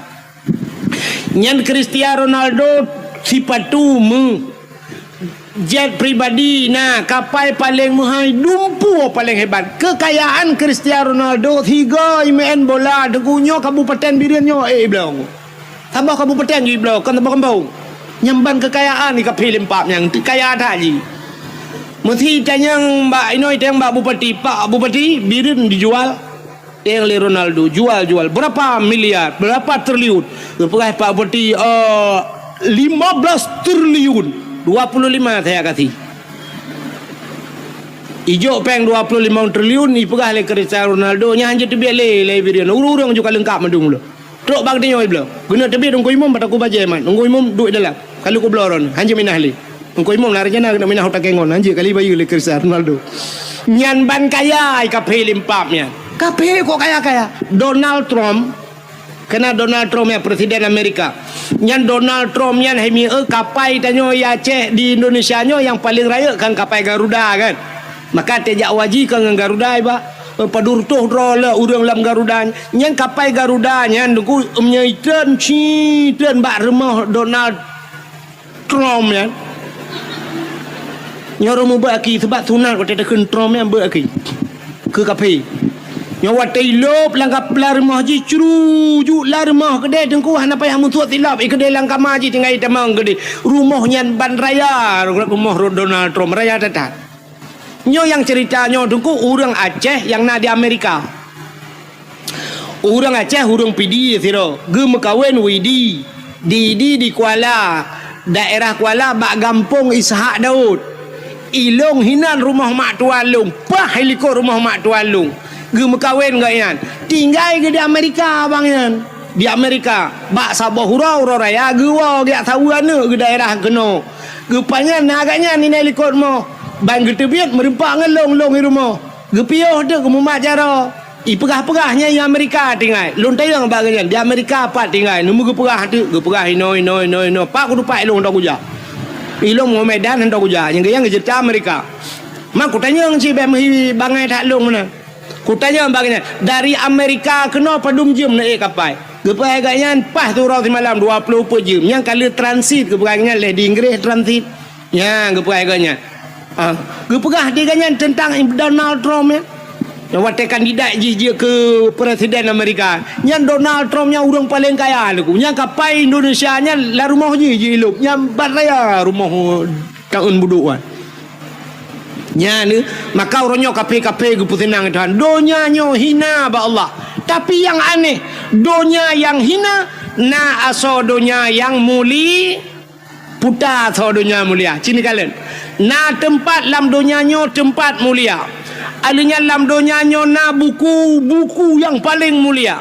Speaker 1: Nyan Cristiano Ronaldo sifat tu jet pribadi kapal paling mahal dumpu paling hebat. Kekayaan Cristiano Ronaldo 3 main bola degunyo kabupaten Birianyo belong. Tambah kabupaten je belong kan tambah kembang. Nyamban kekayaan ni kapil empat yang kaya tadi. Mesti tanya Mbak Inoi tanya Mbak Bupati Birin dijual. Yang le Ronaldo jual berapa miliar, berapa triliun? Berapa Pak Bupati 15 triliun. 25 saya kasih. Ijo peng 25 triliun ni pegah le Cristiano Ronaldo nya hanya tu biar le Birin. Urang juga lengkap madung lo. Trok bag dia belo. Guna tebi dong ko imam bataku baje man. Ngko imam duit dalam. Kalau ko bloron hanya minah le. Ngko imam narjana nak minah utak kengon hanya kali bayu le Cristiano Ronaldo. Nyan ban kaya ka pelim papnya. Kape kok kaya. Donald Trump kena Donald Trump ya presiden Amerika. Nyan Donald Trump yan hemi kapai tanyo ya Aceh di Indonesia nyo yang paling raya kan kapai Garuda kan. Maka tejak waji kan Garuda ba. Padur tuh rola urang lam Garuda. Nyan kapai Garuda nyan duku menyaitan dan bak rumah Donald Trump ya. Nyaru mu baki sebab sunat ko tetekan Trump yang baki. Ke kapai. Nyawa tailop langkap lar rumah ji cruju lar rumah kedai tengku hana payah musuh tilap kedai langkap maji tinggal tamang kedai rumah nyan ban raya rumah Donald Trump raya datat. Nyo yang ceritanya tengku orang Aceh yang na di Amerika. Orang Aceh urang pidi siro ge mekawin widi di Kuala daerah Kuala bak gampung Ishak Daud. Ilong hinan rumah mak tualung pah heliko rumah mak tualung. Ge mekawin gak yan tinggal ke di Amerika bang yan di Amerika bak sabah hurau raya ge wa ge tahu ane ke daerah keno ge panyan agaknya ni likot mo bang ge tebiat merempak ngelong di rumah ge pioh de ke mumak jaro pegah-pegahnya di Amerika tinggal lon tayang bang yan di Amerika apa tinggal nemu ge pegah de ge pegah no pak kudu pak ilong dak uja ilong mo Medan hendak uja yang ge cerita Amerika mak ku tanya si bangai tak long mana. Kutanya bagainya dari Amerika kena padum jam naik kapal. Gepai agaknya pas tu rau malam 20 jam. Yang kali transit kepegangnya le di Inggris transit. Ya gepai agaknya. Gepegah diganya tentang Donald Trump ya. Yang waktu kandidat je ke presiden Amerika. Yang Donald Trump yang orang paling kaya aku. Yang kapal Indonesia nya la rumah je elok. Yang baraya rumah tahun buduan. Nya ni maka orangnya kape-kape gu putenang Tuhan. Donya nyo hina ba Allah. Tapi yang aneh, donya yang hina na aso donya yang muli puta aso donya mulia. Cini kalian. Na tempat lam donya nyo tempat mulia. Alinya lam donya nyo na buku yang paling mulia.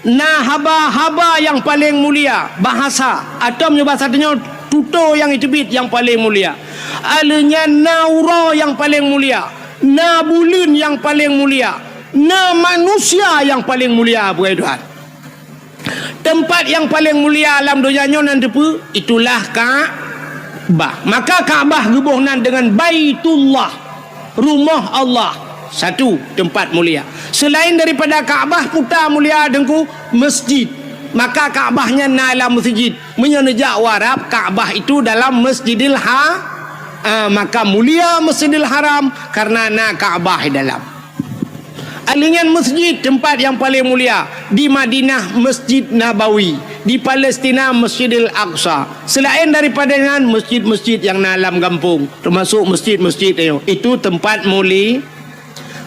Speaker 1: Na haba yang paling mulia. Bahasa atom nyo bahasa nyo tuto yang itibit yang paling mulia. Alanya naura yang paling mulia, na bulun yang paling mulia, na manusia yang paling mulia bukan Tuhan. Tempat yang paling mulia alam dunianya nanti pun itulah Ka'bah. Maka Ka'bah hubungan dengan Baitullah, rumah Allah, satu tempat mulia. Selain daripada Ka'bah putar mulia dengku masjid. Maka Ka'bahnya dalam masjid. Menyenejak warab Ka'bah itu dalam Masjidil maka mulia Masjidil Haram karena na Ka'bah dalam. Alingan masjid tempat yang paling mulia di Madinah Masjid Nabawi, di Palestina Masjidil Aqsa. Selain daripada dengan masjid-masjid yang dalam kampung, termasuk masjid-masjid itu tempat mulia.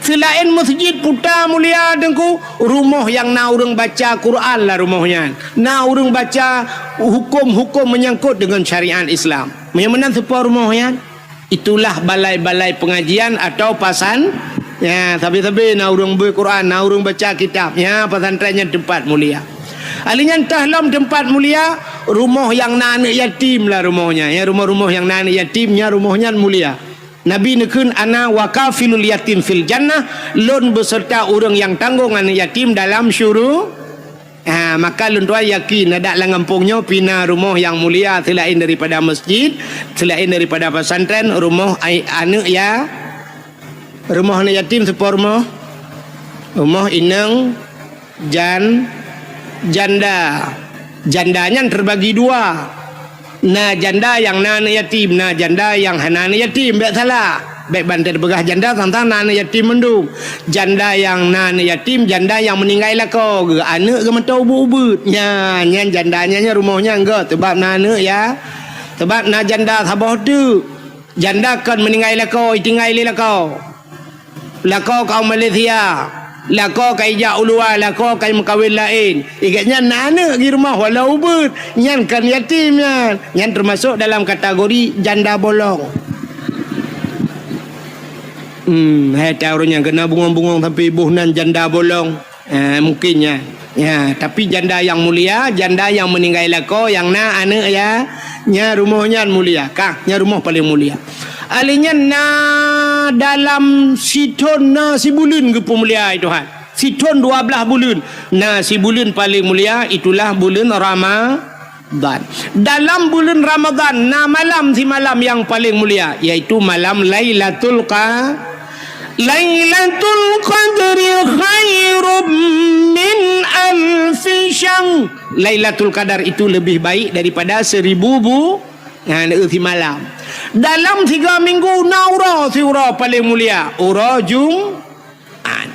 Speaker 1: Selain masjid putar mulia dengku rumah yang na urang baca Quran lah rumahnya. Na urang baca hukum-hukum menyangkut dengan syariat Islam. Yang mana sebuah rumahnya? Itulah balai-balai pengajian atau pasan. Ya, tapi na urang berquran, na urang baca kitab. Ya, pesantrennya tempat mulia. Alingan tahlam tempat mulia, rumah yang na anak yatim lah rumahnya. Ya, rumah-rumah yang na anak yatimnya rumahnya mulia. Nabi nekun ana wakafilul yatim fil jannah, lon beserta orang yang tanggung anak yatim dalam syurga. Maka lon tua yakin ada langampungnya pina rumah yang mulia selain daripada masjid, selain daripada pesantren, rumah anak ya, rumah anak yatim sebuah rumah Rumah inang janda. Jandanya terbagi dua. Nah janda yang nana yatim, nah janda yang nana yatim, tak salah. Baik bantai begah janda tentang nana yatim mendung. Janda yang nana yatim, janda yang meninggal lah kau. Anak ke mata ubud-ubud. Nya jandanya rumahnya enggak sebab nana ya. Sebab na janda sabah tu. Janda kan meninggal lah kau, tinggal lah kau. Lah kau Malaysia. Lah kau kai ja ulua, lah kau kai mekawin lain. Ikatnya nana di rumah walau ubud. Nyan kan yatim nyan. Nyan termasuk dalam kategori janda bolong. Tahu yang kena bungong-bungong sampai ibu nan janda bolong. Mungkinnya. Ya, tapi janda yang mulia, janda yang meninggal lako, yang na anak ya, nya rumahnya mulia. Kah, nya rumah paling mulia. Alinya na dalam siton na si bulan ke pemulia itu han. Siton 12 bulan. Nah si bulan paling mulia itulah bulan Ramadan. Dalam bulan Ramadan, na malam si malam yang paling mulia yaitu malam Lailatul Qadri khairum min alfi syahr. Lailatul Qadar itu lebih baik daripada 1000 si malam. Dalam 3 minggu naura si ura paling mulia ura Jumat.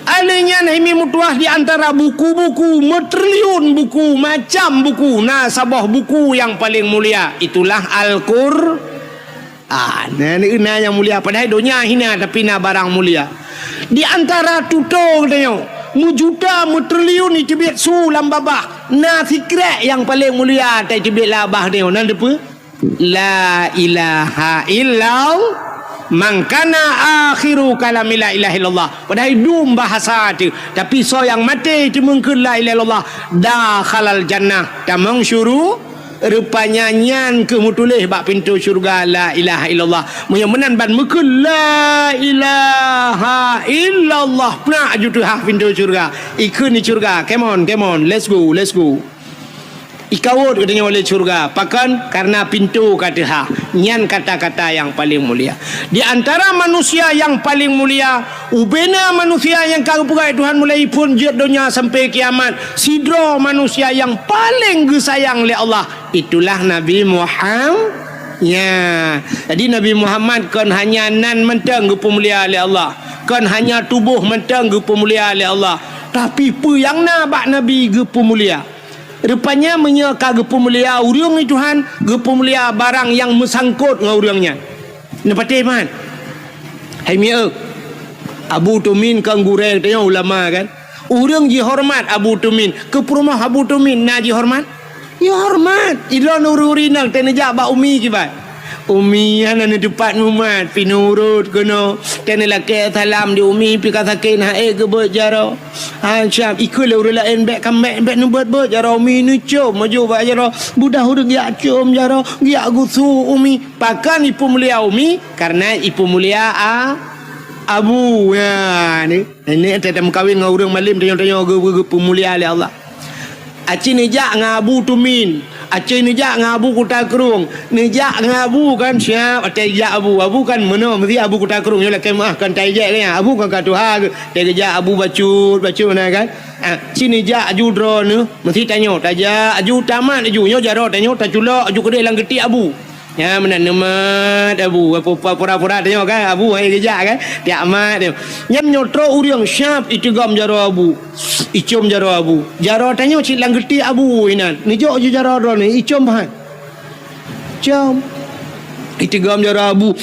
Speaker 1: Alanya himi mutuah di antara buku-buku metriliun buku macam buku sabah buku yang paling mulia itulah Al-Qur'an. Nah yang mulia padahal dunia hina tapi na barang mulia. Di antara tutor katanya mujuta metriliun itu biat sulam babah. Na fikrat yang paling mulia tai tibet labah dia nan depa la ilaha illallah mangkana akhiru kalam la ilaha illallah. Padahal dum bahasa tu tapi so yang mati tu mungkin la ilaha illallah dakhalal jannah tamang syuru rupanya nyan ke mutulih bak pintu syurga la ilaha illallah. Muyamunan ban mungkin la ilaha illallah nak jutu ha pintu syurga ikun ni syurga. Come on let's go ikawut katanya oleh syurga pakan karena pintu kata ha nyan kata-kata yang paling mulia. Di antara manusia yang paling mulia ubena manusia yang kau pugai Tuhan mulai pun jid dunia sampai kiamat sidro manusia yang paling disayang oleh Allah itulah Nabi Muhammad. Ya, jadi Nabi Muhammad kan hanya nan mentang pemulia oleh Allah, kan hanya tubuh mentang pemulia oleh Allah, tapi apa yang nak Nabi pemulia rupanya menyeka gepemulia urang ni Tuhan gepemulia barang yang mesangkut dengan urangnya. Nepati man hai mia Abu Tumin kang gureng tanya ulama kan urang ji hormat Abu Tumin ke rumah Abu Tumin na ji hormat ya hormat idon ururinang tenejak ba umi kibat umi ana ni depan umat pinurut kono tenela ke salam di umi pi katakin ha ke ber jaro ha syam ikul urula en bek kambek bek nu ber jaro umi ni cum maju ba jaro budah urang ya cum jaro ya gusu umi pakan ipu mulia umi karena ipu mulia Abu ya ni tetap kawin dengan urang malim tanya-tanya ge pemulia oleh Allah. Aci nejak dengan Abu Tumin, aci nejak dengan Abu Kutakrung, nejak dengan Abu kan siap, tajak Abu kan mana mesti Abu Kutakrung je lah kan tajak kan Abu kan kata ha tajak Abu bacut mana kan aci nejak aju drone mesti tanya tajak aju tamat aju nyo jaro tanya taculak aju kedai lang geti Abu ya mana nemat Abu apa pura-pura tanya kan Abu hai kejak kan tiap mat dia nyam nyotro urang syap itu gam jaro Abu icom jaro Abu jaro tanya cik lang geti Abu inan ni jo ju jaro ro ni icom han jom itu gam jaro Abu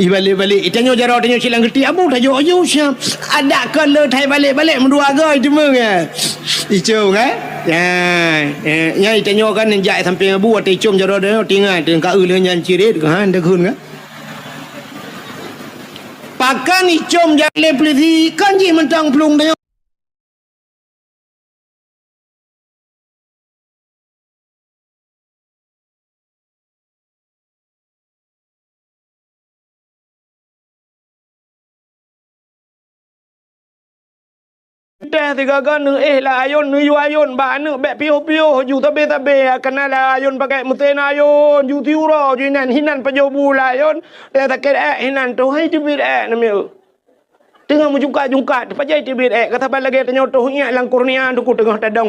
Speaker 1: balik tanya jaro tanya cik lang geti Abu dah jo ju syap ada kalau thai balik mendua goi cuma kan icom kan ya tanya kan njak sampai Abu atau icom jaro dia tinggal dengan ka euleun nyan cirit kan dah kun kan pakan icom jale peliti kan ji mentang pelung dia dah tiga kan lah ayun yu ayun ba anu bek pio ju tabe kena lah ayun pakai muten ayun ju tiura ju hinan pajo bula ayun dah taket hinan tu hai tu bir namanya Tengah menjungkat-jungkat. Depan jai tibit. Kata balik lagi tanya tu. Ingat lang kurnia. Duku tengah tadang.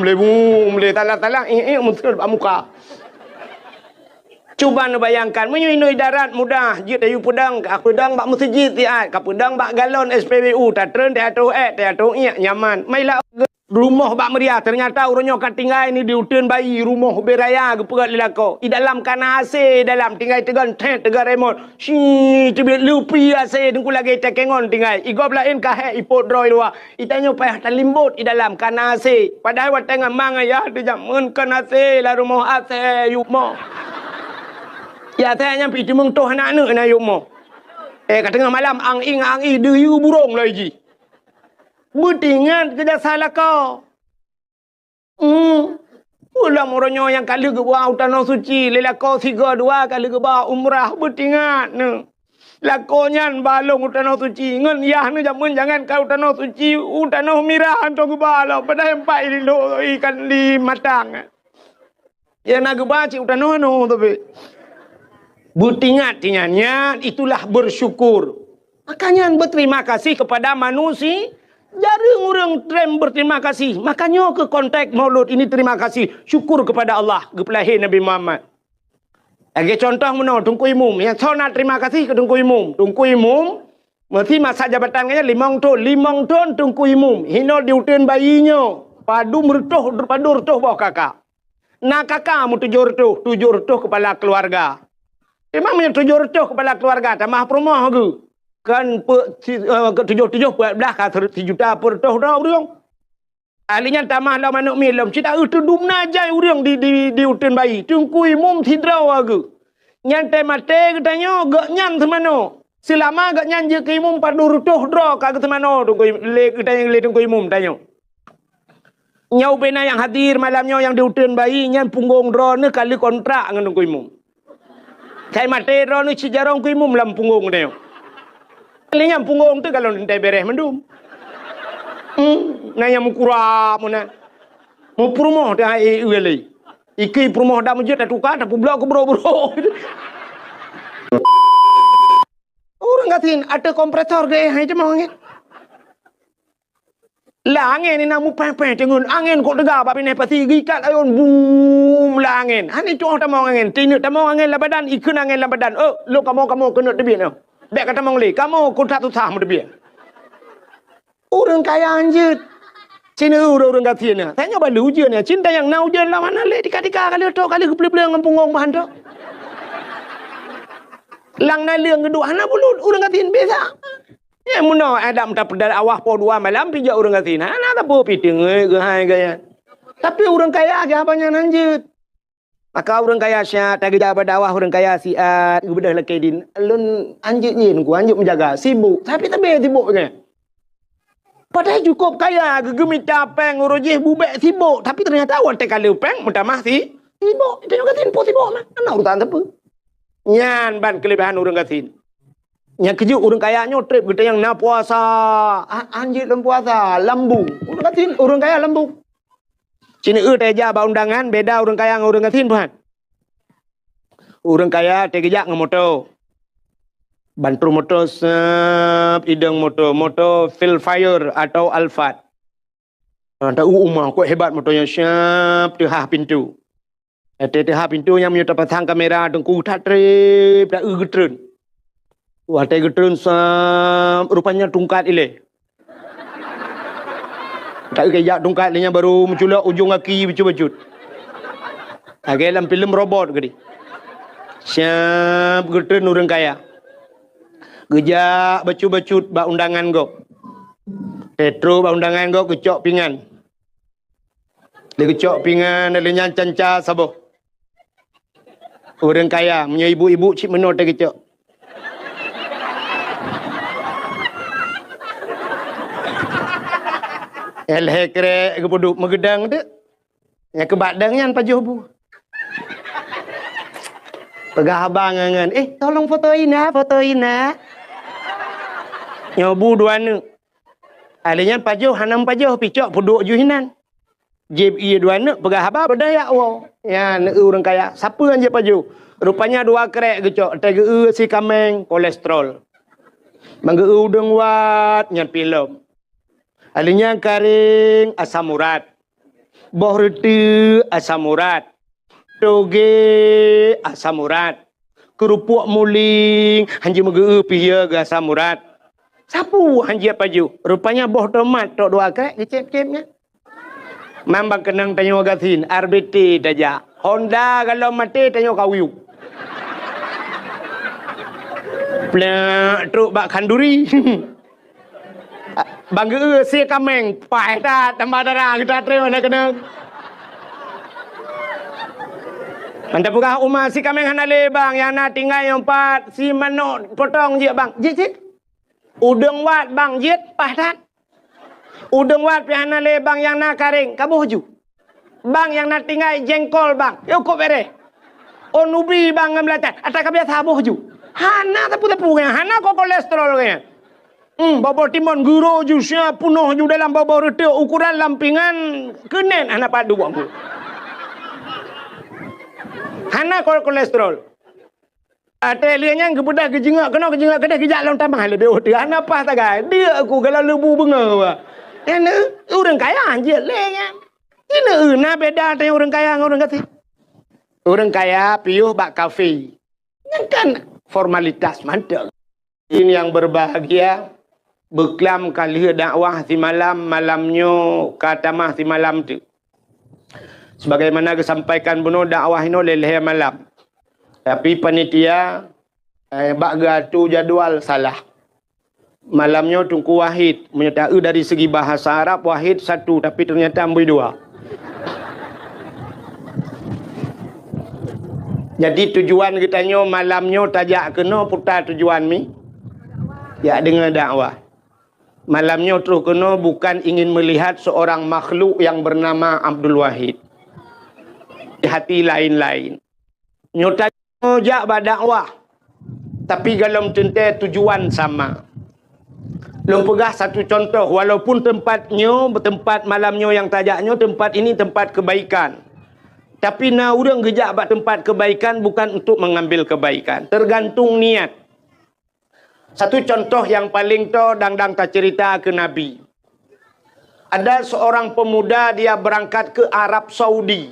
Speaker 1: Boleh. Talak-talak. Mesti depan muka. Cuba nak bayangkan. Menyuinui darat mudah. Jit ayu pedang. Aku pedang bak masjid tiat. Kau pedang bak galon SPBU. Tak tren. Tak atur. Nyaman. Mailah. Rumah bak meriah. Ternyata orangnya kat tinggal ni diutin bayi. Rumah beraya. Keperat lelako. Di dalam kana AC. Dalam tinggal tegan. Tegan remote. Syii. Cibit lupi AC. Tengku lagi tekengon tinggal. Igop lain kahek. Ipot droi luar. Itanya payah talimbut. Di dalam kana AC. Padahal wat tengah mangaya. Dia jaman kana AC. Lah rumah AC. Yuk mo. Ya saya nyampi di mengtoh anak-anak na yuk mo. Kat tengah malam. Ang-ing. Deyu burung lagi. Betingan kerja salah kau. Ulang orangnya yang kali ke bawah tanah suci. Lelakau 3-2 kali ke bawah umrah. Betingan. Lakonya balong tanah suci. Ngan yah ni jangan kau tanah suci. Tanah mirah antung ke bawah. Padahal empat ini lo ikan di matang. Ya nak ke bawah cik tanah no tapi. Betingat tingannya itulah bersyukur. Makanya berterima kasih kepada manusia. Jarang orang trend berterima kasih. Makanya ke konteks maulud ini terima kasih. Syukur kepada Allah. Kepelahir Nabi Muhammad. Lagi contoh mana? Tungku Imum. Yang so nak terima kasih ke Tungku Imum. Tungku Imum. Mesti masa jabatannya 5 tahun. 5 tahun Tungku Imum. Hino diutin bayinya. Padu merutuh. Padu merutuh bawah kakak. Nak kakak mu 7 retuh. 7 retuh kepala keluarga. Memang 7 retuh kepala keluarga. Tamah perumah ke? Kan 7 belah kata 1 juta per tahun dah urang. Ahlinya tamah lah manuk milam. Cita itu dumna jai urang di utin bayi. Tungku Imum tidraw aga. Nyantai mate katanya gak nyan semano. Selama gak nyan je ke Imum padu rutuh draw kagak semano. Tungku Imum tanya. Nyau bena yang hadir malamnya yang di utin bayi nyan punggung draw ni kali kontrak dengan Tungku Imum. Saya mate draw ni sejarah Tungku Imum lam punggung tanya. Kalinya punggung tu kalau nanti beres mendum. Nanya mukurap mana. Mau perumah dah ueli. Iki perumah dah menjadi dah tukar dah pula ke bro. Orang katin ada kompresor ke hai cuma angin. Lah angin ni namu pen tengun angin kok tegak babi ni pasti gikat ayun boom lah angin. Hani tu orang tamang angin. Tinuk tamang angin lah badan ikun angin lah badan. Lo kamu kena tebik no. Bek kata mongli, kamu kontrak susah mau dia. Orang kaya anjir. Cina orang kata ni. Tanya balu je ni. Cinta yang nau je lah mana le tika kali tu kali kepele-pele dengan punggung bahan tu. Lang naliang kedua hana bulut orang kata ni biasa. Ya muna ada minta pedal awah po 2 malam pijak orang kata ni. Hana tak apa piting ke hai gaya. Tapi orang kaya aja banyak anjir. Maka orang kaya syat, tak kerja berdawah orang kaya siat, bedah laki din. Alun anjik ni, aku anjik menjaga, sibuk. Tapi tak boleh sibuknya. Padahal cukup kaya, gegemit capeng, urujih bubek sibuk. Tapi ternyata awak tak kali upeng, minta masih sibuk. Itu yang katin pun sibuk. Mana urutan apa? Nyan ban kelebihan orang katin. Yang kejuk orang kayanya trip kita yang nak puasa. Anjik dalam puasa, lambung. Orang katin, orang kaya lambung. Cina teja ba undangan beda orang kaya dengan orang katin puan. Orang kaya tegejak dengan motor. Bantu motor ideng motor Philfire atau Alphard. Tak umah kok hebat motornya siap tehah pintu. Tehah pintu yang menyerta pasang kamera dengku tak trip dak getreun. Wah teh getreun rupanya tungkat ile. Tak kaya tungkat dia baru menculak ujung kaki becut-becut. Agak dalam filem robot ke dia. Siap getreun orang kaya. Gejak becut-becut ba undangan go. Petro ba undangan go kecok pingan. Dia kecok pingan dia nyan canca saboh. Orang kaya punya ibu-ibu cik menor dia kecok. Elhekre ke poduk megedang tu. Yang ke badangnya pajuh bu. Pegah abang ngan. Tolong fotoin nak. Nyobu dua nu. Alinya pajuh hanam pajuh picok poduk juhinan. Jeb iya dua nu pegah abang berdaya wo. Ya ne orang kaya. Siapa anje pajuh? Rupanya 2 krek gecok. Tege si kameng kolesterol. Mangga udang wat nyan film. Alinya karing asam urat. Boh reti asam urat. Toge asam urat. Kerupuk muling hanji mangga piya ga asam urat. Sapu hanji paju. Rupanya boh tomat tok dua krek dicep-cepnya. Mambang kenang tanyo gasin RBT daja. Honda kalau mati tanyo kawiu. Plak truk bak kanduri. Bangga si kameng pai ta tambah darah kita terima nak kena. Anda buka rumah si kameng hanale bang yang nak tinggal yang 4 si manok potong je bang. Jit. Udang wat bang jit pahdat. Udang wat pi hanale bang yang nak karing kabuh ju. Bang yang nak tinggal jengkol bang. Yo kok bere. Onubi bang ngamlatan. Ata kabia sabuh ju. Hana tapu-tapu kan. Hana kok kolesterol kan. Bobor timun guru jusnya penuh ju dalam bobor reti ukuran lampingan kenen anak padu aku. Hana kolesterol. Ate lianya kebudak kejengak kena kejengak kedai kejak long tambah le dia hana apa tak gai. Dia aku kalau lebu benga. Ini orang kaya anjir lenya. Ini na beda dengan orang kaya dengan orang kaya. Orang kaya piuh bak kafe. Kan formalitas mantap. Ini yang berbahagia. Beklam kali dakwah si malamnya kata mah si malam tu. Sebagaimana kesampaikan bunuh dakwah ini leleh malam. Tapi panitia bak tu jadual salah. Malamnya Tunku Wahid menyertai dari segi bahasa Arab Wahid satu tapi ternyata ambil 2. Jadi tujuan kitanya malamnya tajak kena putar tujuan mi. Ya dengan dakwah. Malamnya terus kena bukan ingin melihat seorang makhluk yang bernama Abdul Wahid. Hati lain-lain. Nyota jak berdakwah. Tapi kalau tentu tujuan sama. Long pegah satu contoh. Walaupun tempatnya, tempat malamnya yang tajaknya, tempat ini tempat kebaikan. Tapi na urang gejak bak tempat kebaikan bukan untuk mengambil kebaikan. Tergantung niat. Satu contoh yang paling to dang-dang tak cerita ke Nabi. Ada seorang pemuda dia berangkat ke Arab Saudi.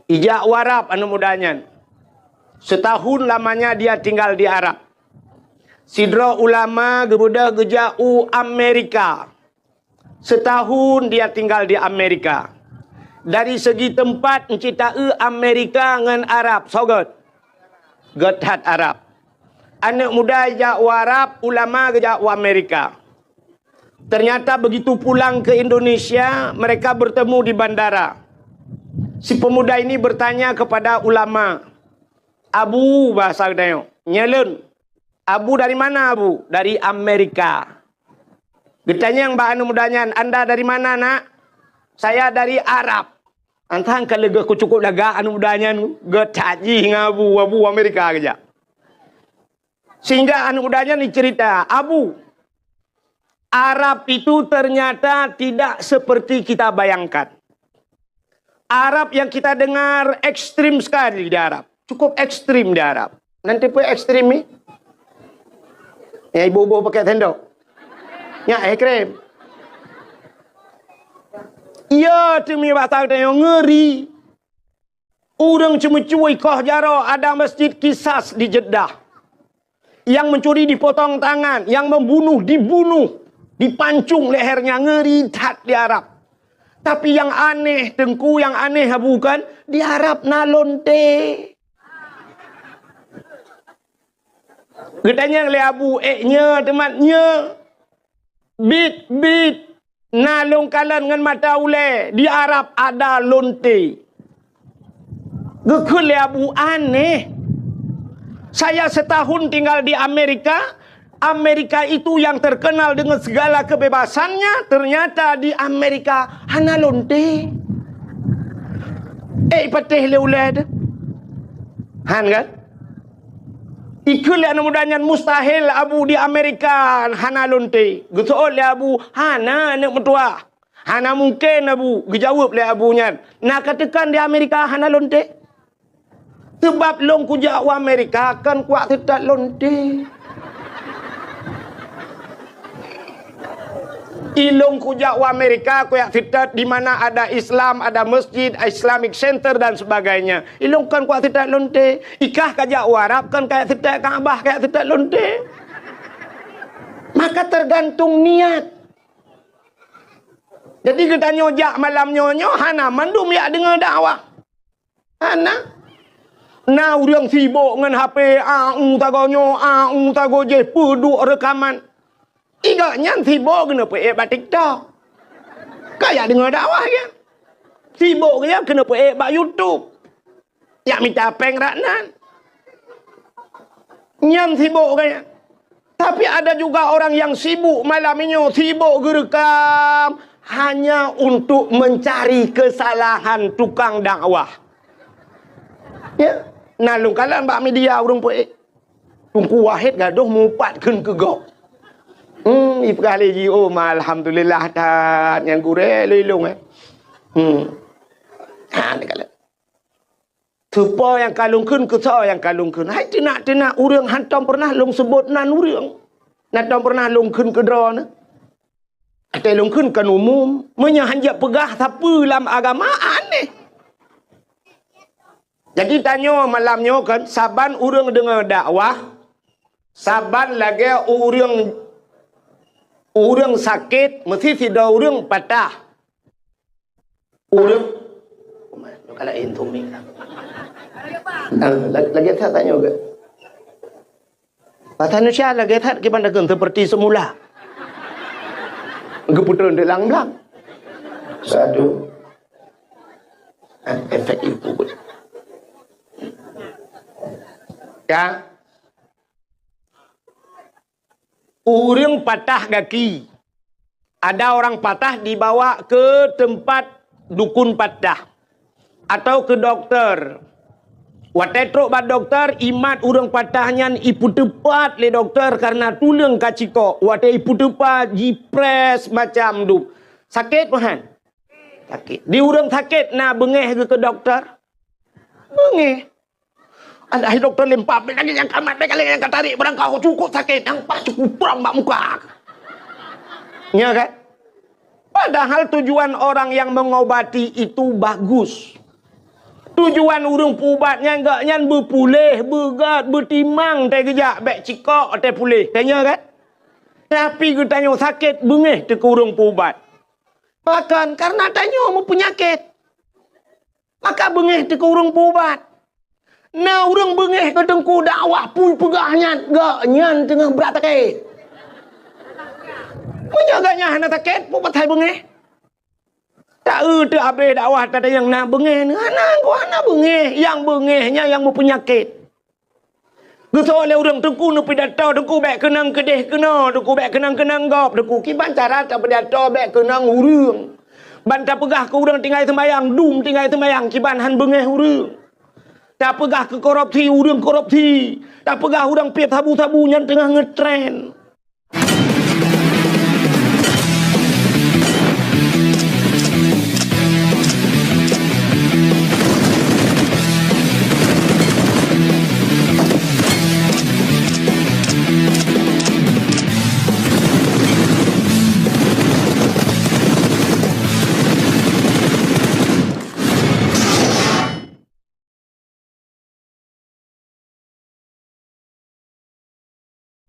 Speaker 1: Ijak warab anu mudanya. Setahun lamanya dia tinggal di Arab. Sidra ulama gebudah gejau Amerika. Setahun dia tinggal di Amerika. Dari segi tempat encita Amerika dengan Arab. Sogot. Gethat Arab. Anak muda jauh Arab, ulama jauh Amerika. Ternyata begitu pulang ke Indonesia, mereka bertemu di bandara. Si pemuda ini bertanya kepada ulama. Abu bahasa dia. Nyelun. Abu dari mana Abu? Dari Amerika. Ditanya yang mbak anu mudanya, Anda dari mana nak? Saya dari Arab. Antang kalau aku cukup lega anu mudanya, getaji ngabu Abu Amerika aja. Sehingga anak mudanya ni cerita, Abu, Arab itu ternyata tidak seperti kita bayangkan. Arab yang kita dengar ekstrim sekali di Arab. Cukup ekstrim di Arab. Nanti pun ekstrim ni. Ya ibu-ibu pakai tendok. Ya ekstrim. Ya tu mi batang yang ngeri. Orang cuma cuy kau jaro ada masjid Kisas di Jeddah. Yang mencuri dipotong tangan, yang membunuh dibunuh, dipancung lehernya, ngeri tat di Arab. Tapi yang aneh, Tengku yang aneh bukan di Arab nalonte. Katanya oleh Abu nya temannya bit nalung kalan dengan mata ule di Arab ada lonte. Gekul Abu aneh. Saya setahun tinggal di Amerika. Amerika itu yang terkenal dengan segala kebebasannya. Ternyata di Amerika hana lonte. Patih leulad. Han kan? Ikul yang mudahnya mustahil Abu di Amerika hana lonte. Gesool le Abu hana anak mertua. Hana mungkin Abu. Gejawab le Abunya. Nak katakan di Amerika hana lonte. Sebab long kujak Amerika kan kuat tidak lonte. Ilung kujak wa Amerika kuyak titat di mana ada Islam, ada masjid, Islamic Center dan sebagainya. Ilung kan kuyak titat lonte. Ikah kajak wa Arab kan kayak titat Kaabah kayak titat lonte. Maka tergantung niat. Jadi kita nyojak malam nyonyo hana mandum ya dengar dakwah. Hana. Nah urang sibuk dengan HP tagonyo tago je puduk rekaman. Iga nyan sibuk kena bat TikTok. Kayak dengar dakwah ya. Sibuk ya kena bat YouTube. Ya minta peng raknan. Nyan sibuk kaya. Tapi ada juga orang yang sibuk malam ini, sibuk gerekam hanya untuk mencari kesalahan tukang dakwah. Ya, nalung kalan bak media urang poe. Tungku wahid gaduh mupat keun ke gok. Ipkali ji alhamdulillah tat yang gure lilung ni kalan. Tupo yang kalung keun ke so yang kalung keun. Hai tina urang hantam pernah long sebut nan urang. Natam pernah long keun ke dro na. Ate long keun kan umum, menyahanjak pegah siapa dalam agama aneh. Jadi tanya malamnya kan, saban urang dengar dakwah, saban lagi urang sakit, mesti tidak urang patah. Urang, kalau itu ni. Lagi saya tanya juga. Patah Indonesia lagi saya gimana kan seperti semula. Keputusan delang-belang. Satu. Efek itu. Ya. Urang patah kaki. Ada orang patah dibawa ke tempat dukun patah. Atau ke dokter. Watetruk bad dokter, imat urang patahnya ipu tepat le dokter karena tulang kaciko. Wate ipu tepat, jipres macam tu. Sakit pahan? Sakit. Di urang sakit, na bengeh ke dokter? Bengeh. Ada dokter lempap lagi yang kamat kali yang tarik barang kau cukup sakit yang pas cukup perang bak muka. Ya kan? Padahal tujuan orang yang mengobati itu bagus. Tujuan urang pubatnya enggak nyan berpulih, bergat, bertimang teh gejak bek cikok teh pulih. Tanya kan? Tapi kita tanya sakit bengeh teh ke urang pubat. Bahkan karena tanya mau penyakit. Maka bengeh teh ke urang pubat. Nah urang bengeh ke tengku dakwah pun pegahnya enggak nyan tengah berat sakit. Menjaganya hana sakit pubat hai bengeh. Tak ada habis dakwah tak ada yang nak bengeh ni. Hana bengeh. Yang bengehnya yang berpenyakit. Gesok oleh orang tengku ni pidato tengku bek kenang kedeh kena. Tengku bek kenang-kenang gop. Tengku kiban cara tak pidato bek kenang urang. Bantah pegah ke urang tinggal sembayang. Dum tinggal sembayang. Kiban han bengeh urang. Tak pegah ke korupsi urang korupsi. Tak pegah urang piap sabu-sabu yang tengah ngetren.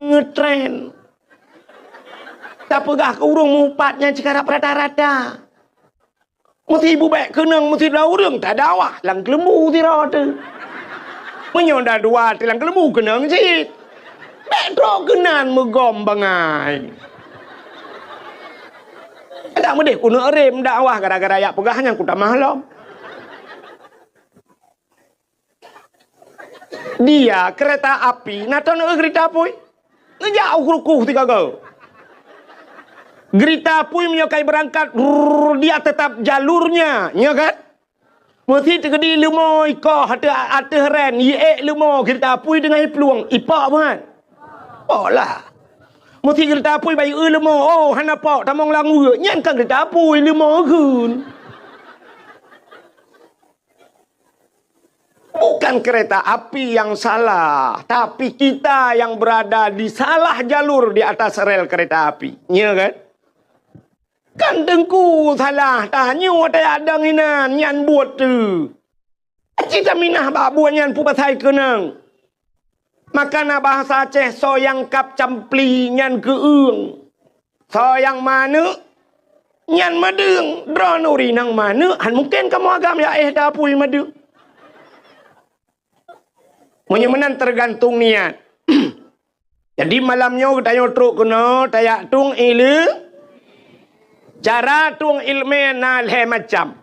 Speaker 1: Ngetren. Tak pegah ke urang mupatnya sekarang rata-rata. Mesti ibu baik kenang mesti dah urang tak dakwah lang kelembu tira tu. Menyonda dua tilang kelembu kenang sit. Baik tro kenan megom bangai. Ada medeh ku nak rem dakwah gara-gara yak pegahnya ku tak mahlom. Dia kereta api natana kereta api. Ngejauh kurukuh tiga go. Gerita pui menyokai berangkat, dia tetap jalurnya, ya kan? Mesti terkedi lemo iko hata ren, ye lemo gerita pui dengan peluang ipak kan? Oh lah. Mesti gerita pui bayi lemo, oh hana pak tamong langu, nyan kan gerita pui lemo kun. Bukan kereta api yang salah, tapi kita yang berada di salah jalur di atas rel kereta api, ya kan? Nyan tengku salah tanyo tak ada nginan nyan buat tu. Cita minah bak buat nyan pu pasai kenang. Makana bahasa Aceh soyang kap campli nyan keung. Soyang mana nyan madeng dronuri nang mana han mungkin kamu agam ya dapui madeng. Menyemenan tergantung niat. Jadi malamnya kita truk kena tayak tung ilu. Cara tung ilmu nal macam.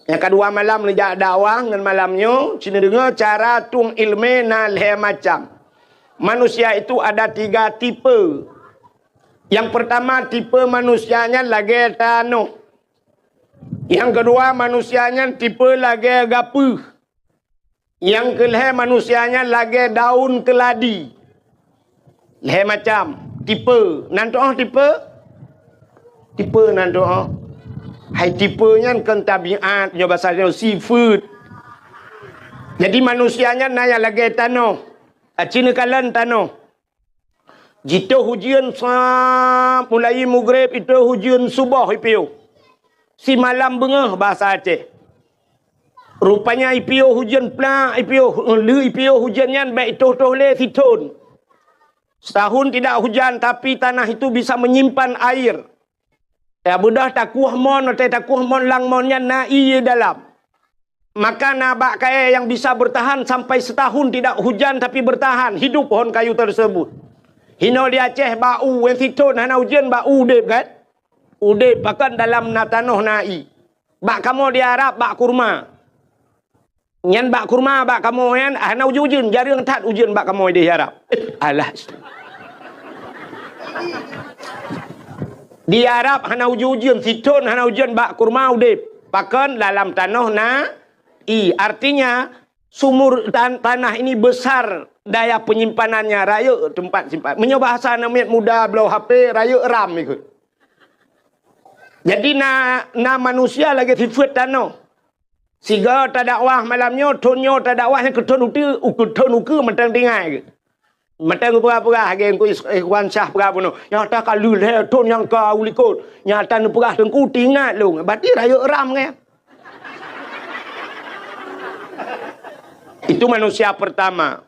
Speaker 1: Yang kedua malam lejak dakwah dengan malamnya cina dengar cara tung ilmu nal macam. Manusia itu ada 3 tipe. Yang pertama tipe manusianya lagi tano. Yang kedua manusianya tipe lagi gapuh. Yang kelih manusianya lagi daun keladi. Leh macam tipe. Nanti tipe. Tipe nan doa. Hai tipenya kan tabiat nya bahasa seafood. Jadi manusianya naya lagi tano. Cina kalan tano. Jika hujan mulai maghrib itu hujan subuh ipiu. Si malam bengah bahasa Aceh. Rupanya ipiu hujan pla ipiu ipiu hujannya baik toh le siton. Setahun tidak hujan tapi tanah itu bisa menyimpan air. Ya budah takuh mon atau takuh mon lang monnya nai dalam. Maka nabak kaya yang bisa bertahan sampai setahun tidak hujan tapi bertahan hidup pohon kayu tersebut. Hino di Aceh bau yang siton hana hujan bau udep kan? Udep bahkan dalam tanah nai. Bak kamu di Arab bak kurma. Nyan bak kurma bak kamu yan hana hujan jarang tat hujan bak kamu di Arab. Alah. Di Arab hana ujian siton hana ujian bak kurma udip bahkan dalam tanah artinya sumur tanah ini besar daya penyimpanannya raya tempat simpan menyoba bahasa namanya muda belau HP raya ram ikut. Jadi na manusia lagi sifat tanah siga tak dakwah malamnya tonyo tak dakwahnya keton uku mentang tinggal Matang pura-pura hagen ku ikhwan syah pura puno. Nyata kalau le ton yang kau likut. Nyata nu pura tengku tingat lu. Berarti raya ram kan. Itu manusia pertama.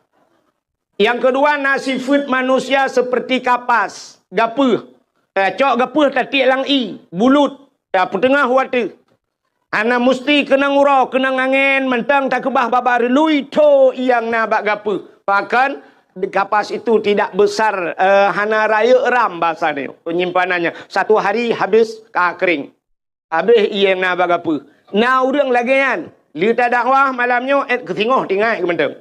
Speaker 1: Yang kedua nasifat manusia seperti kapas, gapuh. Cok gapuh tatik lang i, bulut. Petengah watu. Ana mesti kena ngurau, kena angin, mentang tak kebah babar lui to yang nabak gapuh. Bahkan kapas itu tidak besar hana raya ram bahasa ni penyimpanannya 1 hari habis kering habis ia nak bagapu na urang lagi kan lita dakwah malamnya ketingoh tinggal ke menteng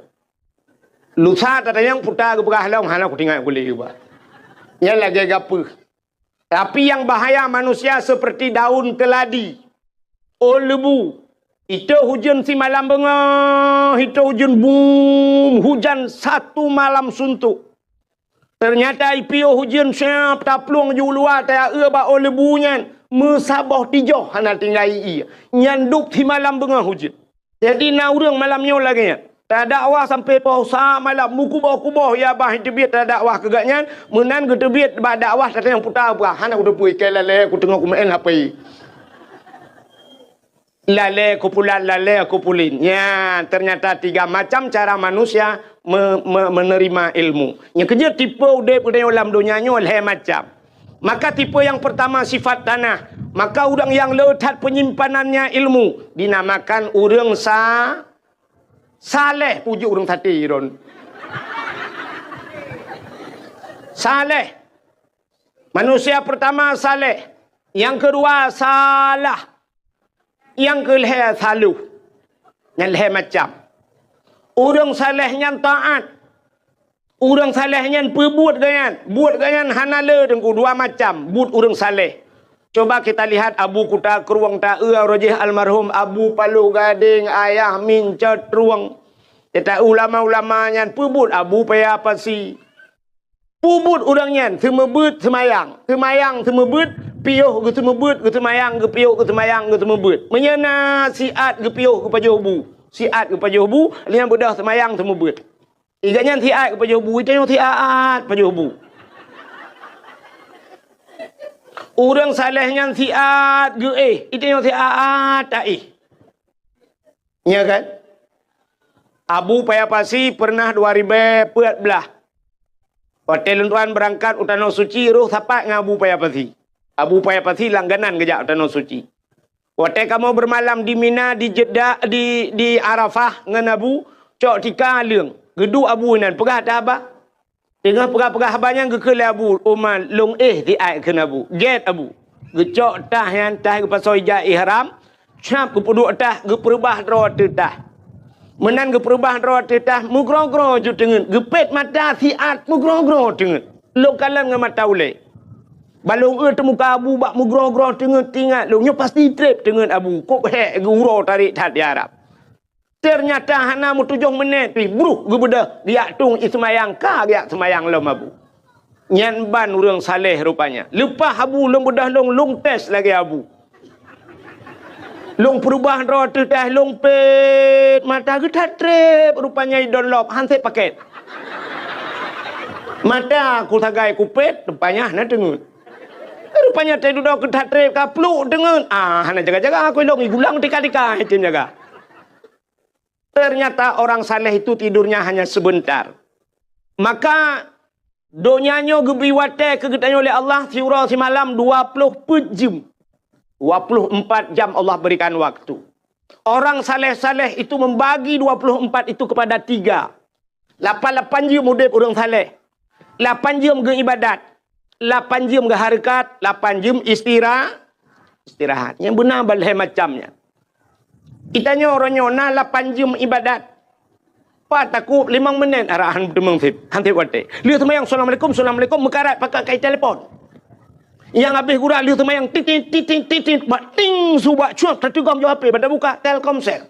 Speaker 1: lusa tatayang putar ke berah long hana ku tinggal boleh juga yang lagi gapu tapi yang bahaya manusia seperti daun keladi lebu. Itu hujan si malam bengah, itu hujan boom, hujan 1 malam suntuk. Ternyata IPO hujan siap taplung ju luar tak ba lebunya mesabah tijoh hana tinggal i. Nyanduk si malam bengah hujan. Jadi na urang malamnya lagi. Tak dakwah sampai pausa malam mukuboh-kuboh ya bah tebit tak dakwah kegaknya menan ke tebit ba dakwah tak yang putar apa hana udah pui kelale ku tengok ku main HP. Lale kupulin. Ya, ternyata 3 macam cara manusia menerima ilmu. Yang kerja tipe udep dalam dunianya oleh macam. Maka tipe yang pertama sifat tanah. Maka orang yang letak penyimpanannya ilmu dinamakan orang saleh. Pujuk orang tadi ron. Saleh. Manusia pertama saleh. Yang kedua salah. Yang kelih saluh. Yang leh macam. Orang salehnya taat. Orang salehnya perbuat ganyan. Buat ganyan hanala dengku 2 macam. Buat orang saleh. Coba kita lihat Abu Kuta Keruang Ta'e Rajih almarhum Abu Paluh Gading Ayah Min Cetruang. Kita ulama-ulamanya perbuat Abu Paya Pasi. Pubut orangnya semebut semayang. Semayang semebut. Piuh ke semebut ke semayang ke piuh ke semayang ke semebut. Menyana siat ke piuh ke pajuhu. Siat ke pajuhu. Lihat budak semayang semebut. Iganya siat ke pajuhu. Itu yang siat pajuhu. Orang salehnya siat ge itu yang siat tak ya kan? Abu Payapasi pernah 2014. Hotel tuan berangkat utano suci roh sapat dengan Abu Payapasi. Abu Payapasi langganan kejap utano suci. Hotel kamu bermalam di Mina, di Jeddah, di Arafah dengan Abu, cok tika leung. Gedu Abu nan pegah dah abah. Tengah pegah-pegah abahnya gekele Abu Umar long di ai ke Abu. Get Abu. Gecok tah yang tah ke pasoi ja ihram. Cap ke puduk tah ke perubah ro tah. Menan ke perubah ro tah mugro-gro ju tengen. Gepet mata siat mugro-gro tengen. Lo kalan dengan mata ule. Balong temu ka Abu bak mugro-gro tengen tinggal lo nyo pasti trip tengen Abu. Kop hek ke uro tarik tat di Arab. Ternyata hana mu 7 menit pi bruh gebeda dia tung ismayang ka dia semayang lom Abu. Nyan ban urang saleh rupanya. Lepas Abu long bedah long test lagi Abu. Long perubahan roh tu dah long pet mata getat trip rupanya download handset paket. Mata aku tagai kupet rupanya na dengut. Rupanya teh duduk getat trip kapluk dengut. Hana jaga-jaga aku long gulang tika-tika itu jaga. Ternyata orang saleh itu tidurnya hanya sebentar. Maka donyanya gebiwate kegetanya oleh Allah siura si malam 24 jam. 24 jam Allah berikan waktu. Orang saleh-saleh itu membagi 24 itu kepada 3. 8 jam udip orang saleh. 8 jam ke ibadat. 8 jam ke harakat. 8 jam istirahat. Yang benar balai macamnya. Itanya orangnya na 8 jam ibadat. Pak takut 5 minit arahan demang sip. Hanti wate. Lihat semayang assalamualaikum mekarat pakai kai telefon. Yang habis gura lihat semayang titit bating subak cuak tertugam jawab HP pada buka Telkomsel.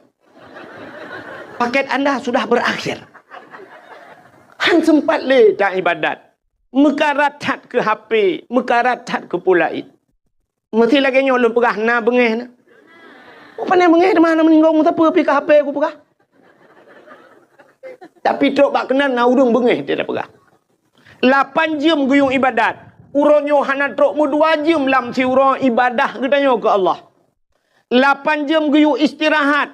Speaker 1: Paket anda sudah berakhir. Han sempat le tak ibadat. Mekarat tat ke HP, mekarat tat ke pulait. Mesti lagi nyolong pegah na bengeh na. Apa ni mengeh mana meninggal tak apa pi ke HP aku pegah. Tapi tok bak kenan na urung bengeh dia dah pegah. 8 jam guyung ibadat. Uronyo hana tok mu 2 jam lam si uro ibadah gedanyo ke Allah. 8 jam guyung istirahat.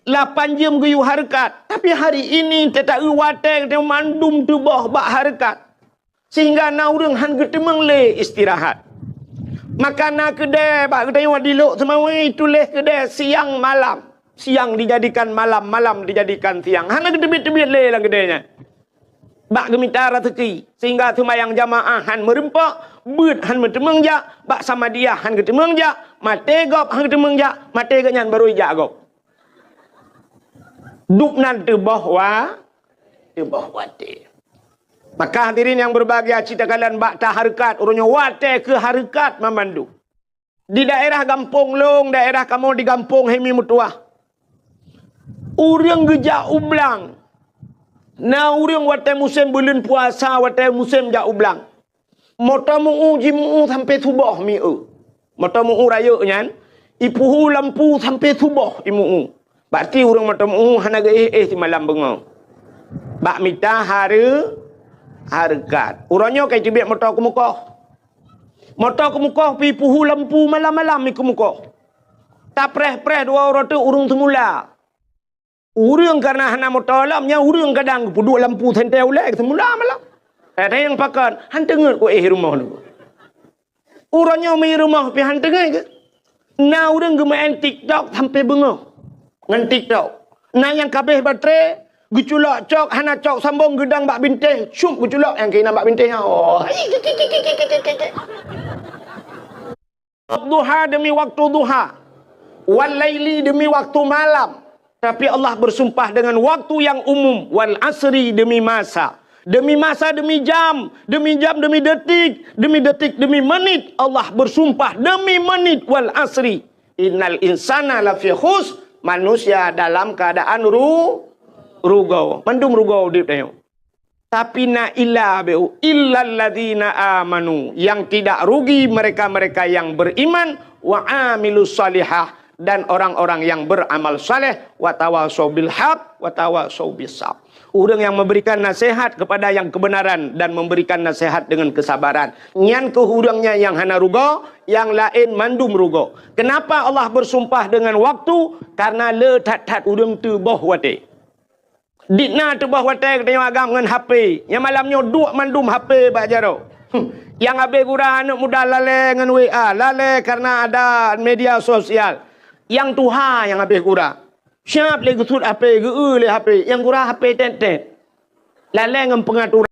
Speaker 1: 8 jam guyung harakat. Tapi hari ini tak wate dia mandum tubuh bak harakat. Sehingga na urung han getemeng le istirahat. Makanan kedai bak kita yang diluk semua tulis kedai siang malam. Siang dijadikan malam, malam dijadikan siang. Hana kedebit-debit le lah kedainya. Bak gemita rezeki sehingga sembahyang jamaah han merempak, beut han metemeng jak, bak sama dia han ketemeng jak, mate gop han ketemeng jak, mate ganyan baru jak gop. Duk nan tebah wate. Maka hadirin yang berbahagia cita kalian bakta harakat urunyo wate ke harakat memandu. Di daerah Gampong Long, daerah kamu di Gampong Hemi Mutuah. Urang gejak ublang. Na urang wate musim bulan puasa, wate musim jak ublang. Mota muu jimu sampai subuh miu. Mota muu raya nyan, ipuhu lampu sampai subuh imu. Berarti urang mota muu hana ge si malam bengau. Bak mita harakat. Urangnya kai tibik motor ke muka. Motor ke muka pi puhu lampu malam-malam mi ke muka. Tak preh-preh 2 orang tu urung semula. Urang karena hana motor lamnya urang kadang pudu lampu tentel lek semula malam. Ada yang pakan han tenget ko rumah tu. Urangnya mi rumah pi han tenget ke. Na urang ge main TikTok sampai bengau. Ngan TikTok. Na yang kabeh baterai geculak cok hana cok sambung gedang bak bintih syum geculak yang kena bak bintih duha demi waktu duha wal laili demi waktu malam tapi Allah bersumpah dengan waktu yang umum wal asri demi masa demi jam demi detik demi menit Allah bersumpah demi menit wal asri innal insana lafi khus manusia dalam keadaan rugau, mandum rugau di dayo. Tapi na illa beu illal ladzina amanu, yang tidak rugi mereka-mereka yang beriman wa amilus salihah dan orang-orang yang beramal saleh, wa tawasau bil haq wa tawasau bis sabr. Orang yang memberikan nasihat kepada yang kebenaran dan memberikan nasihat dengan kesabaran. Nyan ke hurangnya yang hana rugo, yang lain mandum rugo. Kenapa Allah bersumpah dengan waktu? Karena le tat-tat urang tu boh wate. Dikna tu boh wate katanya agam dengan HP. Yang malamnya duk mandum HP bak jaro. Yang habis kurang anak muda lalai dengan WA. Lalai karena ada media sosial. Yang Tuhan yang habis kurang. Siap lagi sud HP, ge le HP. Yang kurang HP tet-tet. Lalai dengan pengaturan.